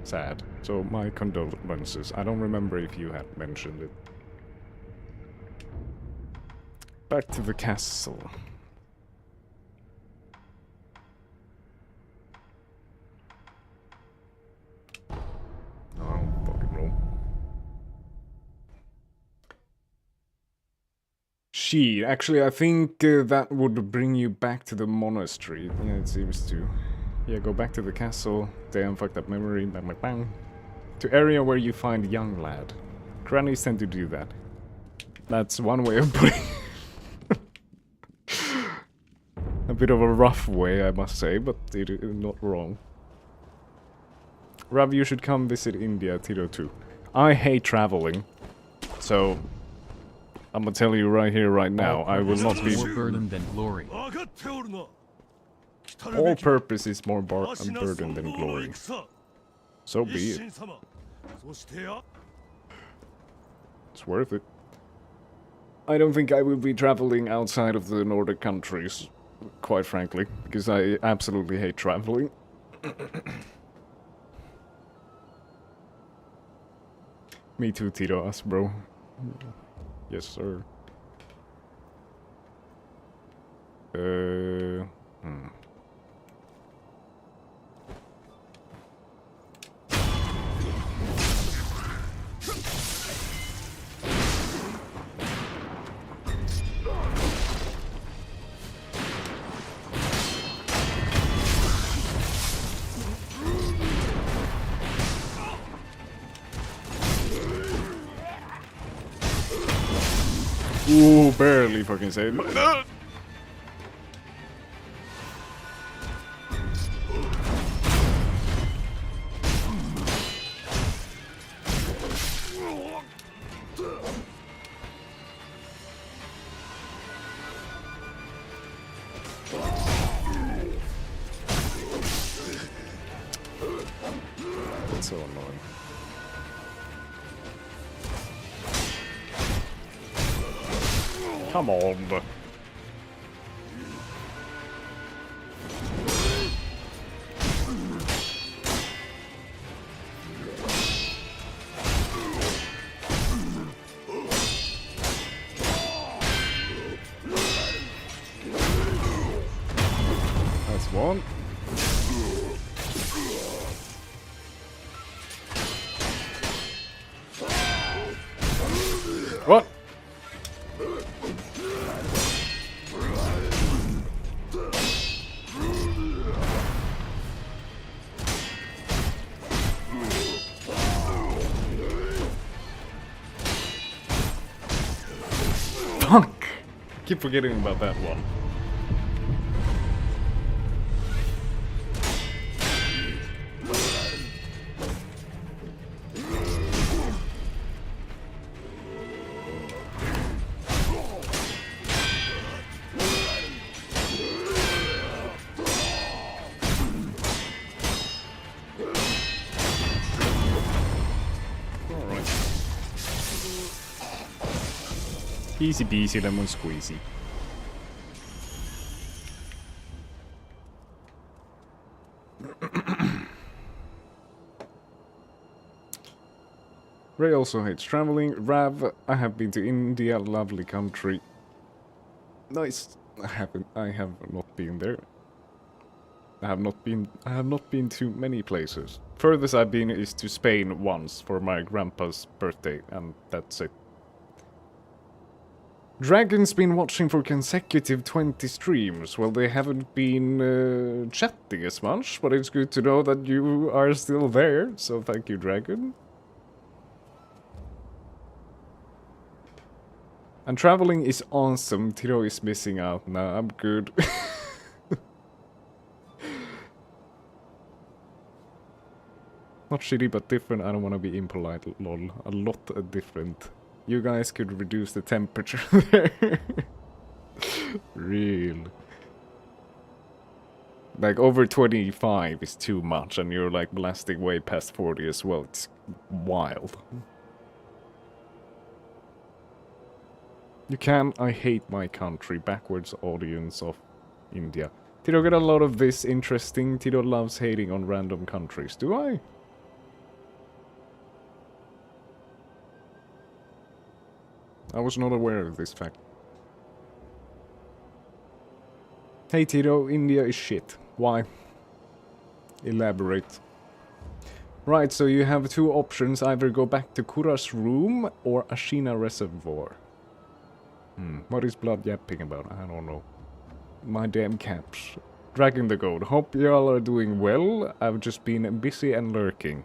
sad. So my condolences. I don't remember if you had mentioned it. Back to the castle. Oh, fucking roll. Actually, I think that would bring you back to the monastery. Yeah, it seems to. Yeah, go back to the castle. Damn, fucked up memory. Bang, bang, bang. To area where you find young lad. Grannies tend to do that. That's one way of putting a bit of a rough way, I must say, but it is not wrong. Rav, you should come visit India, Tito too. I hate traveling, so I'm gonna tell you right here, right now, I will not be... More burden than glory. All purpose is more burden than glory. So be it. It's worth it. I don't think I will be traveling outside of the Nordic countries, quite frankly, because I absolutely hate traveling. Me too, Tito, us, bro. Yes, sir. Ooh, barely fucking saved my... That's so annoying. Come on. That's one. What? Fuck! Keep forgetting about that one. Easy peasy lemon squeezy. Ray also hates traveling. Rav, I have been to India, lovely country. Nice. I have not been there. I have not been to many places. Furthest I've been is to Spain once for my grandpa's birthday, and that's it. Dragon's been watching for consecutive 20 streams. Well, they haven't been chatting as much, but it's good to know that you are still there, so thank you, Dragon. And traveling is awesome. Tiro is missing out now. I'm good. Not shitty, but different. I don't want to be impolite, lol. A lot different. You guys could reduce the temperature there. Real. Like, over 25 is too much, and you're, like, blasting way past 40 as well. It's wild. You can, I hate my country, backwards audience of India. Tito get a lot of this interesting. Tito loves hating on random countries. Do I? I was not aware of this fact. Hey Tito, India is shit. Why? Elaborate. Right, so you have two options. Either go back to Kura's room or Ashina Reservoir. What is Blood yapping about? I don't know. My damn caps. Dragging the goat. Hope y'all are doing well. I've just been busy and lurking.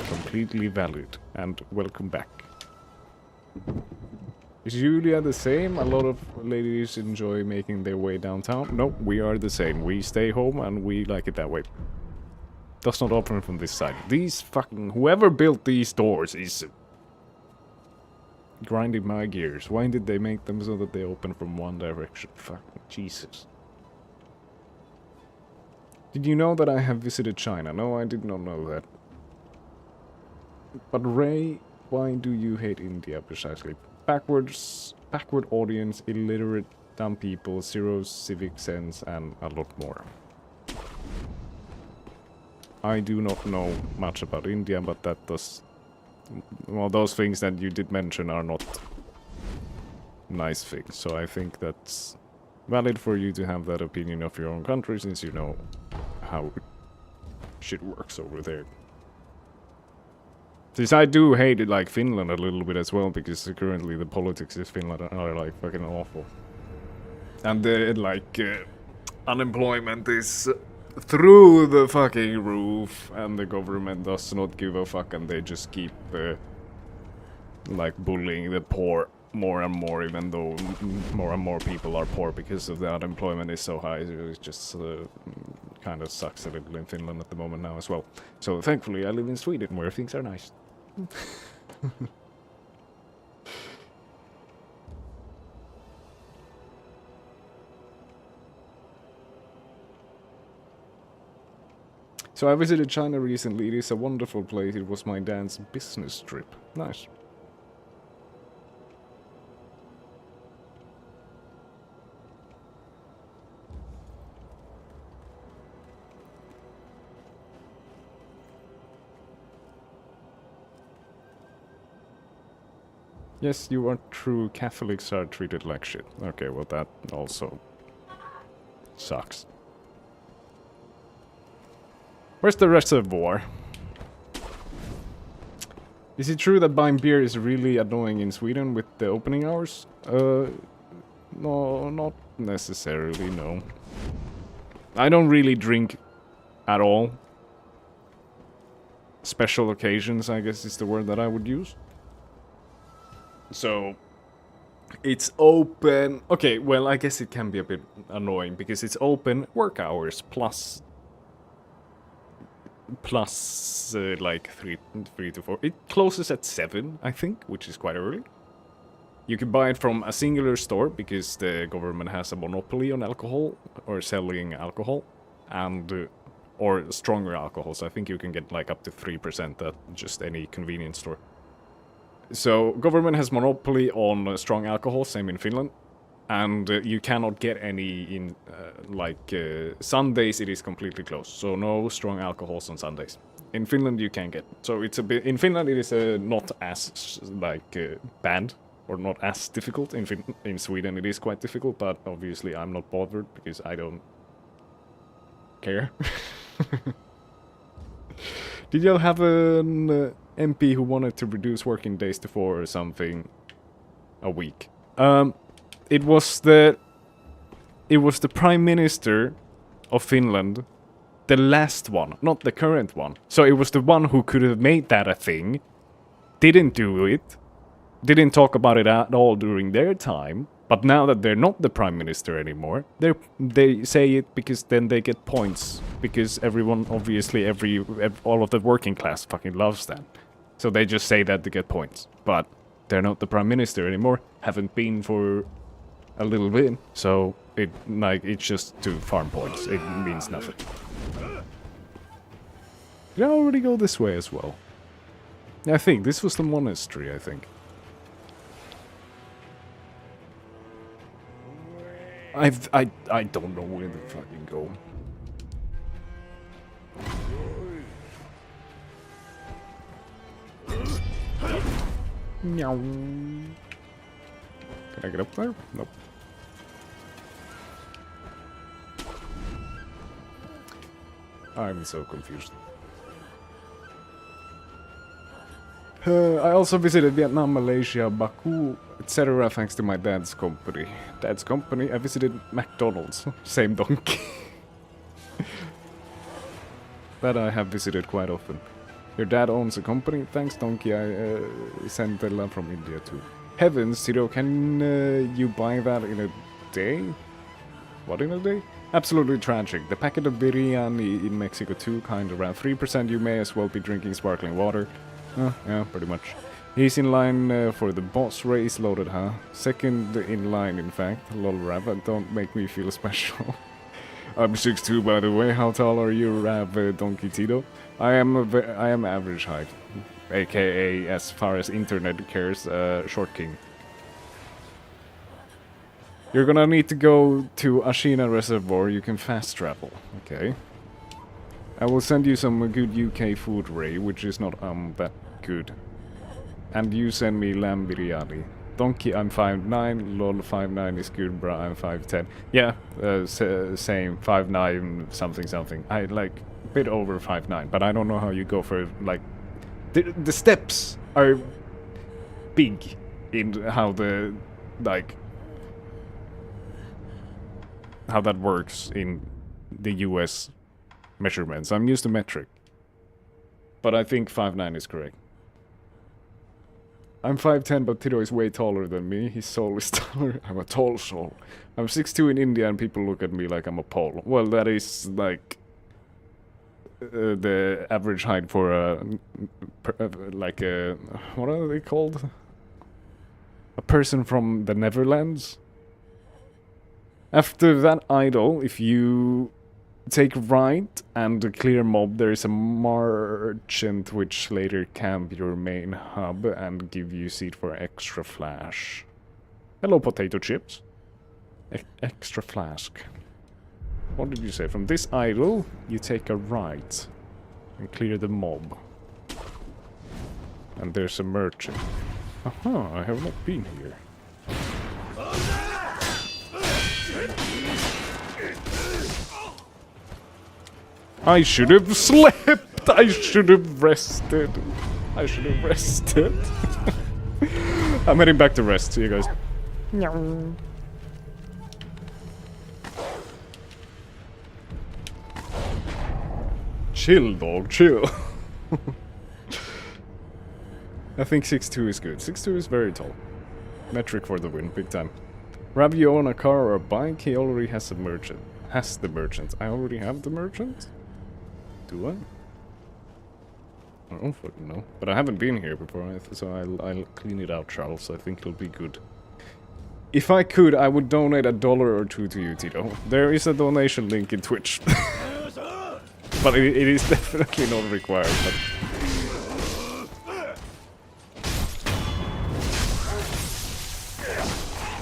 completely valid. And welcome back. Is Julia the same? A lot of ladies enjoy making their way downtown. No, we are the same. We stay home and we like it that way. Does not open from this side. These fucking... Whoever built these doors is... grinding my gears. Why did they make them so that they open from one direction? Fucking Jesus. Did you know that I have visited China? No, I did not know that. But Ray, why do you hate India precisely? Backward audience, illiterate, dumb people, zero civic sense, and a lot more. I do not know much about India, but that does... Well, those things that you did mention are not nice things, so I think that's valid for you to have that opinion of your own country, since you know how shit works over there. Since I do hate it, like, Finland a little bit as well, because currently the politics in Finland are like fucking awful. And the, like, unemployment is through the fucking roof, and the government does not give a fuck, and they just keep, like, bullying the poor more and more, even though more and more people are poor because of the unemployment is so high. It just kind of sucks a little in Finland at the moment now as well. So thankfully I live in Sweden, where things are nice. So I visited China recently. It is a wonderful place. It was my dad's business trip. Nice. Yes, you are true. Catholics are treated like shit. Okay, well that also sucks. Where's the reservoir? Is it true that buying beer is really annoying in Sweden with the opening hours? No, not necessarily, no. I don't really drink at all. Special occasions, I guess is the word that I would use. So, it's open... Okay, well, I guess it can be a bit annoying, because it's open work hours plus like 3 to 4. It closes at 7, I think, which is quite early. You can buy it from a singular store, because the government has a monopoly on alcohol, or selling alcohol, and... or stronger alcohols. I think you can get like up to 3% at just any convenience store. So, government has monopoly on strong alcohol, same in Finland. And you cannot get any in, Sundays it is completely closed. So, no strong alcohols on Sundays. In Finland you can get. So, it's a bit... In Finland it is not as, bad, or not as difficult. In Sweden it is quite difficult, but obviously I'm not bothered, because I don't care. Did you have an MP who wanted to reduce working days to 4 or something a week? It was the Prime Minister of Finland, the last one, not the current one. So it was the one who could have made that a thing, didn't do it, didn't talk about it at all during their time. But now that they're not the Prime Minister anymore, they say it because then they get points. Because everyone, obviously, all of the working class fucking loves that. So they just say that to get points. But they're not the Prime Minister anymore, haven't been for a little bit. So it's just to farm points. It means nothing. Did I already go this way as well? I think this was the monastery, I think. I don't know where to fucking go. Meow. Can I get up there? Nope. I'm so confused. I also visited Vietnam, Malaysia, Baku, etc. thanks to my dad's company. Dad's company? I visited McDonald's. Same donkey. That I have visited quite often. Your dad owns a company? Thanks, Donkey. I sent the love from India too. Heavens, Tito, can you buy that in a day? What, in a day? Absolutely tragic. The packet of biryani in Mexico too, kind around 3%. You may as well be drinking sparkling water. Yeah, pretty much. He's in line for the boss race, loaded, huh? Second in line, in fact. Lol, Rav, don't make me feel special. I'm 6'2", by the way. How tall are you, Rav Donkey Tito? I am average height, aka, as far as internet cares, short king. You're gonna need to go to Ashina Reservoir. You can fast travel. Okay. I will send you some good UK food, Ray, which is not that good. And you send me lamb biryani. Donkey, I'm 5'9", lol, 5'9" is good, bruh, I'm 5'10". Yeah, same, 5'9", something. I like a bit over 5'9", but I don't know how you go for, like, the steps are big in how the, like, how that works in the US measurements. I'm used to metric, but I think 5'9" is correct. I'm 5'10", but Tito is way taller than me. His soul is taller. I'm a tall soul. I'm 6'2" in India and people look at me like I'm a pole. Well, that is like the average height for a like a, what are they called? A person from the Netherlands. After that idol, if you take right and clear mob, there is a merchant which later camp your main hub and give you seed for extra flash. Hello, potato chips. Extra flask. What did you say? From this idol, you take a right and clear the mob. And there's a merchant. Aha, I have not been here. I should have slept! I should have rested. I should have rested. I'm heading back to rest. See you guys. Chill, dog, chill. I think 6'2" is good. 6'2" is very tall. Metric for the win, big time. Rav, you own a car or a bike? He already has a merchant. Has the merchant. I already have the merchant? Do I? I don't fucking know. But I haven't been here before, so I'll clean it out, Charles. I think it'll be good. If I could, I would donate $1 or $2 to you, Tito. There is a donation link in Twitch. But it is definitely not required.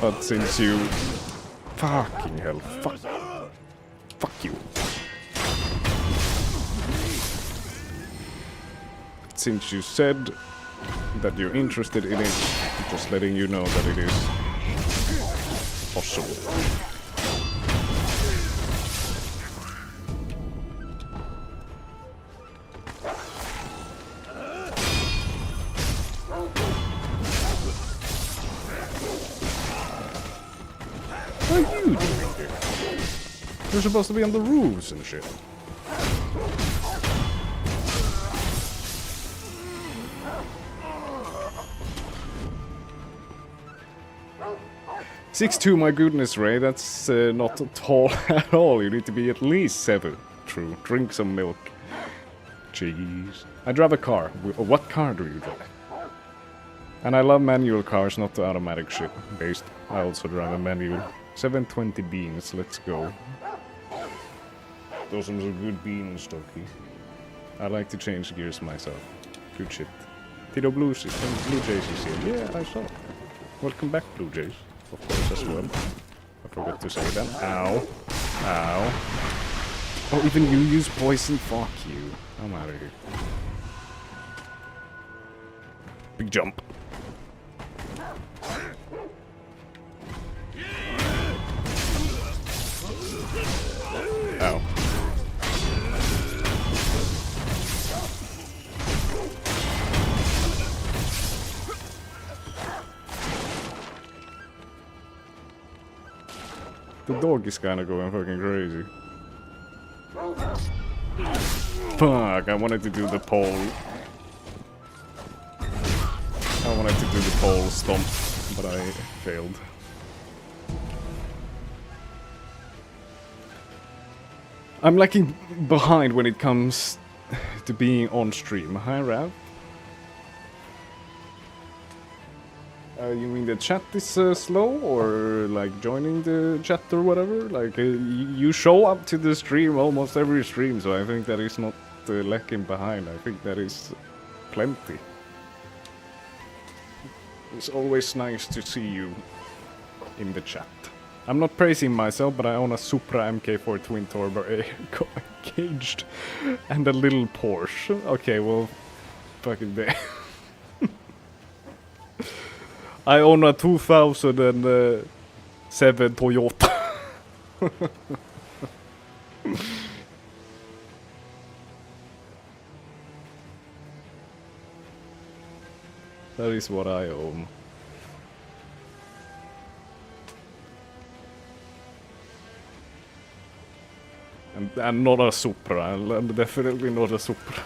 But since you... Fucking hell. Fuck you. Since you said that you're interested in it, I'm just letting you know that it is possible. What are you doing here? You're supposed to be on the roofs and shit. 6'2", my goodness, Ray, that's not tall at all. You need to be at least 7. True. Drink some milk. Jeez. I drive a car. What car do you drive? And I love manual cars, not the automatic shit based. I also drive a manual. 720 beans, let's go. Those are some good beans, Stocky. I like to change gears myself. Good shit. Tito Blue Jays is here. Yeah, I saw. Welcome back, Blue Jays. Of course, as well. I forgot to say that. Ow. Ow. Oh, even you use poison? Fuck you. I'm out of here. Big jump. Ow. The dog is kinda going fucking crazy. Fuck, I wanted to do the pole I wanted to do the pole stomp, but I failed. I'm lagging behind when it comes to being on stream. Hi, Rav. You mean the chat is slow, or like joining the chat or whatever? Like you show up to the stream almost every stream, so I think that is not lagging behind. I think that is plenty. It's always nice to see you in the chat. I'm not praising myself, but I own a Supra MK4 twin turbo caged and a little Porsche. Okay, well, fucking day. I own a 2007 Toyota. That is what I own. And not a Supra, and definitely not a Supra.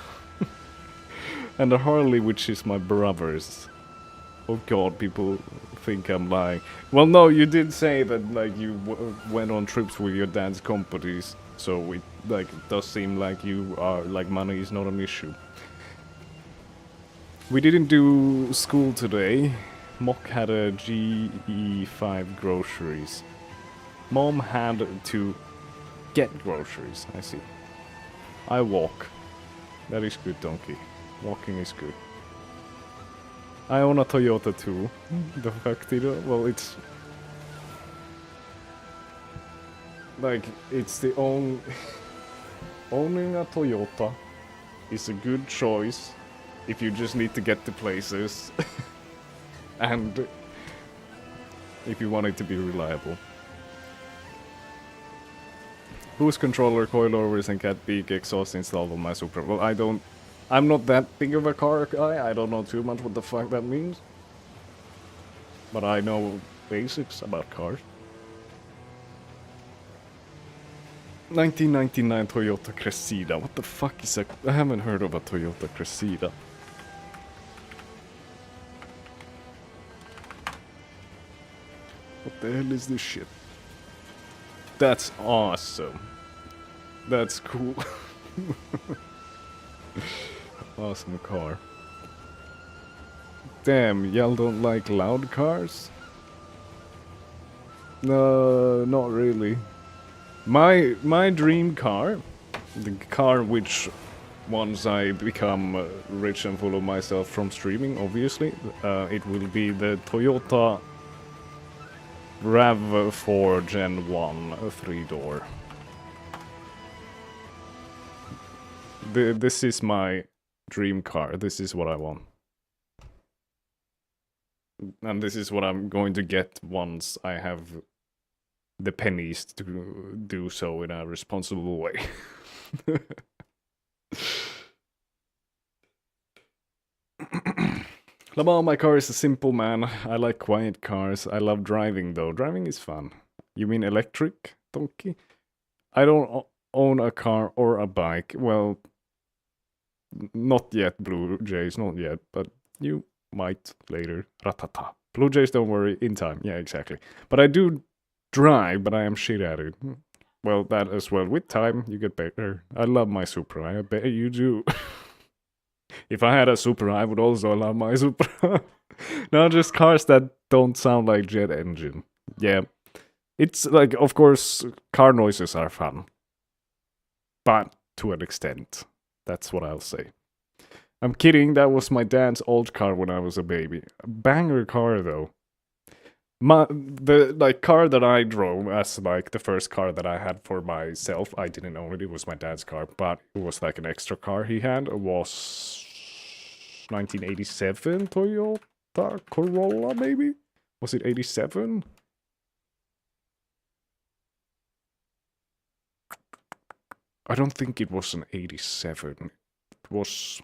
And a Harley, which is my brother's. Oh god, people think I'm lying. Well, no, you did say that like you went on trips with your dad's companies, so it like does seem like you are like money is not an issue. We didn't do school today. Mock had a GE5 groceries. Mom had to get groceries, I see. I walk. That is good, donkey. Walking is good. I own a Toyota too. The fuck did I? Well, it's... like, it's the only... owning a Toyota is a good choice if you just need to get to places. And if you want it to be reliable. Boost controller, coilovers, and cat beak exhaust installed on my Supra. Well, I'm not that big of a car guy. I don't know too much what the fuck that means. But I know basics about cars. 1999 Toyota Cressida. What the fuck is a... I haven't heard of a Toyota Cressida. What the hell is this shit? That's awesome. That's cool. Awesome car. Damn, y'all don't like loud cars? No, not really. My dream car, the car which once I become rich and full of myself from streaming, obviously, it will be the Toyota RAV4 Gen 1 3-door. This is my dream car. This is what I want. And this is what I'm going to get once I have the pennies to do so in a responsible way. Lamar, my car is a simple man. I like quiet cars. I love driving though. Driving is fun. You mean electric, donkey? I don't own a car or a bike. Well, not yet, Blue Jays, not yet, but you might later. Ratata. Blue Jays, don't worry, in time. Yeah, exactly. But I do drive, but I am shit at it. Well, that as well. With time, you get better. I love my Supra. I bet you do. If I had a Supra, I would also love my Supra. No, just cars that don't sound like jet engine. Yeah. It's like, of course, car noises are fun. But to an extent. That's what I'll say. I'm kidding, that was my dad's old car when I was a baby. A banger car, though. The car that I drove as like the first car that I had for myself, I didn't own it, it was my dad's car, but it was like an extra car he had. It was 1987 Toyota Corolla, maybe? Was it 87? I don't think it was an 87. It was...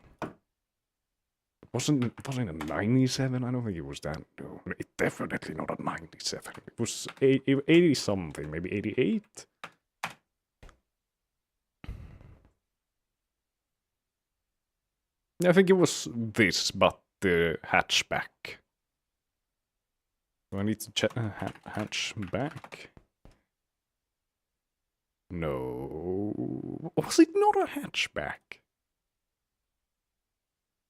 Wasn't it a 97? I don't think it was that. No, it definitely not a 97. It was 80 something, maybe 88. I think it was this, but the hatchback. Do I need to check hatchback? No. Was it not a hatchback?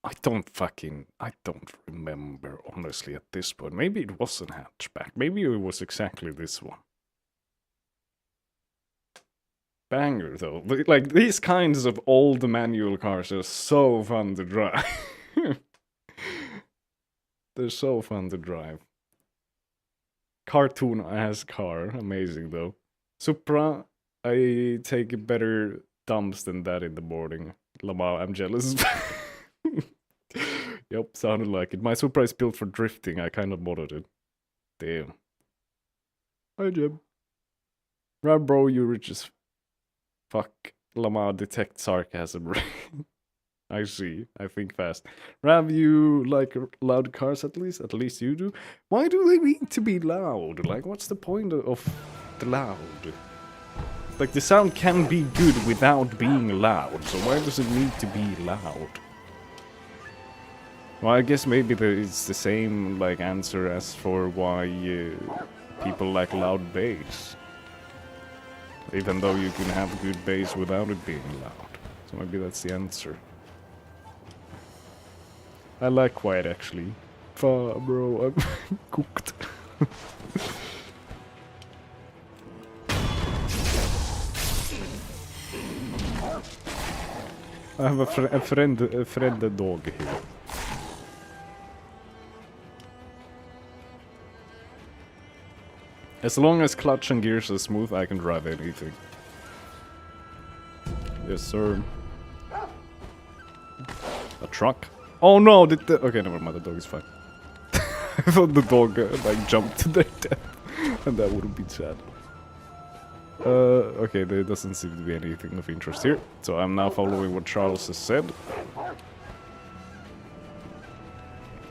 I don't remember, honestly, at this point. Maybe it was a hatchback. Maybe it was exactly this one. Banger, though. Like, these kinds of old manual cars are so fun to drive. They're so fun to drive. Cartoon-ass car. Amazing, though. Supra, I take better dumps than that in the morning. Lamar, I'm jealous. Yep, sounded like it. My Supra is built for drifting. I kind of modded it. Damn. Hi, Jim. Right, bro, you're rich as fuck. Lamar, detect sarcasm. I see. I think fast. Rav, you like loud cars at least? At least you do? Why do they need to be loud? Like, what's the point of the loud? Like, the sound can be good without being loud, so why does it need to be loud? Well, I guess maybe it's the same, like, answer as for why people like loud bass. Even though you can have good bass without it being loud. So maybe that's the answer. I like quiet, actually. Bro, I'm cooked. I have a friend dog here. As long as clutch and gears are smooth, I can drive anything. Yes, sir. A truck? Oh no! Okay, never mind. The dog is fine. I thought the dog like jumped to their death, and that would have been sad. Okay, there doesn't seem to be anything of interest here, so I'm now following what Charles has said.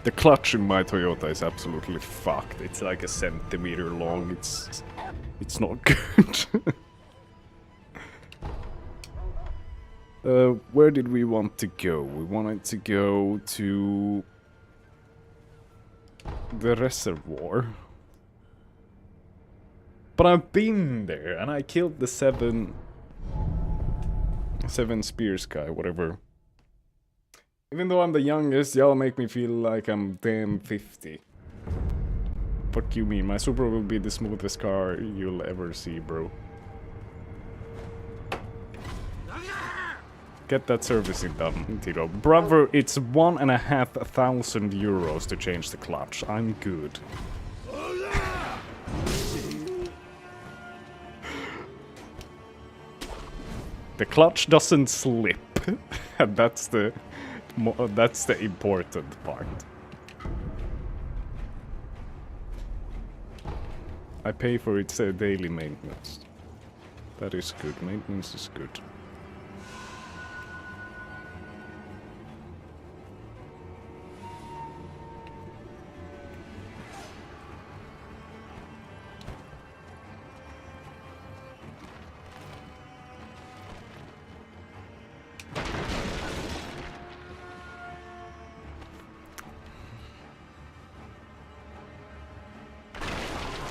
The clutch in my Toyota is absolutely fucked. It's like a centimeter long. It's not good. Where did we want to go? We wanted to go to the reservoir. But I've been there, and I killed the seven spears guy, whatever. Even though I'm the youngest, y'all make me feel like I'm damn 50. What you mean? My Supra will be the smoothest car you'll ever see, bro. Get that servicing done, Tito. Brother, it's 1,500 euros to change the clutch. I'm good. The clutch doesn't slip. And that's the important part. I pay for its daily maintenance. That is good. Maintenance is good.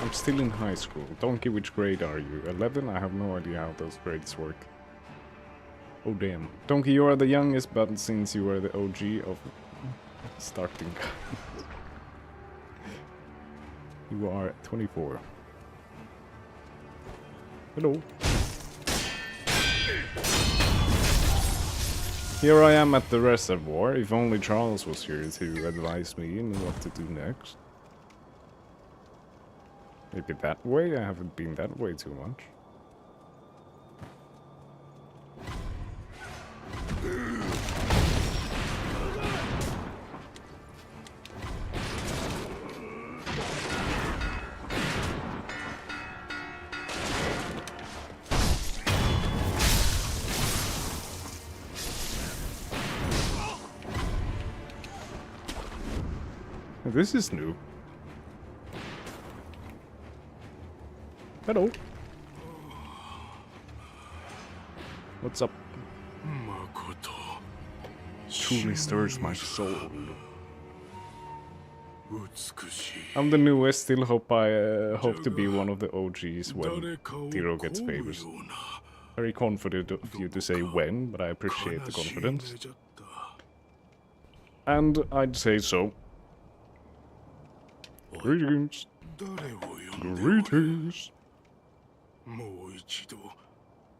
I'm still in high school. Donkey, which grade are you? 11? I have no idea how those grades work. Oh damn. Donkey, you are the youngest, but since you are the OG of starting... you are 24. Hello. Here I am at the reservoir. If only Charles was here to advise me on what to do next. Maybe that way? I haven't been that way too much. This is new. Hello. What's up? Truly stirs my soul. I'm the newest, still hope hope to be one of the OGs when Tiro gets famous. Very confident of you to say when, but I appreciate the confidence. And I'd say so. Greetings. Greetings. もう一度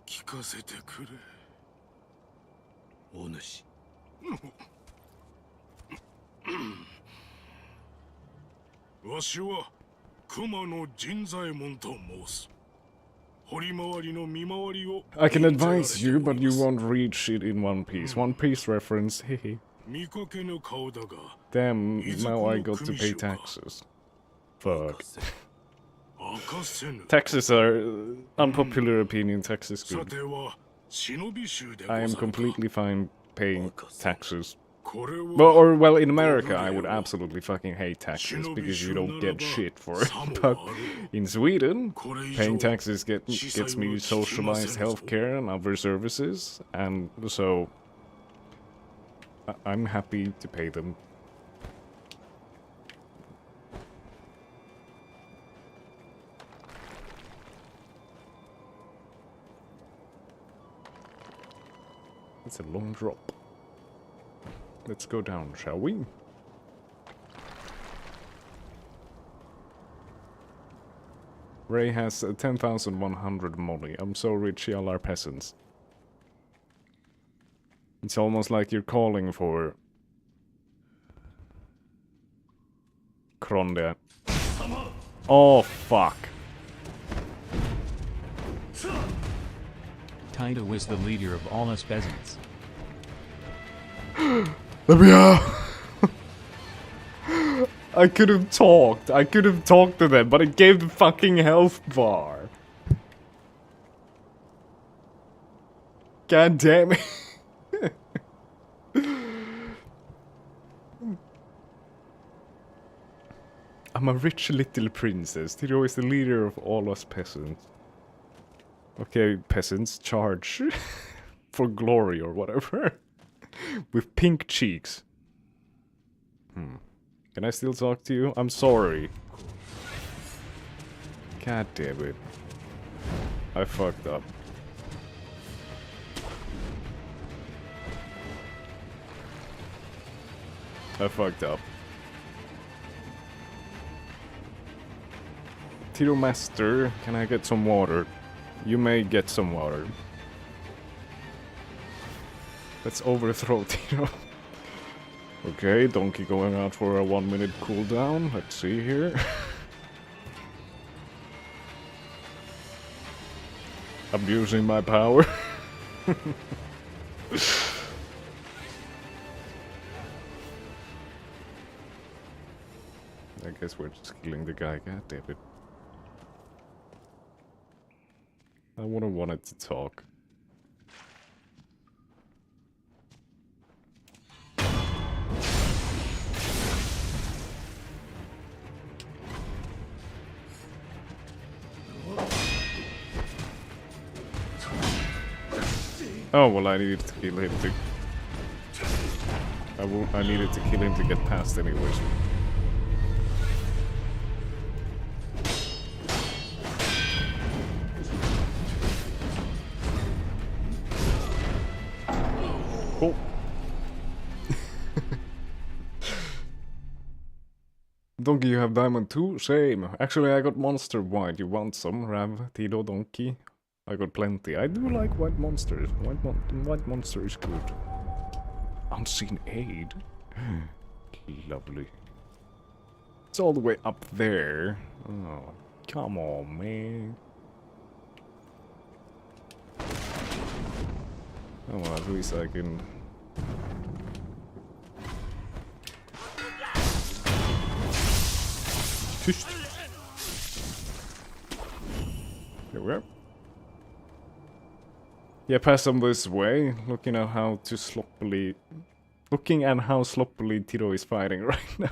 聞かせてくれ。お主。わしは熊野陣左衛門と申す。堀回りの見回りを I can advise you, but you won't read shit in One Piece. One Piece reference, hehe. 見かけぬ顔だが Damn, now I got to pay taxes. Fuck. 明かせぬ。 Taxes are unpopular opinion. Taxes さ good. ては忍び衆でござ I る am か。 completely fine paying taxes. これは Well, in America, I would absolutely fucking hate taxes because you don't get shit for it. But in Sweden, paying taxes gets me socialized healthcare and other services, and so I'm happy to pay them. It's a long drop. Let's go down, shall we? Ray has 10,100 money. I'm so rich, y'all are peasants. It's almost like you're calling for Kronde. Oh, fuck. Taito is the leader of all us peasants. Let me out! I could have talked. I could have talked to them, but it gave the fucking health bar. God damn it. I'm a rich little princess. Tiro is the leader of all us peasants. Okay, peasants, charge. For glory or whatever. With pink cheeks. Can I still talk to you? I'm sorry. God damn it. I fucked up. I fucked up. Tiro Master, can I get some water? You may get some water. Let's overthrow Tiro. Okay, Donkey going out for a 1 minute cooldown. Let's see here. Abusing my power. I guess we're just killing the guy. God damn it. I would've wanted to talk. Oh, well, I needed to kill him to... I needed to kill him to get past anyways. Cool. Donkey, you have diamond too? Same. Actually, I got monster white. You want some? Rav, Tito, Donkey? I got plenty. I do like white monsters. White monster is good. Unseen aid? Lovely. It's all the way up there. Oh, come on, man. Oh, well, at least I can... Tyst. Here we are. Yeah, pass them this way. Looking at how sloppily Tiro is fighting right now.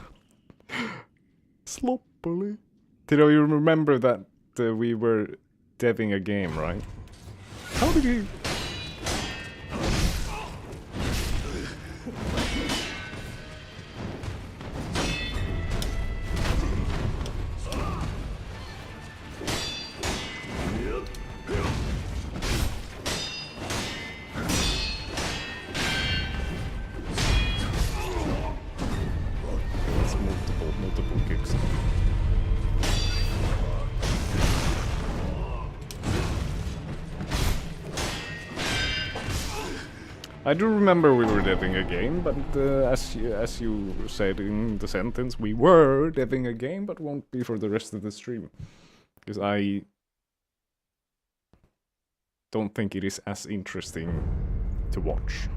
Sloppily. Tiro, you remember that we were deving a game, right? How did he... I do remember we were deving a game, but as you said in the sentence, we were deving a game, but won't be for the rest of the stream. Because I don't think it is as interesting to watch.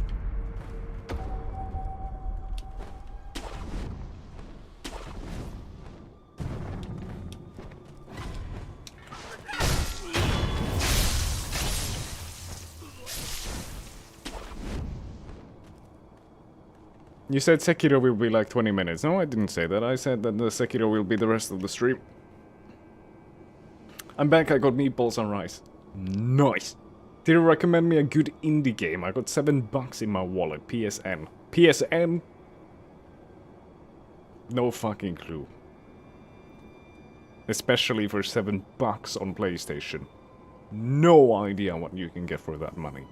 You said Sekiro will be like 20 minutes. No, I didn't say that. I said that the Sekiro will be the rest of the stream. I'm back, I got meatballs and rice. Nice! Did you recommend me a good indie game? I got $7 in my wallet. PSN. PSN? No fucking clue. Especially for $7 on PlayStation. No idea what you can get for that money.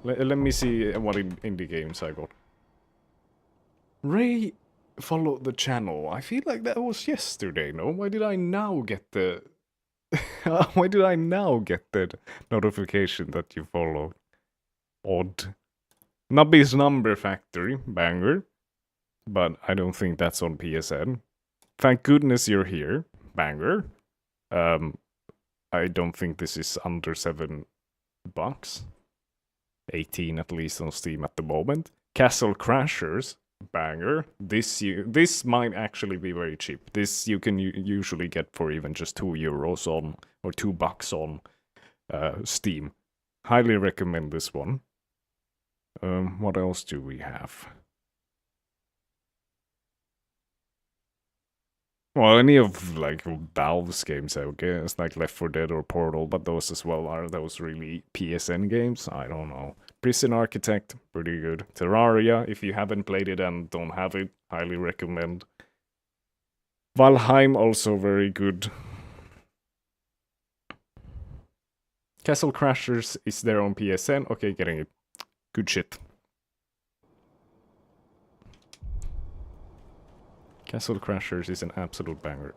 Let me see what indie games I got. Ray followed the channel. I feel like that was yesterday, no? Why did I now get the... Why did I now get the notification that you followed? Odd. Nubby's Number Factory, banger. But I don't think that's on PSN. Thank goodness you're here, banger. I don't think this is under $7. 18 at least on Steam at the moment. Castle Crashers, banger. This might actually be very cheap. This you can usually get for even just €2 on, or $2 on Steam. Highly recommend this one. What else do we have? Well, any of like Valve's games, I guess, like Left 4 Dead or Portal, but those as well are those really PSN games? I don't know. Prison Architect, pretty good. Terraria, if you haven't played it and don't have it, highly recommend. Valheim, also very good. Castle Crashers is there on PSN. Okay, getting it. Good shit. Castle Crashers is an absolute banger.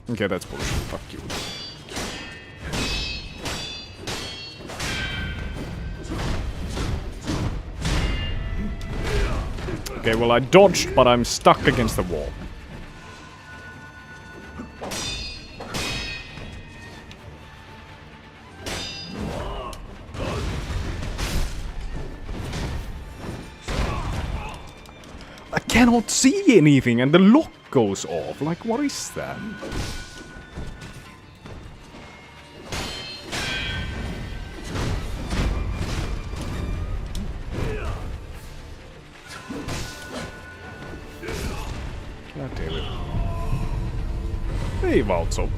Okay, that's bullshit. Fuck you. Okay, well I dodged, but I'm stuck against the wall. I cannot see anything and the lock goes off. Like, what is that? God damn it. Hey, Valzo.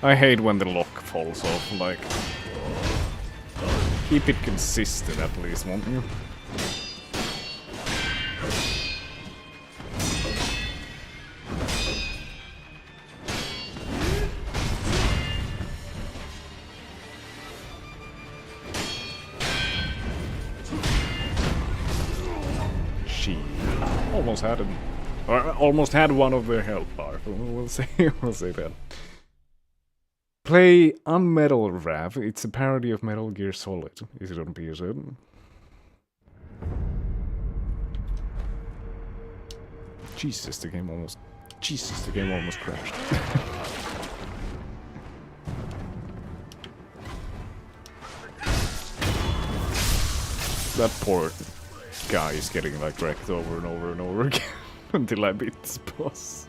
I hate when the lock falls off, like... Keep it consistent at least, won't you? She almost had him. Or almost had one of their health bar. We'll say that. Play Unmetal Rav. It's a parody of Metal Gear Solid. Is it on PSN? Jesus, the game almost crashed. That poor guy is getting like wrecked over and over and over again until I beat this boss.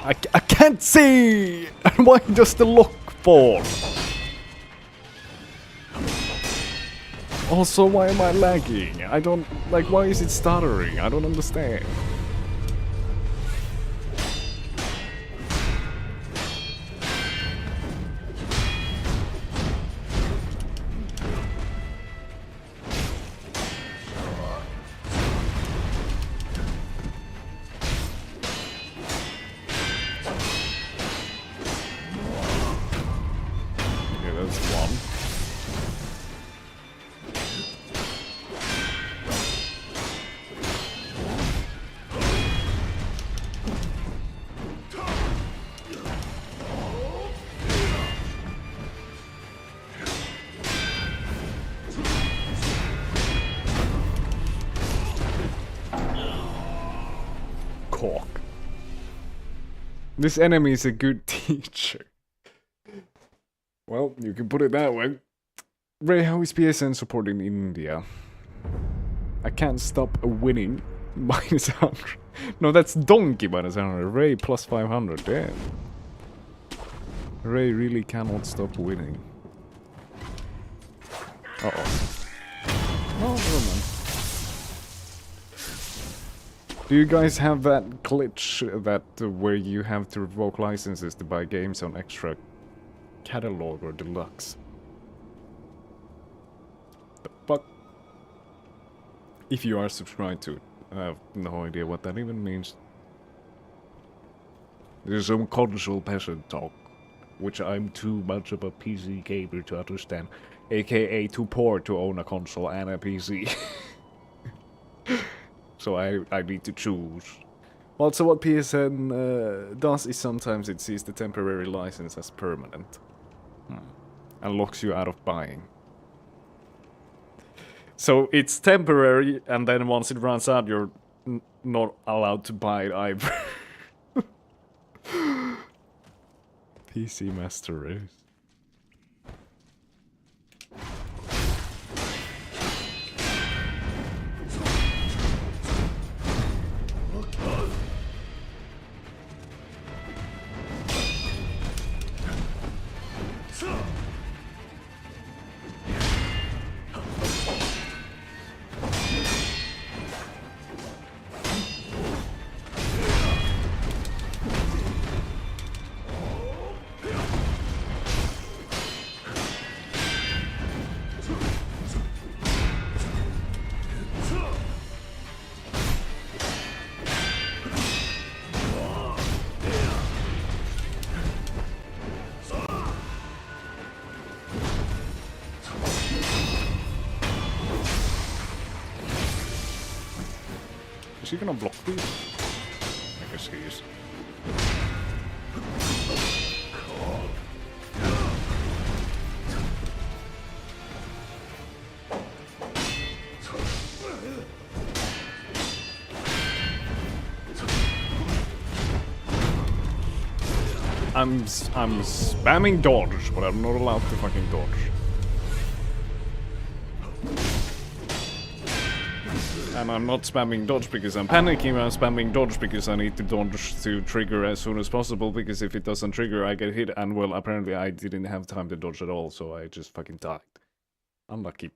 I can't see! And why does the lock fall? Also, why am I lagging? I don't... Like, why is it stuttering? I don't understand. Okay, that's one. Cock. This enemy is a good teacher. Well, you can put it that way. Ray, how is PSN support in India? I can't stop winning. Minus 100. No, that's Donkey minus 100. Ray plus 500. Damn. Ray really cannot stop winning. Uh-oh. No, never mind. Do you guys have that glitch that where you have to revoke licenses to buy games on extra catalog or deluxe? The fuck? If you are subscribed to it, I have no idea what that even means. There's some console peasant talk, which I'm too much of a PC gamer to understand, aka too poor to own a console and a PC. So I need to choose. Also, what PSN does is sometimes it sees the temporary license as permanent. And locks you out of buying. So it's temporary, and then once it runs out, you're not allowed to buy it either. PC Master Race. Is he gonna block these? I guess he is. I'm spamming dodge, but I'm not allowed to fucking dodge. And I'm not spamming dodge because I'm panicking, I'm spamming dodge because I need to dodge to trigger as soon as possible, because if it doesn't trigger I get hit, and well, apparently I didn't have time to dodge at all, so I just fucking died. Unlucky.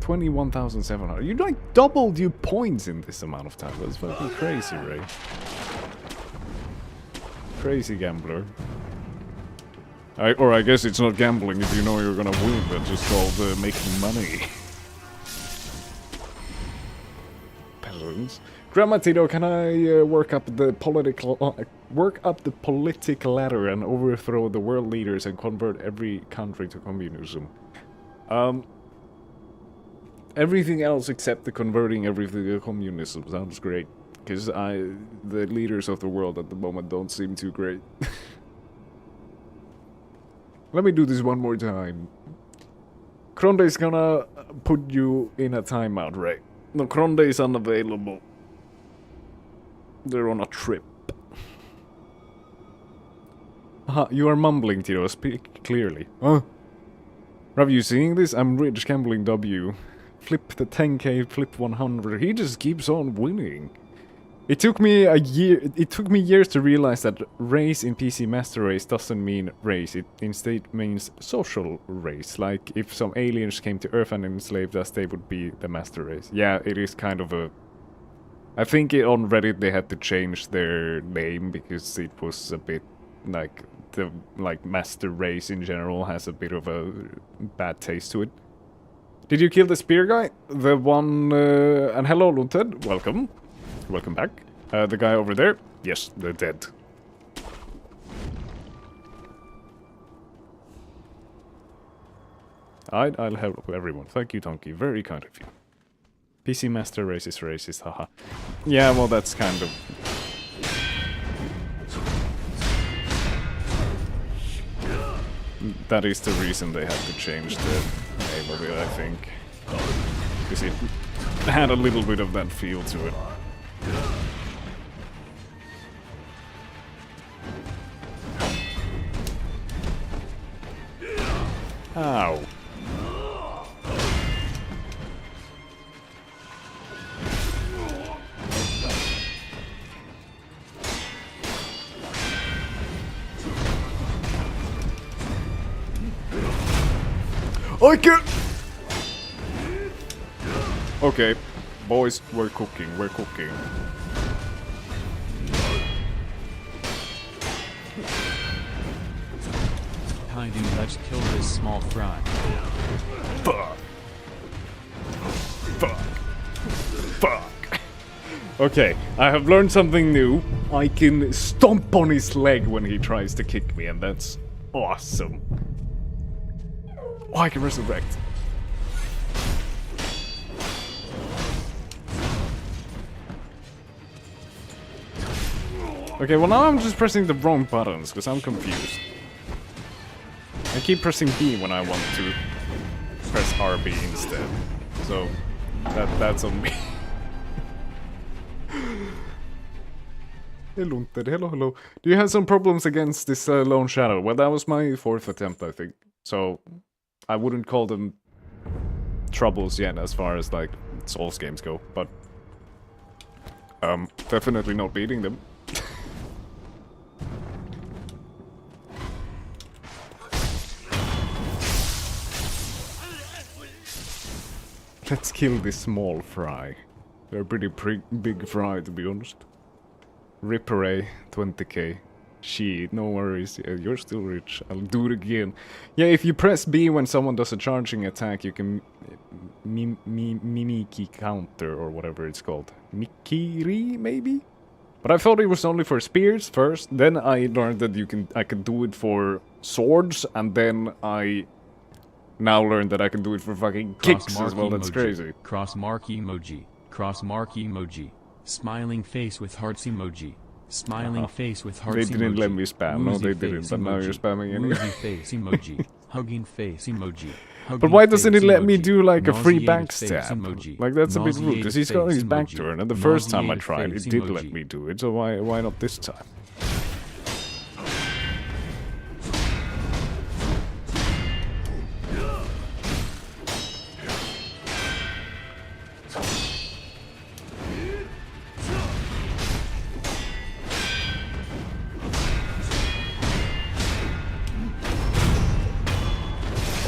21,700. You like doubled your points in this amount of time. That's fucking crazy, Ray. Crazy gambler. Or I guess it's not gambling if you know you're gonna win, that's just called making money. Peasants. Grandma Tito, can I work up the political ladder and overthrow the world leaders and convert every country to communism? Everything else except the converting everything to communism sounds great, because the leaders of the world at the moment don't seem too great. Let me do this one more time. Kronde is gonna put you in a timeout, right? No, Kronde is unavailable. They're on a trip. Aha, you are mumbling, Tito. Speak clearly. Huh? Have you seeing this? I'm rich gambling W. Flip the 10k, flip 100. He just keeps on winning. It took me a year. It took me years to realize that race in PC Master Race doesn't mean race. It instead means social race. Like if some aliens came to Earth and enslaved us, they would be the Master Race. Yeah, it is kind of a. I think on Reddit they had to change their name because it was a bit like the Master Race in general has a bit of a bad taste to it. Did you kill the spear guy? The one and hello Lunted, welcome. Welcome back. The guy over there? Yes, they're dead. I'll help everyone. Thank you, Donkey. Very kind of you. PC Master Race is racist, haha. Yeah, well, that's kind of... That is the reason they had to change the name of it, I think. Because it had a little bit of that feel to it. Ow. I can. Okay, boys, we're cooking, we're cooking. Hi dude, let's kill this small fry. Fuck. Fuck. Fuck. Okay, I have learned something new. I can stomp on his leg when he tries to kick me, and that's awesome. Oh, I can resurrect. Okay, well now I'm just pressing the wrong buttons, because I'm confused. I keep pressing B when I want to press RB instead. So, that's on me. Hello, hello. Do you have some problems against this Lone Shadow? Well, that was my 4th attempt, I think. So, I wouldn't call them troubles yet as far as, like, Souls games go, but... definitely not beating them. Let's kill this small fry. They're a pretty big fry, to be honest. Ripperay, 20k. Shit, no worries. Yeah, you're still rich. I'll do it again. Yeah, if you press B when someone does a charging attack, you can mimiki counter or whatever it's called. Mikiri, maybe? But I thought it was only for spears first. Then I learned that I could do it for swords, and then I now learned that I can do it for fucking kicks as well. That's crazy. Cross mark emoji. Cross mark emoji. Smiling face with hearts emoji. Smiling face with hearts emoji. They didn't let me spam. No, they didn't. But now you're spamming anyway. Woozy face emoji. Hugging face emoji. But why doesn't it let me do like a free backstab? Like that's a bit rude, because he's got his back turn, and the first time I tried, it did let me do it, so why not this time?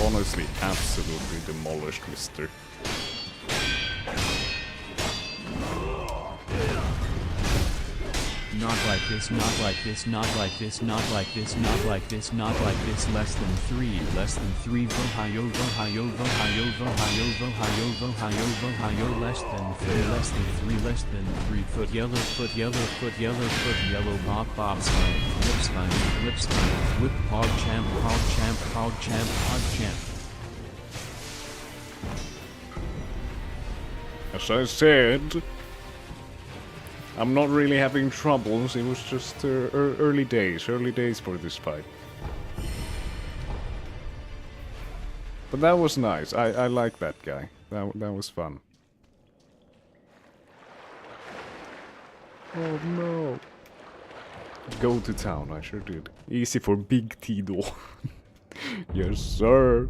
Honestly, absolutely demolished, mister. Not like this, not like this, not like this, not like this, not like this, not like this, less than 3, Vohayo, Vohayo, Vohayo, Vohayo, Vohayo, Vohayo, Vohayo, less than 3, foot yellow, Bob, flip spine, whip, hog champ, hog champ. As I said, I'm not really having troubles, it was just early days for this fight. But that was nice, I like that guy, that was fun. Oh no. Go to town, I sure did. Easy for Big T-Do. Yes sir.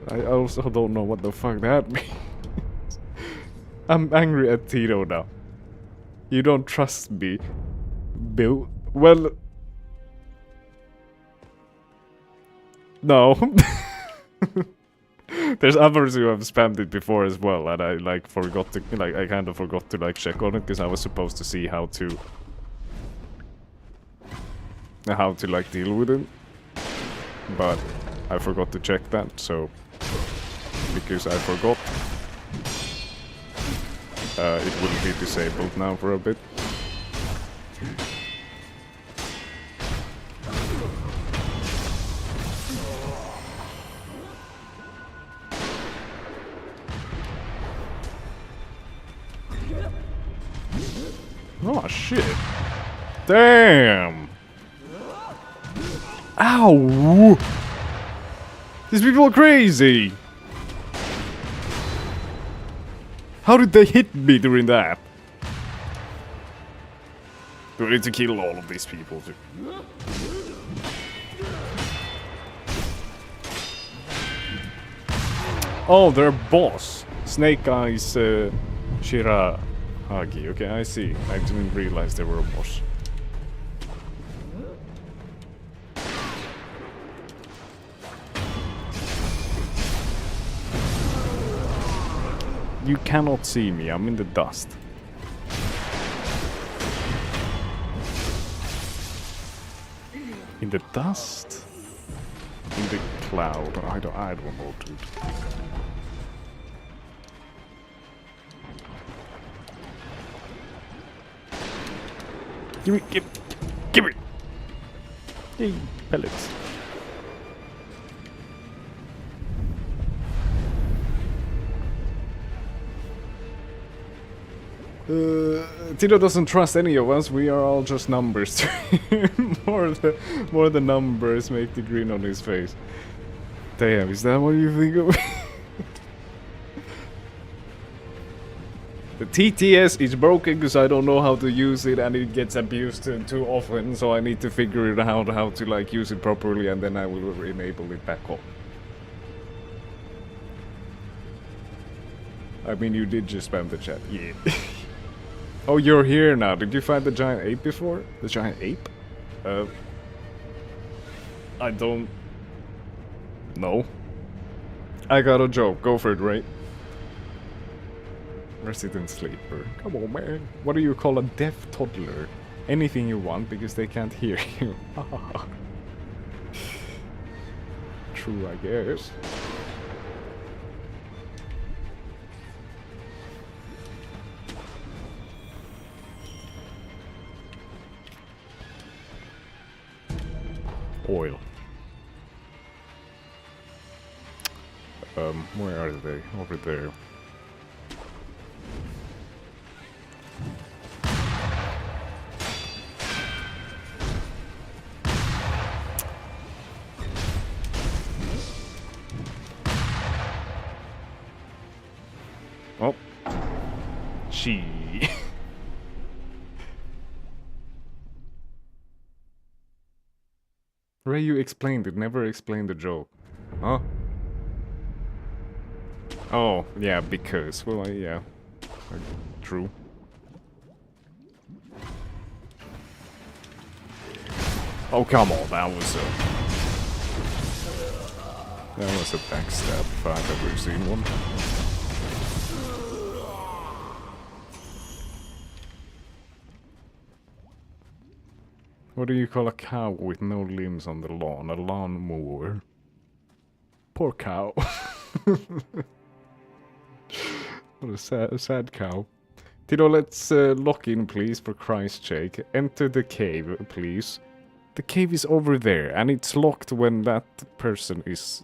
I also don't know what the fuck that means. I'm angry at Tito now. You don't trust me, Bill. Well... No. There's others who have spammed it before as well, and I like forgot to I kind of forgot to like check on it because I was supposed to see how to like deal with it, but I forgot to check that. So because I forgot, it will be disabled now for a bit. Oh shit. Damn. Ow. These people are crazy. How did they hit me during that? Do I need to kill all of these people too? Oh, their boss. Snake Eyes Shirahagi. Okay, I see. I didn't realize they were a boss. You cannot see me, I'm in the dust. In the dust? In the cloud? I don't know, dude. Give me! Yay, pellets. Tito doesn't trust any of us, we are all just numbers. more the numbers make the grin on his face. Damn, is that what you think of? The TTS is broken because I don't know how to use it and it gets abused too often, so I need to figure it out how to like use it properly and then I will enable it back on. I mean, you did just spam the chat, yeah. Oh, you're here now. Did you find the giant ape before? The giant ape? I don't... know. I got a joke. Go for it, Ray. Resident sleeper. Come on, man. What do you call a deaf toddler? Anything you want, because they can't hear you. True, I guess. Oil. Where are they? Over there. Oh. She. Ray, you explained it, never explained the joke. Huh? Oh, yeah, because. Well, yeah. True. Oh, come on, that was a backstab if I've ever seen one. What do you call a cow with no limbs on the lawn? A lawn mower. Poor cow. What a sad cow. Tito, let's lock in, please, for Christ's sake. Enter the cave, please. The cave is over there, and it's locked when that person is...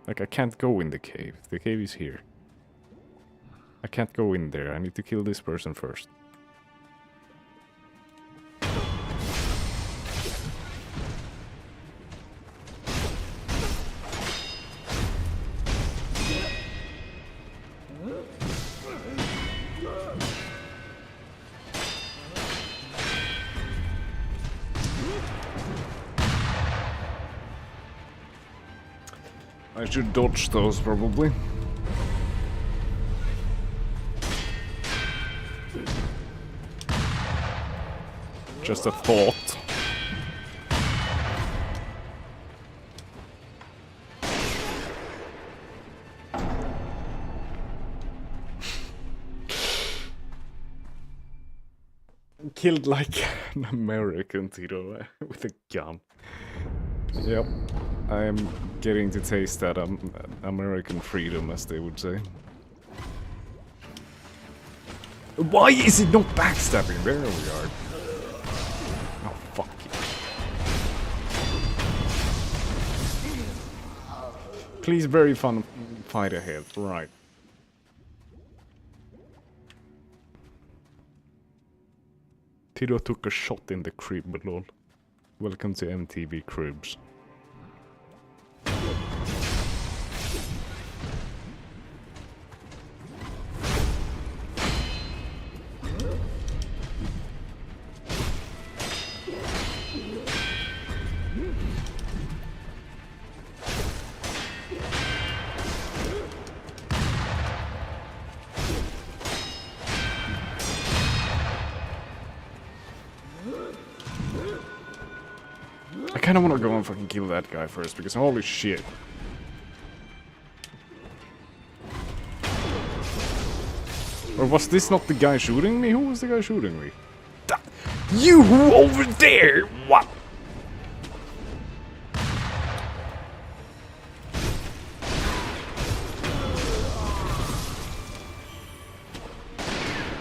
Like, I can't go in the cave. The cave is here. I can't go in there. I need to kill this person first. I should dodge those, probably. Just a thought. Killed like an American Tito with a gun. Yep, I am getting to taste that American freedom, as they would say. Why is it not backstabbing? There we are. Oh, fuck you. Please, very fun fight ahead. Right. Tito took a shot in the crib, lol. Welcome to MTV Cribs. I kinda wanna go and fucking kill that guy first, because holy shit. Or was this not the guy shooting me? Who was the guy shooting me? You over there! What?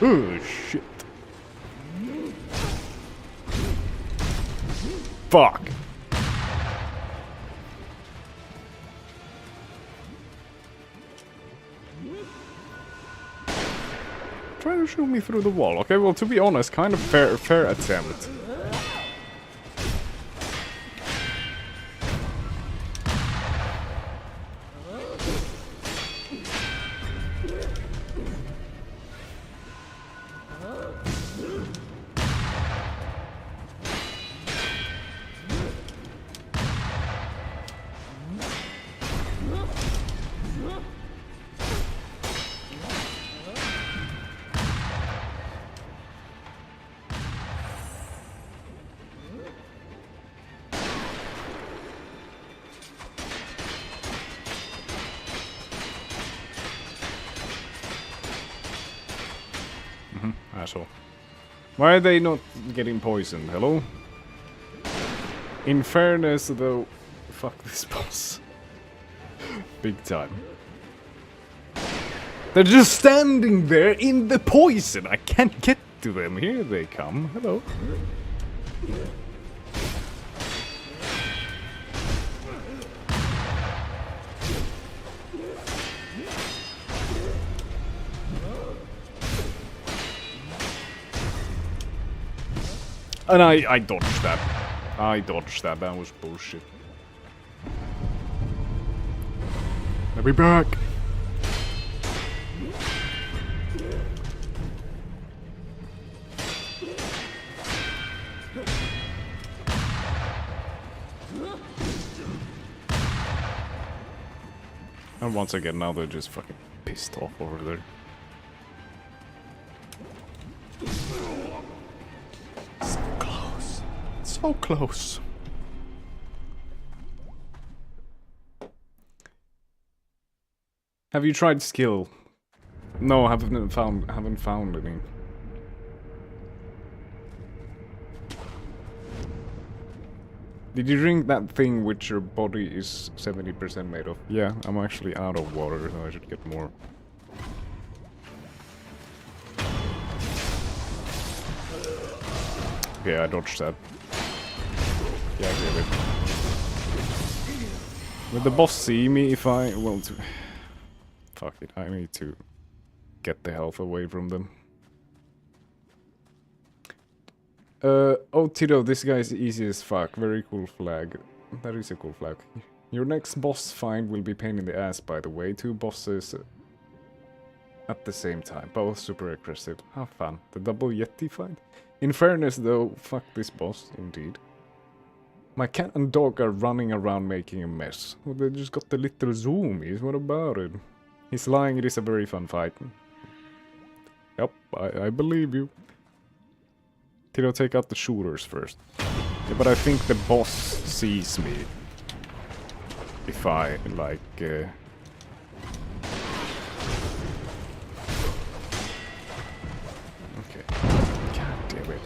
Oh shit. Fuck. Trying to shoot me through the wall. Okay, well, to be honest, kind of fair attempt. Asshole. Why are they not getting poisoned? Hello? In fairness, though, fuck this boss. Big time. They're just standing there in the poison. I can't get to them. Here they come. Hello. And I dodged that. I dodged that. That was bullshit. I'll be back. And once again, now they're just fucking pissed off over there. So close. Have you tried skill? No, haven't found any. Did you drink that thing which your body is 70% made of? Yeah, I'm actually out of water, so I should get more. Okay, I dodged that. Yeah, I get it. Will the boss see me if I... well, fuck it, I need to get the health away from them. Oh Tito, this guy's easy as fuck. Very cool flag. That is a cool flag. Your next boss fight will be pain in the ass, by the way. 2 bosses at the same time. Both super aggressive. Have fun. The double Yeti fight? In fairness though, fuck this boss, indeed. My cat and dog are running around making a mess. Well, they just got the little zoomies. What about it? He's lying. It is a very fun fight. Yep, I believe you. Tito, take out the shooters first. Yeah, but I think the boss sees me. If I, like... Okay. God damn it.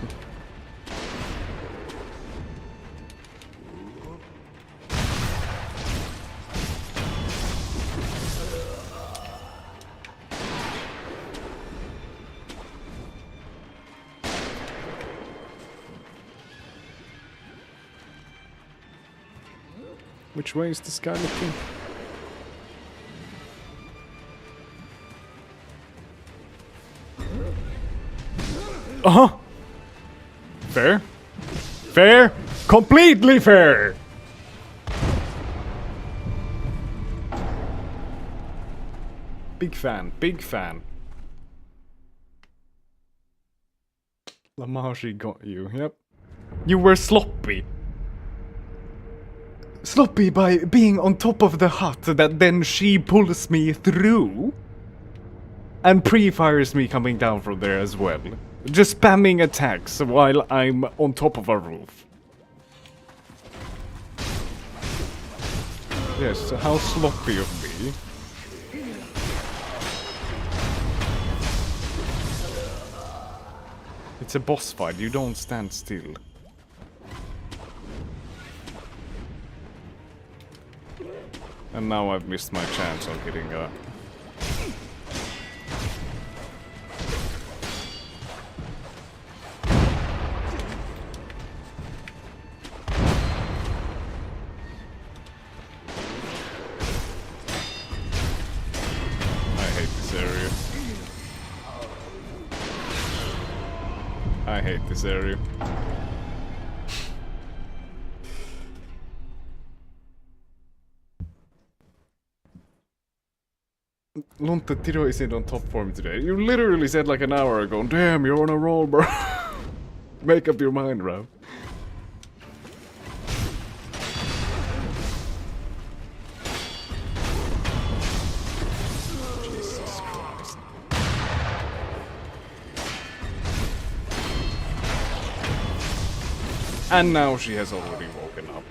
Which way is this guy looking? Uh-huh! Fair. Fair! Completely fair! Big fan, big fan. Lamashi got you, yep. You were sloppy. Sloppy by being on top of the hut that then she pulls me through. And pre-fires me coming down from there as well. Just spamming attacks while I'm on top of a roof. Yes, how sloppy of me. It's a boss fight, you don't stand still. And now I've missed my chance of getting a... I hate this area. I hate this area. Lonte, Tiro isn't on top form today. You literally said like an hour ago, damn, you're on a roll, bro. Make up your mind, bro. Jesus Christ. And now she has already woken up.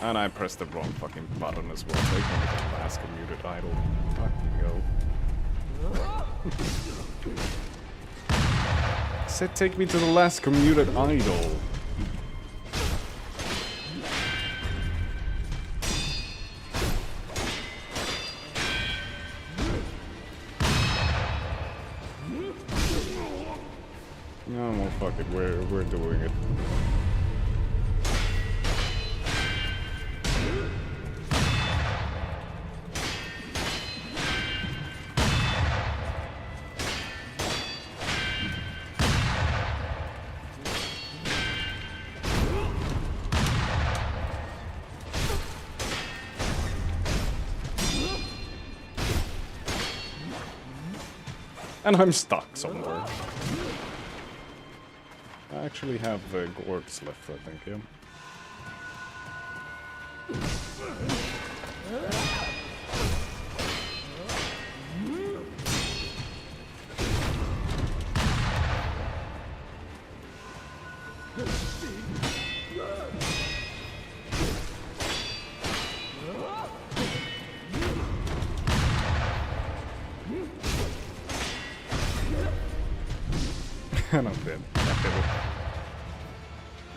And I pressed the wrong fucking button as well. Take me to the last commuted idol. Fucking go. Said take me to the last commuted idol. No, well, fuck it. We're doing it. And I'm stuck somewhere. I actually have gourds left, I think, yeah. And I'm dead.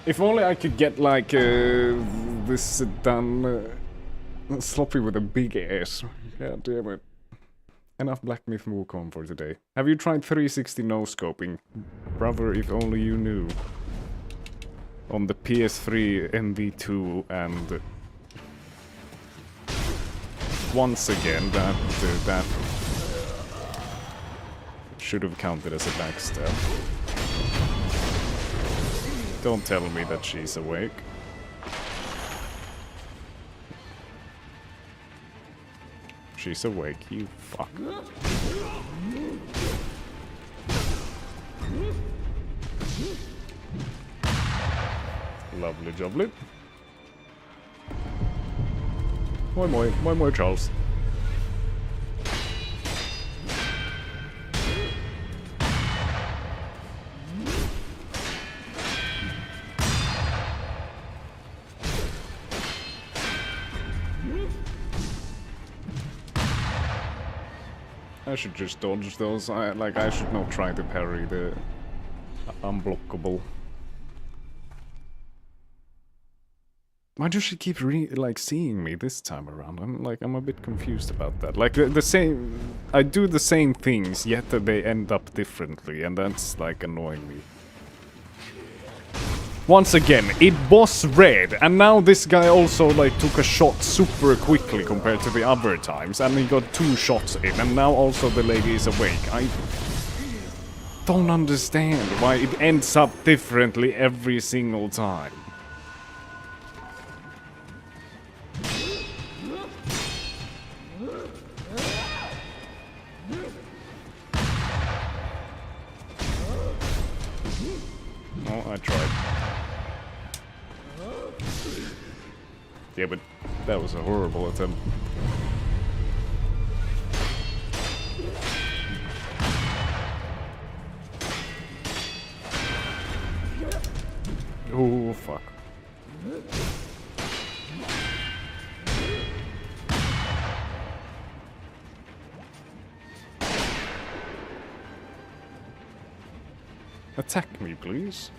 If only I could get like this done sloppy with a big ass. God damn it. Enough Black Myth Wukong for today. Have you tried 360 no-scoping? Brother, if only you knew. On the PS3, MV2 and... once again, that should have counted as a backstab. Don't tell me that she's awake. She's awake, you fuck. Lovely jubbly. Moi moi, moi moi Charles. I should just dodge those. I should not try to parry the unblockable. Why does she keep seeing me this time around? I'm a bit confused about that. Like the same, I do the same things, yet they end up differently, and that's like annoying me. Once again, it was red, and now this guy also like took a shot super quickly compared to the other times, and he got 2 shots in, and now also the lady is awake. I don't understand why it ends up differently every single time. Oh, I tried. Yeah, but that was a horrible attempt. Oh, fuck. Attack me, please.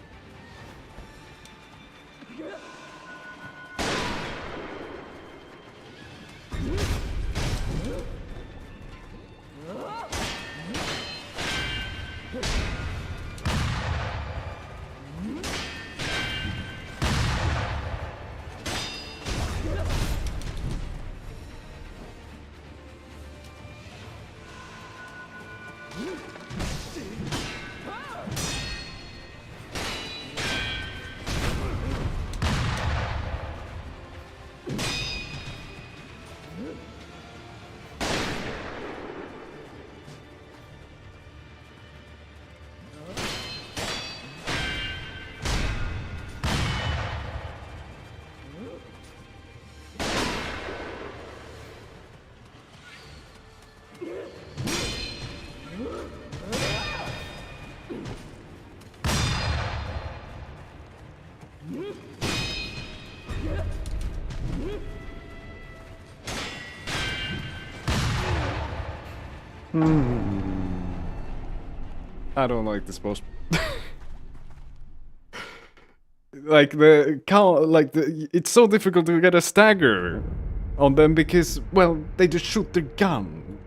I don't like this boss. It's so difficult to get a stagger on them because, well, they just shoot their gun.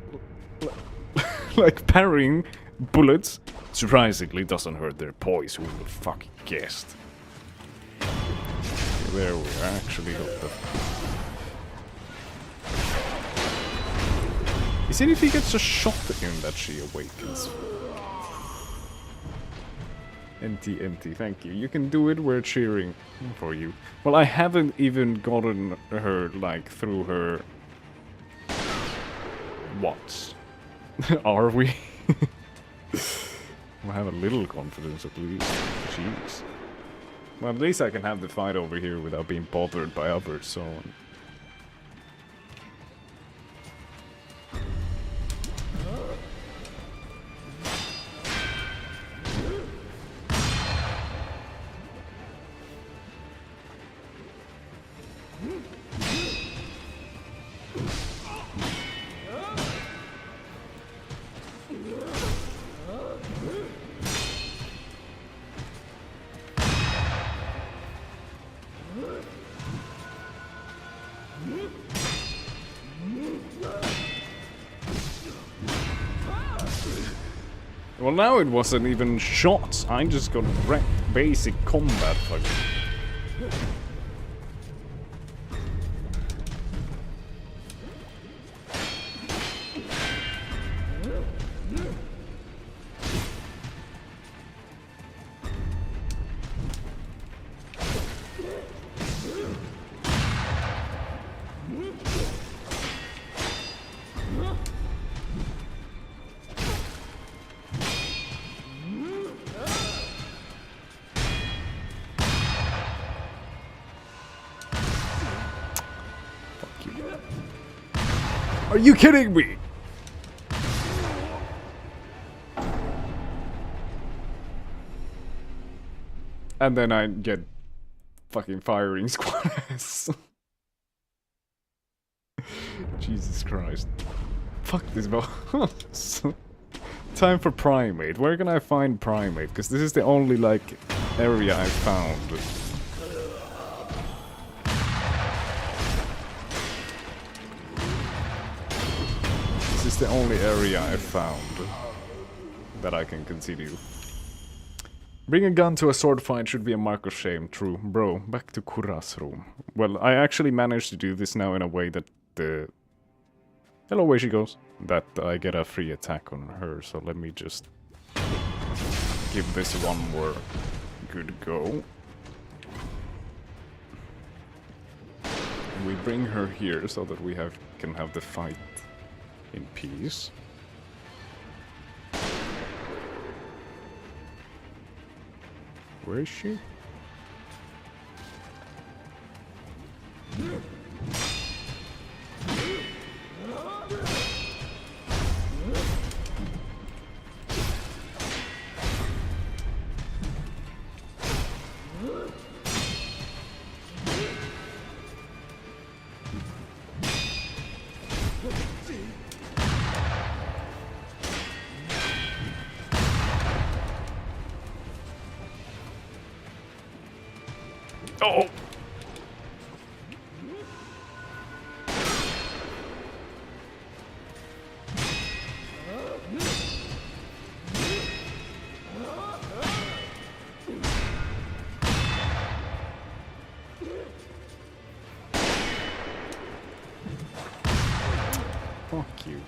Like parrying bullets surprisingly doesn't hurt their poise. Who would have fucking guessed? There we actually got the... Is it if he gets a shot in that she awakens? Empty, thank you. You can do it, we're cheering for you. Well, I haven't even gotten her, like, through her... What? Are we? I have a little confidence at least. Jeez. Well, at least I can have the fight over here without being bothered by others, so... Well, now it wasn't even shots. I just got wrecked. Basic combat. Are you kidding me? And then I get fucking firing squads. Jesus Christ. Fuck this boss. Time for primate. Where can I find primate? Because this is the only, like, area I found. This is the only area I found that I can continue. Bring a gun to a sword fight should be a mark of shame. True. Bro, back to Kura's room. Well, I actually managed to do this now in a way that the... Hello, where she goes. That I get a free attack on her, so let me just give this one more good go. And we bring her here so that we can have the fight in peace. Where is she? Oh! Fuck you.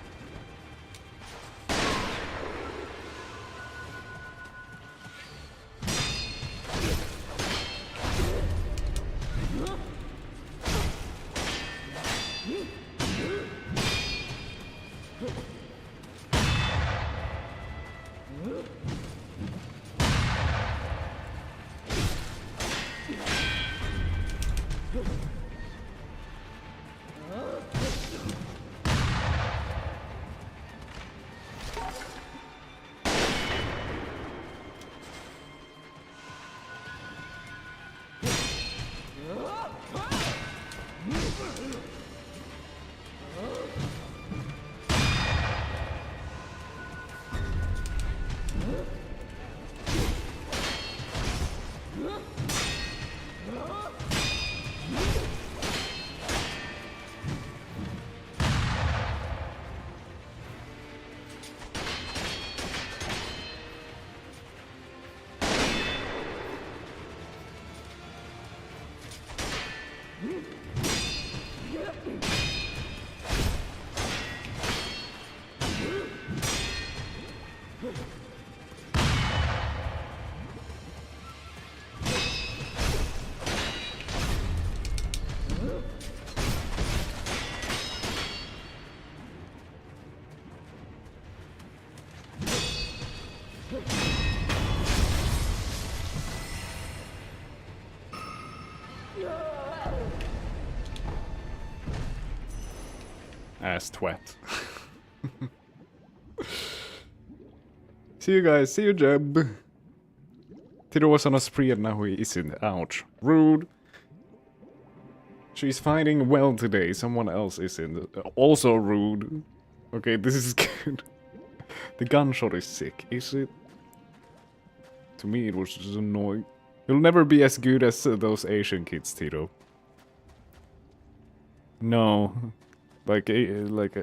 Ass twat. See you guys, see you Jeb. Tito was on a spree and now he isn't. Ouch. Rude. She's fighting well today, someone else isn't. Also rude. Okay, this is good. The gunshot is sick, is it? To me it was just annoying. You'll never be as good as those Asian kids, Tito. No. Like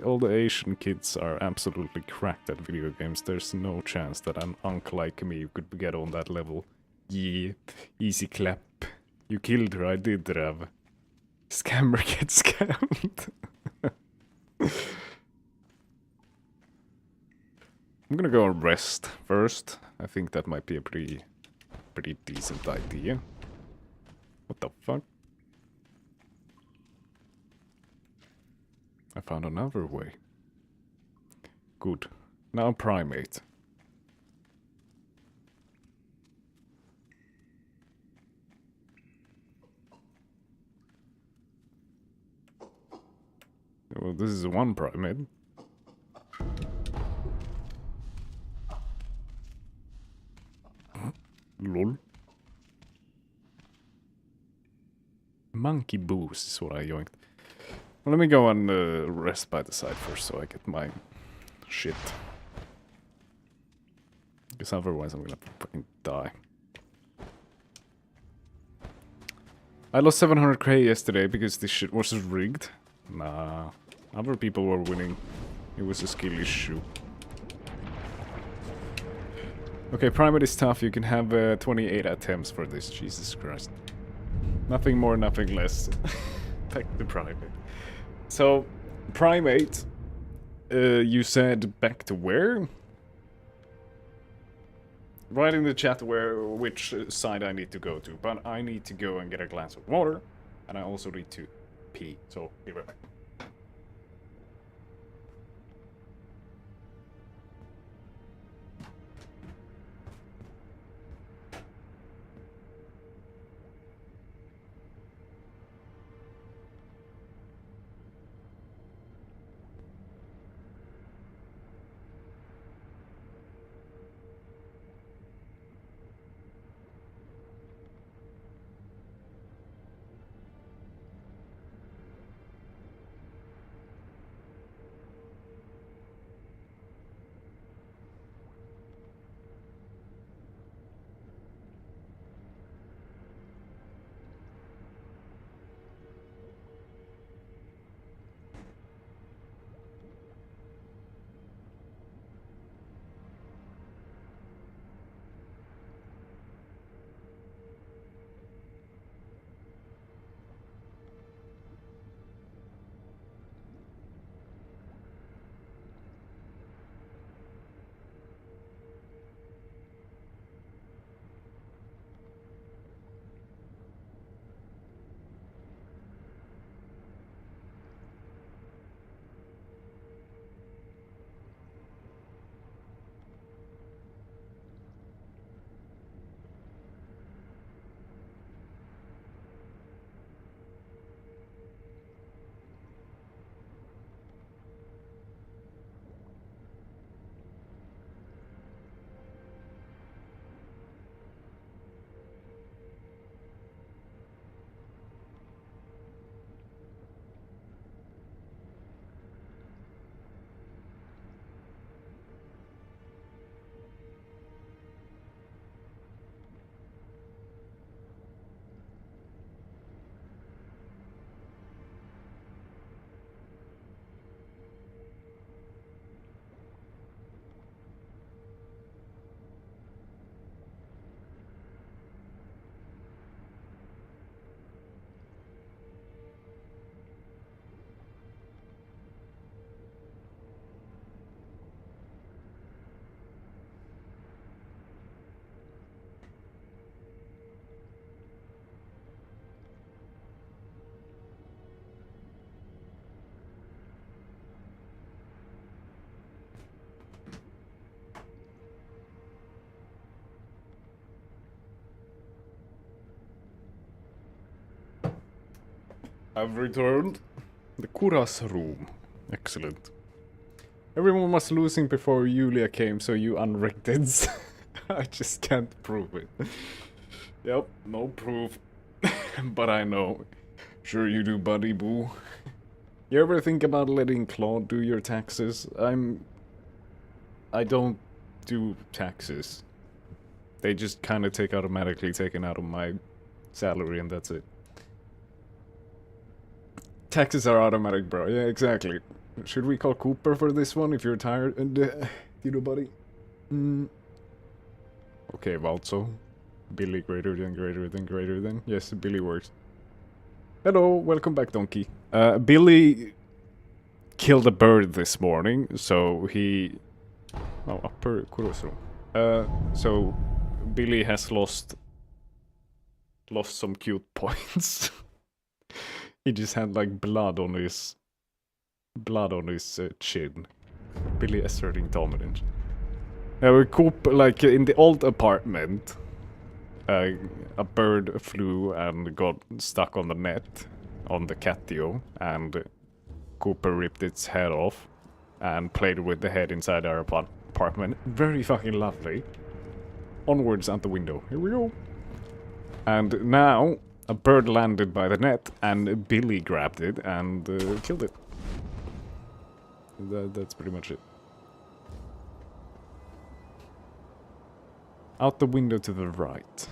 all the Asian kids are absolutely cracked at video games. There's no chance that an uncle like me could get on that level. Yeah, easy clap. You killed her, I did, Rav. Scammer gets scammed. I'm gonna go rest first. I think that might be a pretty decent idea. What the fuck? I found another way. Good. Now primate. Well, this is one primate. Lol. Monkey boost is what I yoinked. Well, let me go and rest by the side first so I get my shit. Because otherwise I'm gonna fucking die. I lost 700k yesterday because this shit was rigged. Nah, other people were winning. It was a skill issue. Okay, primate is tough. You can have 28 attempts for this. Jesus Christ. Nothing more, nothing less. Back to primate. So, primate, you said back to where? Write in the chat which side I need to go to, but I need to go and get a glass of water, and I also need to pee, so be right back. I've returned. The Kura's room. Excellent. Everyone was losing before Julia came, so you unrigged it. I just can't prove it. Yep, no proof. But I know. Sure you do, buddy boo. You ever think about letting Claude do your taxes? I don't do taxes. They just kinda automatically taken out of my salary and that's it. Taxes are automatic, bro. Yeah, exactly. Should we call Cooper for this one if you're tired? You know, buddy? Okay, Valzo. Billy greater than greater than greater than. Yes, Billy works. Hello, welcome back, Donkey. Billy killed a bird this morning, so he... Oh, upper Kuroso. So Billy has lost some cute points. He just had like blood on his chin. Billy asserting dominance. We Coop, like in the old apartment, a bird flew and got stuck on the net on the catio, and Cooper ripped its head off and played with the head inside our apartment. Very fucking lovely. Onwards out the window. Here we go. And now a bird landed by the net and Billy grabbed it and killed it. That's pretty much it. Out the window to the right.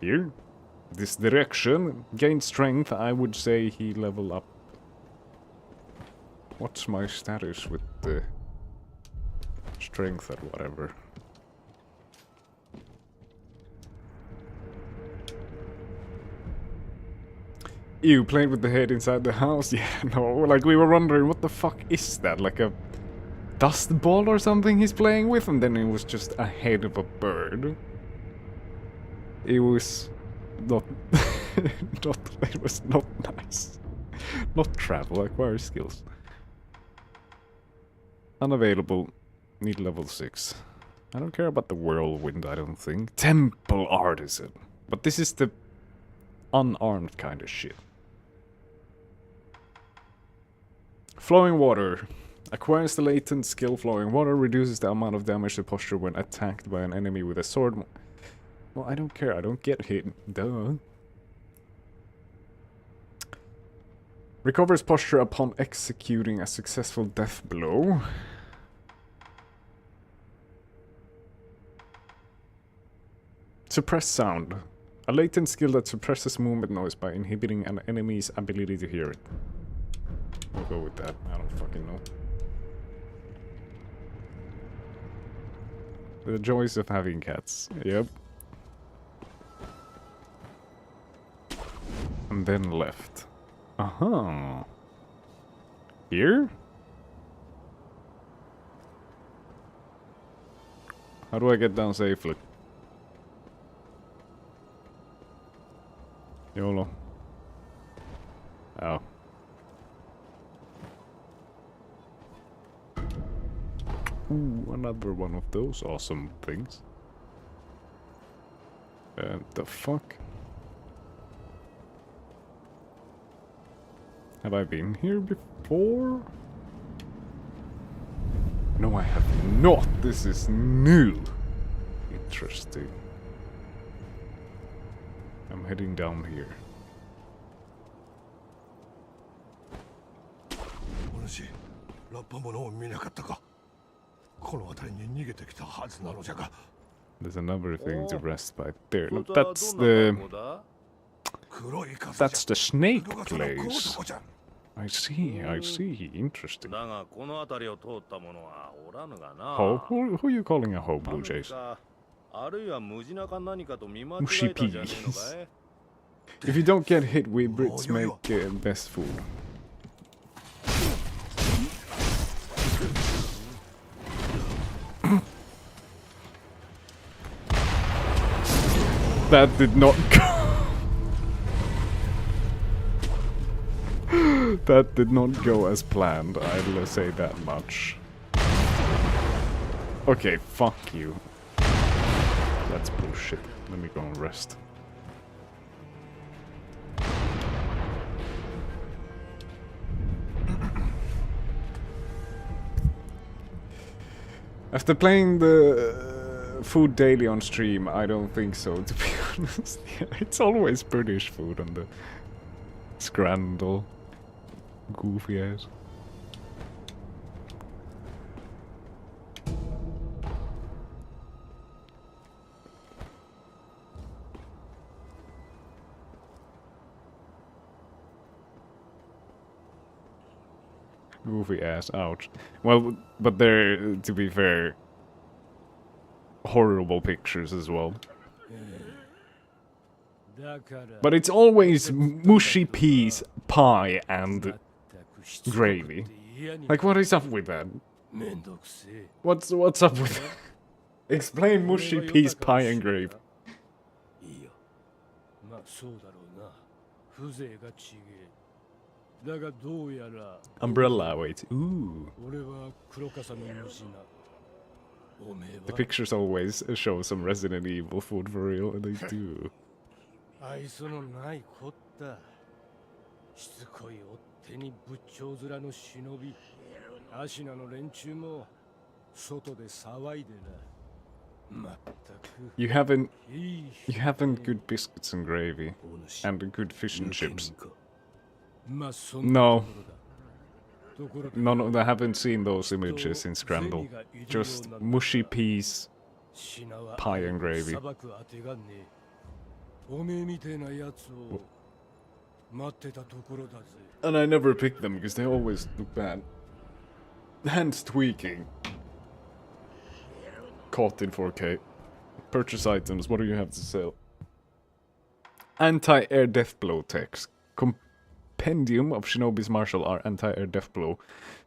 Here. This direction. Gain strength. I would say he leveled up. What's my status with the strength or whatever? Ew, played with the head inside the house? Yeah, no, like we were wondering, what the fuck is that? Like a dust ball or something he's playing with? And then it was just a head of a bird. It was not... it was not nice. Not travel, acquire skills. Unavailable. Need level 6. I don't care about the whirlwind, I don't think. Temple artisan. But this is the unarmed kind of shit. Flowing water. Acquires the latent skill flowing water, reduces the amount of damage to posture when attacked by an enemy with a sword. Well, I don't care, I don't get hit. Duh. Recovers posture upon executing a successful death blow. Suppress sound. A latent skill that suppresses movement noise by inhibiting an enemy's ability to hear it. We'll go with that. I don't fucking know. The joys of having cats. Yep. And then left. Uh-huh. Here? How do I get down safely? YOLO. Oh. Ooh, another one of those awesome things. The fuck? Have I been here before? No, I have not. This is new. Interesting. I'm heading down here. お主、ラッパ者を見なかったか。この辺りに逃げてきたはずなのじゃが。 There's another thing to rest by there. No, that's the snake place. I see, interesting. Ho? Who are you calling a ho, Blue Jays? Mushy peas. If you don't get hit, we Brits make best food. That did not go. That did not go as planned, I'll say that much. Okay, fuck you. That's bullshit. Let me go and rest. After playing the food daily on stream, I don't think so, to be honest. Yeah, it's always British food on the scrandle. Goofy ass. Goofy ass, ouch. Well, but they're, to be fair, horrible pictures as well. But it's always mushy peas, pie, and gravy. Like, what is up with that? What's up with that? Explain mushy peas, pie, and gravy. Umbrella, wait. Ooh. The pictures always show some Resident Evil food for real, and they do. 手に仏頂面の忍び、アシナの連中も外で騒いでな。まったく。You haven't いい you haven't good biscuits and gravy お主 and good fish and 抜け chips. 人か。まあそんなと No, ころだ。ところで none. I haven't seen those images in Scramble. Just mushy peas, 品は pie and gravy. 裁く当てがねえ。おめえみてえなやつを待ってたところだぜ。 And I never pick them because they always look bad. Hands tweaking. Caught in 4K. Purchase items. What do you have to sell? Anti-air death blow text. Compendium of Shinobi's martial art. Anti-air death blow.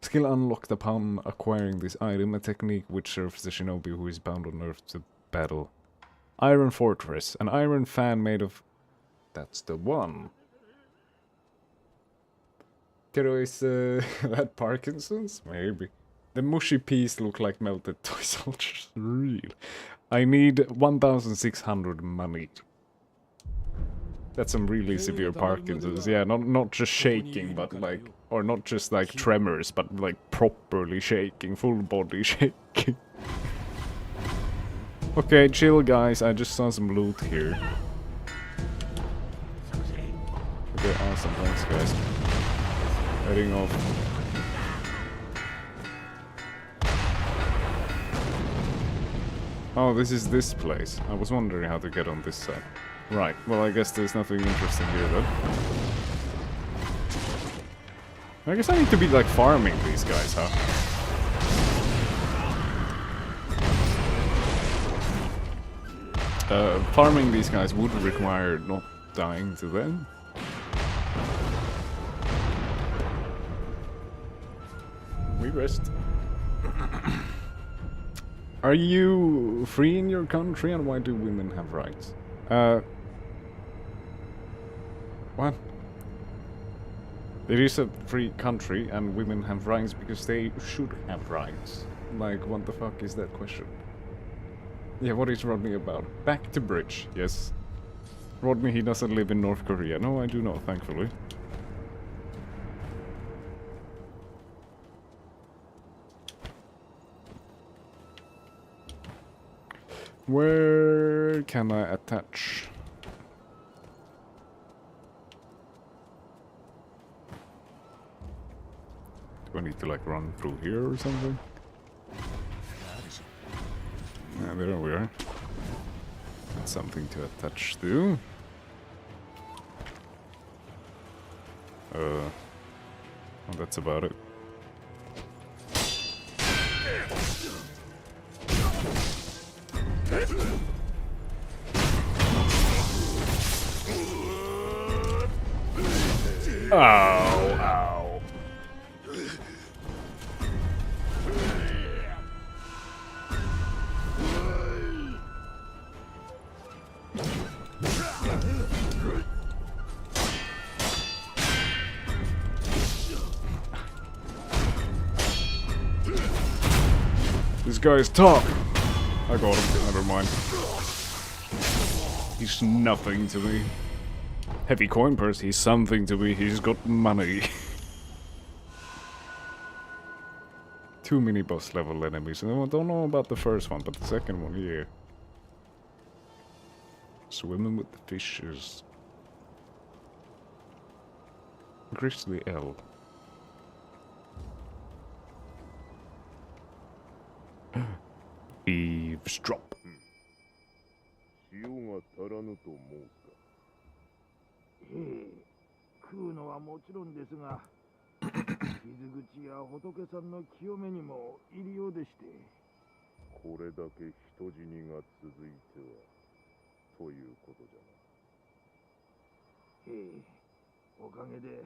Skill unlocked upon acquiring this item. A technique which serves the shinobi who is bound on earth to battle. Iron Fortress. An iron fan made of... That's the one. Kero, is that Parkinson's? Maybe. The mushy peas look like melted toy soldiers. Real. I need 1,600 money. That's some really severe Parkinson's. Yeah, not just shaking, but like... Or not just like tremors, but like properly shaking. Full body shaking. Okay, chill guys. I just saw some loot here. Okay, awesome. Thanks guys. Heading off. Oh, this is this place. I was wondering how to get on this side. Right, well I guess there's nothing interesting here then. I guess I need to be like farming these guys, huh? Farming these guys would require not dying to them. We rest. Are you free in your country, and why do women have rights? What? It is a free country, and women have rights because they should have rights. Like, what the fuck is that question? Yeah, what is Rodney about? Back to bridge, yes. Rodney, he doesn't live in North Korea. No, I do not, thankfully. Where can I attach? Do I need to like run through here or something? Yeah, there we are. That's something to attach to. Well, that's about it. Ow, ow. This guy is tough. I got him. Never mind. He's nothing to me. Heavy coin purse, he's something to me. He's got money. Two mini boss level enemies. I don't know about the first one, but the second one, yeah. Swimming with the fishes. Grizzly L. Eavesdrop. 塩が足らぬと申すか。ええ、食うのはもちろんですが、傷口や仏さんの清めにも入りようでして。これだけ人死にが続いては、ということじゃな。ええ、おかげで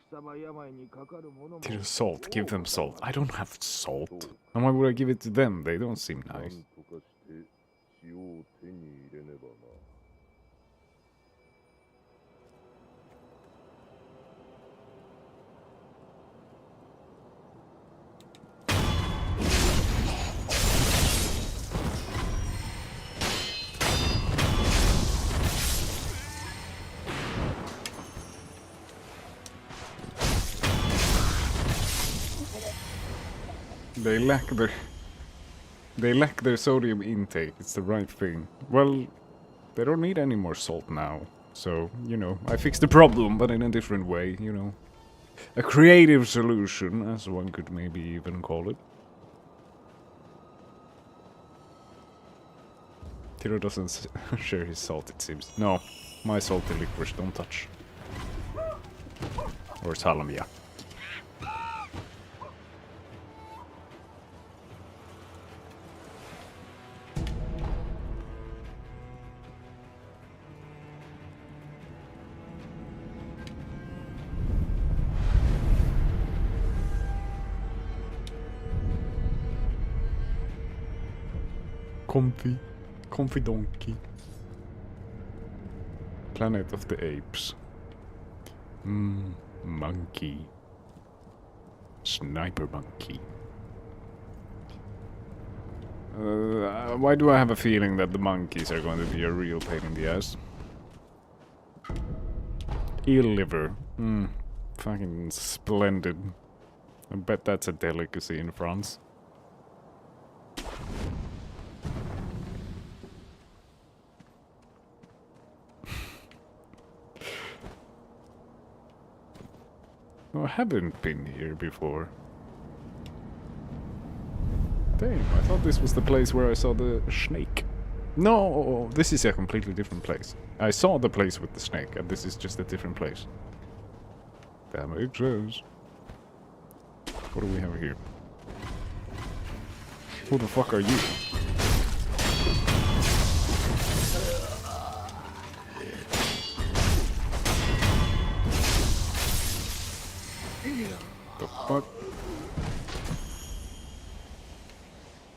戦場病にかかるものも。 Give salt, give them salt. I don't have salt. And why would I give it to them? They don't seem な nice. んとかして塩を手に入れねばな。They lack their... They lack their sodium intake. It's the right thing. Well, they don't need any more salt now. So, you know, I fixed the problem, but in a different way, you know. A creative solution, as one could maybe even call it. Tiro doesn't share his salt, it seems. No, my salty liquors don't touch. Or salmia. Comfy donkey. Planet of the Apes. Monkey. Sniper monkey. Why do I have a feeling that the monkeys are going to be a real pain in the ass? Eel liver. Fucking splendid. I bet that's a delicacy in France. I haven't been here before. Damn, I thought this was the place where I saw the snake. No, this is a completely different place. I saw the place with the snake, and this is just a different place. That makes sense. What do we have here? Who the fuck are you? The fuck?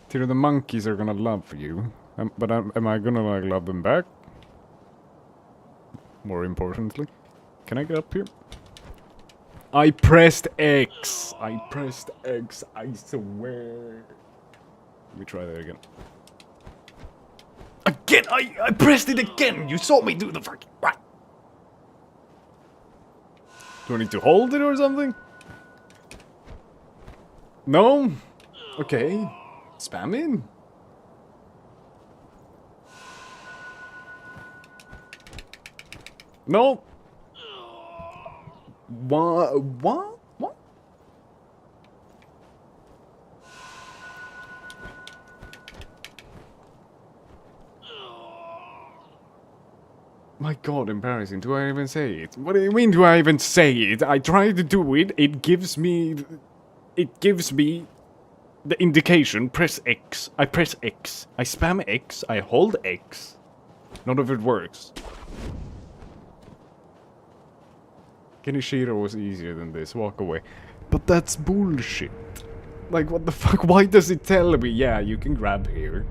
Tiro, the monkeys are gonna love you. But am I gonna like love them back? More importantly. Can I get up here? I pressed X! I pressed X, I swear. Let me try that again. Again! I pressed it again! You saw me do the fucking... What? Do I need to hold it or something? No? Okay. Spam in. No. What? What? What? My god, embarrassing. Do I even say it? What do you mean, do I even say it? I try to do it. It gives me the indication. Press X. I press X. I spam X. I hold X. None of it works. Kenishiro was easier than this. Walk away. But that's bullshit. Like, what the fuck? Why does it tell me, yeah, you can grab here?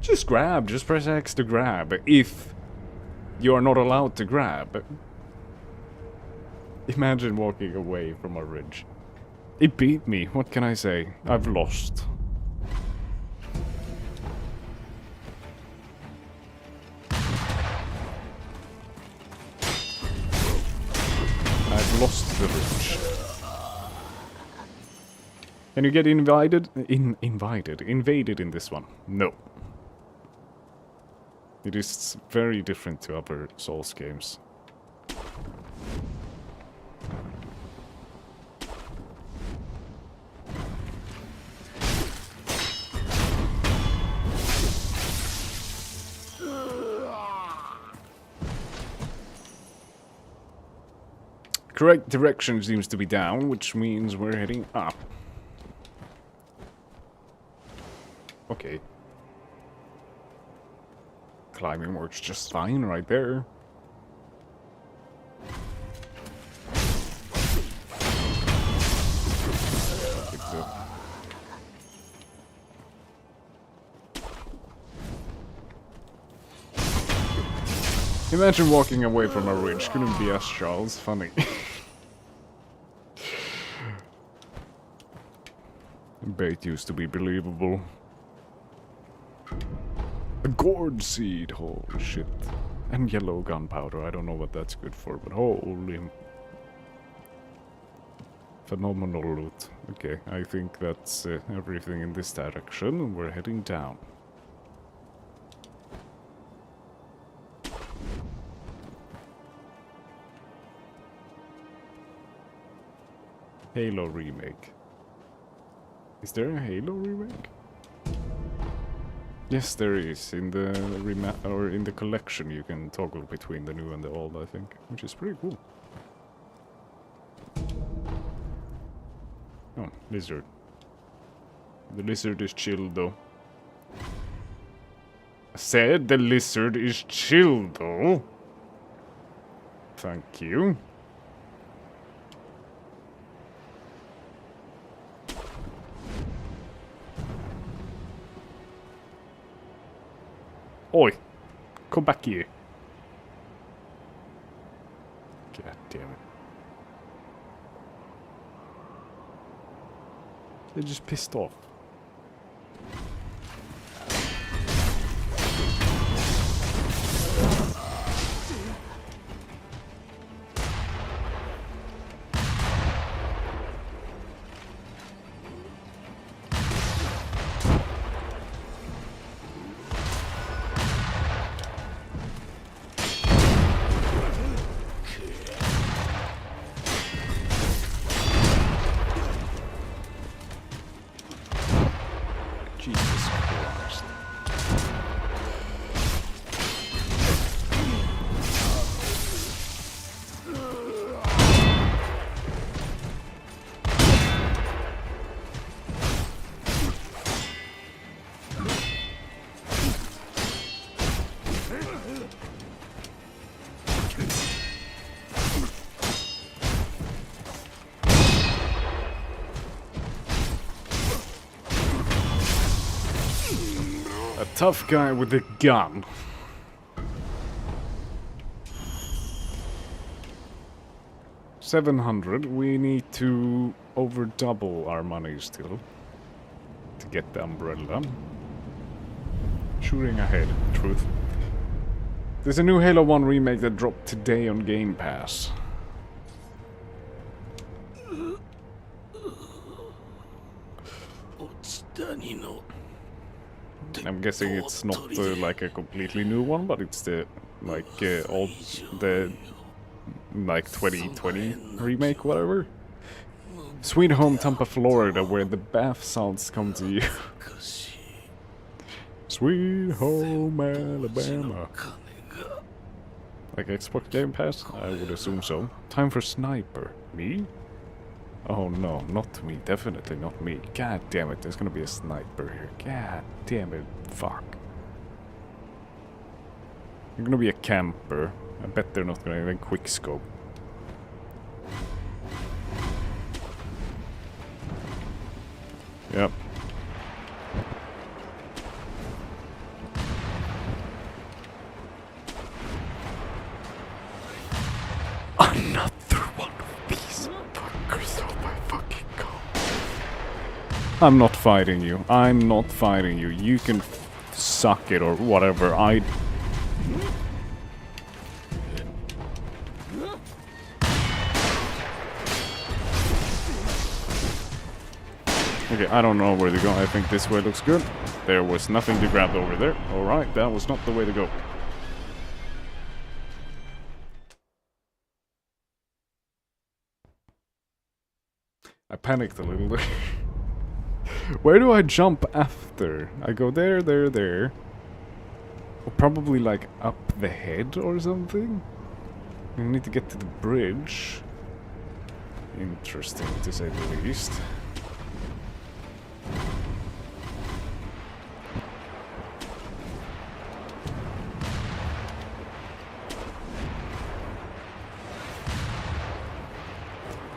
Just grab. Just press X to grab. If you are not allowed to grab. Imagine walking away from a ridge. It beat me. What can I say? I've lost. I've lost the ridge. Can you get invaded in this one? No. It is very different to other Souls games. Correct direction seems to be down, which means we're heading up. Okay. Climbing works just fine right there. Imagine walking away from a ridge. Couldn't be us, Charles. Funny. Bait used to be believable. A gourd seed, holy shit. And yellow gunpowder, I don't know what that's good for, but holy... Phenomenal loot. Okay, I think that's everything in this direction. We're heading down. Halo remake. Is there a Halo remake? Yes, there is. In the in the collection, you can toggle between the new and the old, I think, which is pretty cool. Oh, lizard. The lizard is chill, though. I said the lizard is chill, though. Thank you. Oi! Come back here. God damn it. They're just pissed off. Jesus Christ. A tough guy with a gun. $700. We need to over double our money still to get the umbrella. Shooting ahead, truth. There's a new Halo 1 remake that dropped today on Game Pass. I'm guessing it's not like a completely new one, but it's the like old, the like 2020 remake, whatever. Sweet Home Tampa, Florida, where the bath sounds come to you. Sweet Home Alabama. Like Xbox Game Pass? I would assume so. Time for Sniper. Me? Oh no, not me. Definitely not me. God damn it, there's gonna be a sniper here. God damn it. Fuck. You're gonna be a camper. I bet they're not gonna even quickscope. Yep. Another one of these fuckers. Oh my fucking god. I'm not fighting you. I'm not fighting you. You can suck it or whatever. Okay, I don't know where to go. I think this way looks good. There was nothing to grab over there. Alright, that was not the way to go. I panicked a little bit. Where do I jump after? I go there, there, there. Or probably like up the head or something? I need to get to the bridge. Interesting to say the least.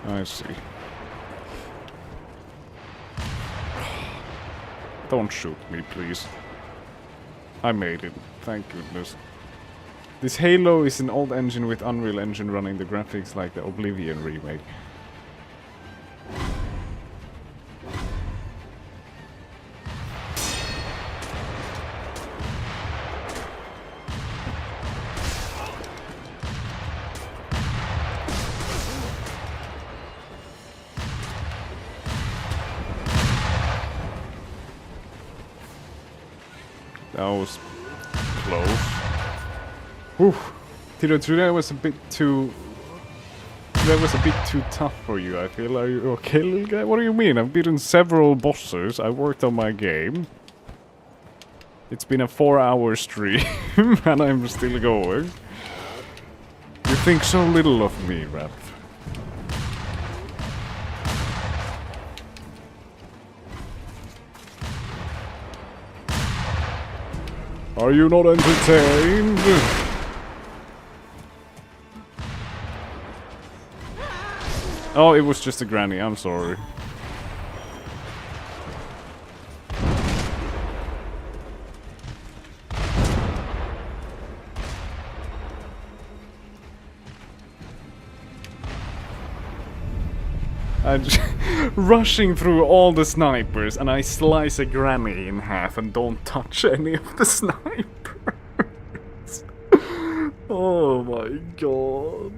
I see. Don't shoot me, please. I made it. Thank goodness. This Halo is an old engine with Unreal Engine running the graphics like the Oblivion remake. That was close. Whew. Tito, today was a bit too... That was a bit too tough for you, I feel. Are you okay, little guy? What do you mean? I've beaten several bosses. I worked on my game. It's been a 4-hour stream, and I'm still going. You think so little of me, Raph. Are you not entertained? Oh, it was just a granny, I'm sorry. I'm rushing through all the snipers and I slice a granny in half and don't touch any of the snipers. Oh my god.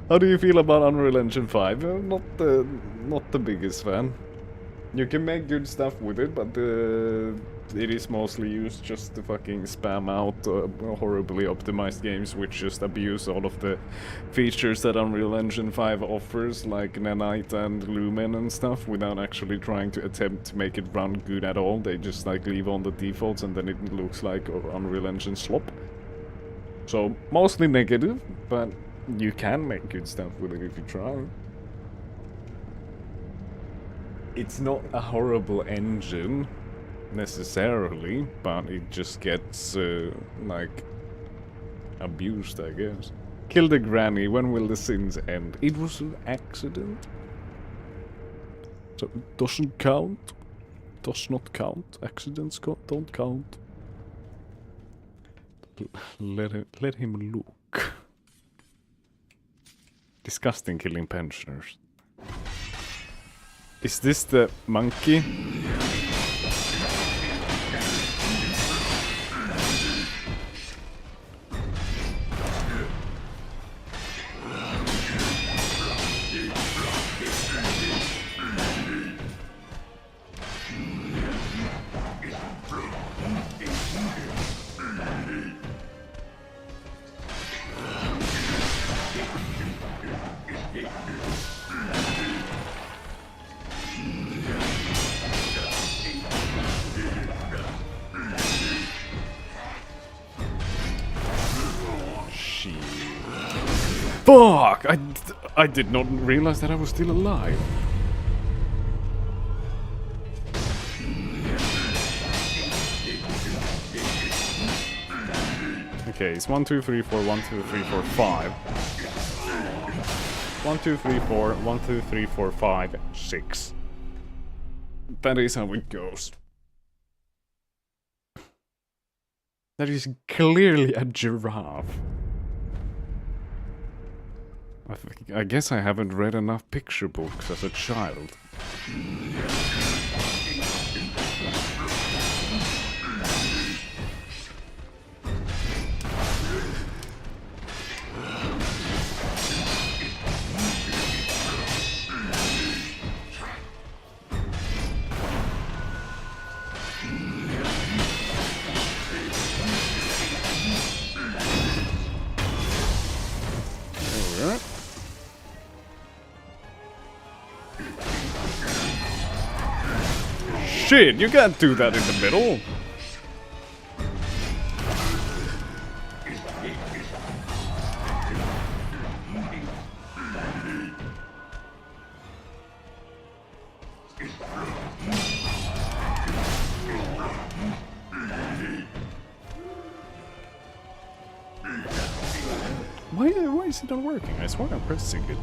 How do you feel about Unreal Engine 5? Not the biggest fan. You can make good stuff with it, but it is mostly used just to fucking spam out horribly optimized games which just abuse all of the features that Unreal Engine 5 offers, like Nanite and Lumen and stuff, without actually trying to attempt to make it run good at all. They just like leave on the defaults and then it looks like Unreal Engine slop. So, mostly negative, but you can make good stuff with it if you try. It's not a horrible engine, necessarily, but it just gets, like, abused, I guess. Kill the granny, when will the sins end? It was an accident. So it doesn't count. Does not count. Accidents don't count. Let him look. Disgusting killing pensioners. Is this the monkey? Fuck! I did not realize that I was still alive. Okay, it's 1, 2, 3, 4, 1, 2, 3, 4, 5. 1, 2, 3, 4, 1, 2, 3, 4, 5, 6. That is how it goes. That is clearly a giraffe. I guess I haven't read enough picture books as a child. Shit, you can't do that in the middle. Why is it not working? I swear I'm pressing it.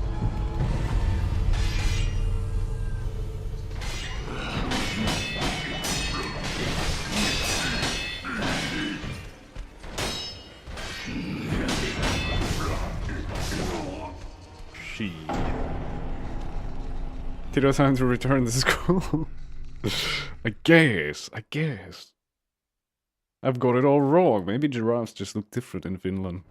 Tito, time to return to school. I guess. I've got it all wrong. Maybe giraffes just look different in Finland.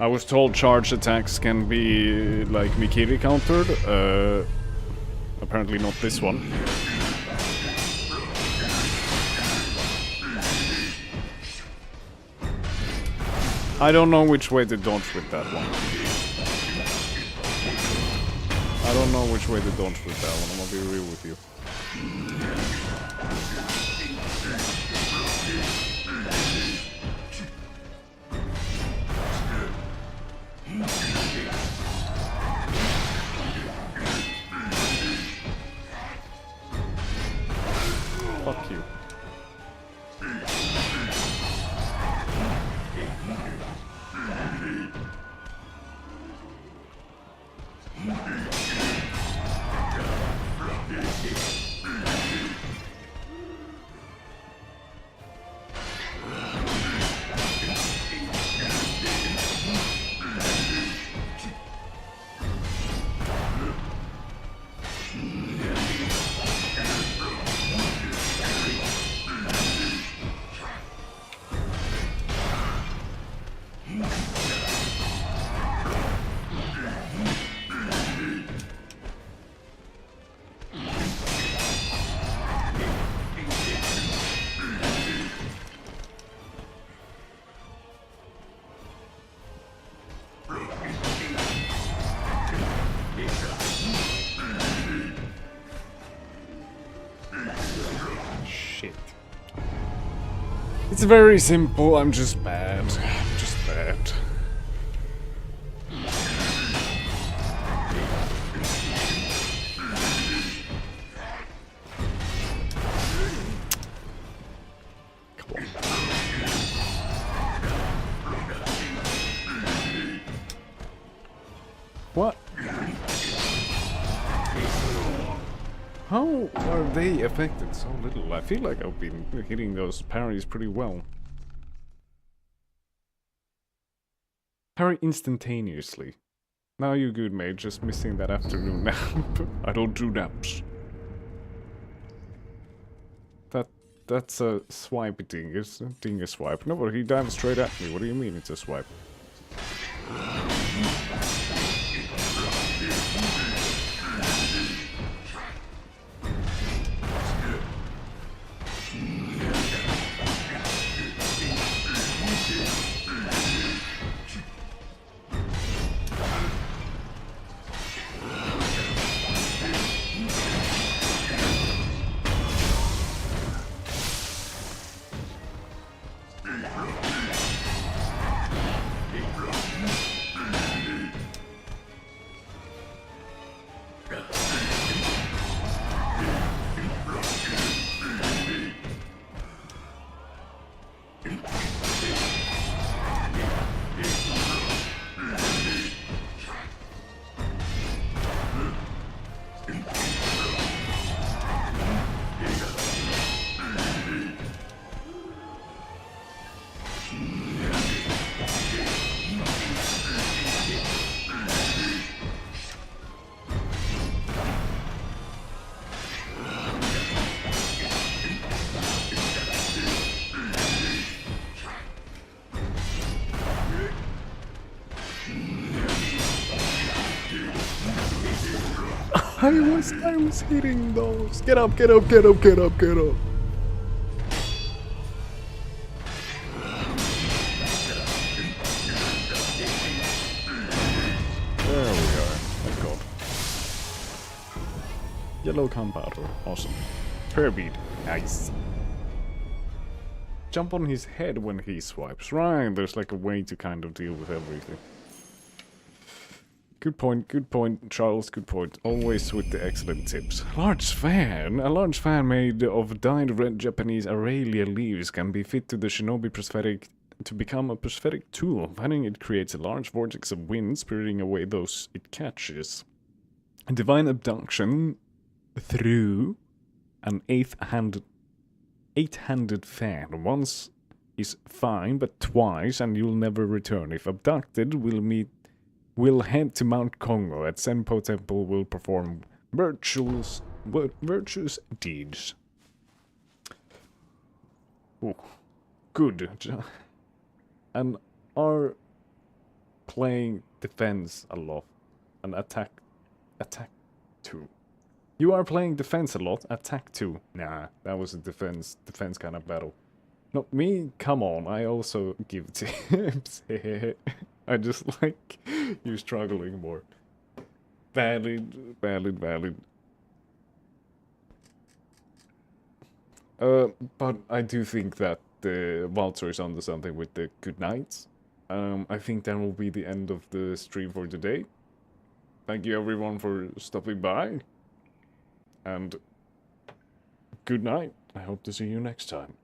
I was told charge attacks can be like Mikiri countered. Apparently not this one. I don't know which way to dodge with that one. I don't know which way to dodge with that one, I'm gonna be real with you. Fuck you. Shit. It's very simple, I'm just bad. I'm just bad. Come on. What? How are they affected so little? I feel like I've been hitting those parries pretty well. Parry instantaneously. Now you good, mate. Just missing that afternoon nap. I don't do naps. That's a swipe ding a swipe. No, but he dived straight at me. What do you mean it's a swipe? I was hitting those. Get up, get up, get up, get up, get up. There we go. Thank God. Yellow gunpowder. Awesome. Prayer bead. Nice. Jump on his head when he swipes. Right, there's like a way to kind of deal with everything. Good point, Charles, good point. Always with the excellent tips. Large fan? A large fan made of dyed red Japanese Aralia leaves can be fit to the shinobi prosthetic to become a prosthetic tool. Fanning it creates a large vortex of wind, spiriting away those it catches. Divine abduction through an eight-handed fan. Once is fine, but twice and you'll never return. If abducted, we'll head to Mount Kongo. At Senpo Temple, we'll perform virtuous deeds. Ooh, good. And are playing defense a lot and attack 2. You are playing defense a lot, attack 2. Nah, that was a defense kind of battle. Not me, come on, I also give tips. I just like you struggling more. Valid. But I do think that Walter is onto something with the good nights. I think that will be the end of the stream for today. Thank you everyone for stopping by. And good night. I hope to see you next time.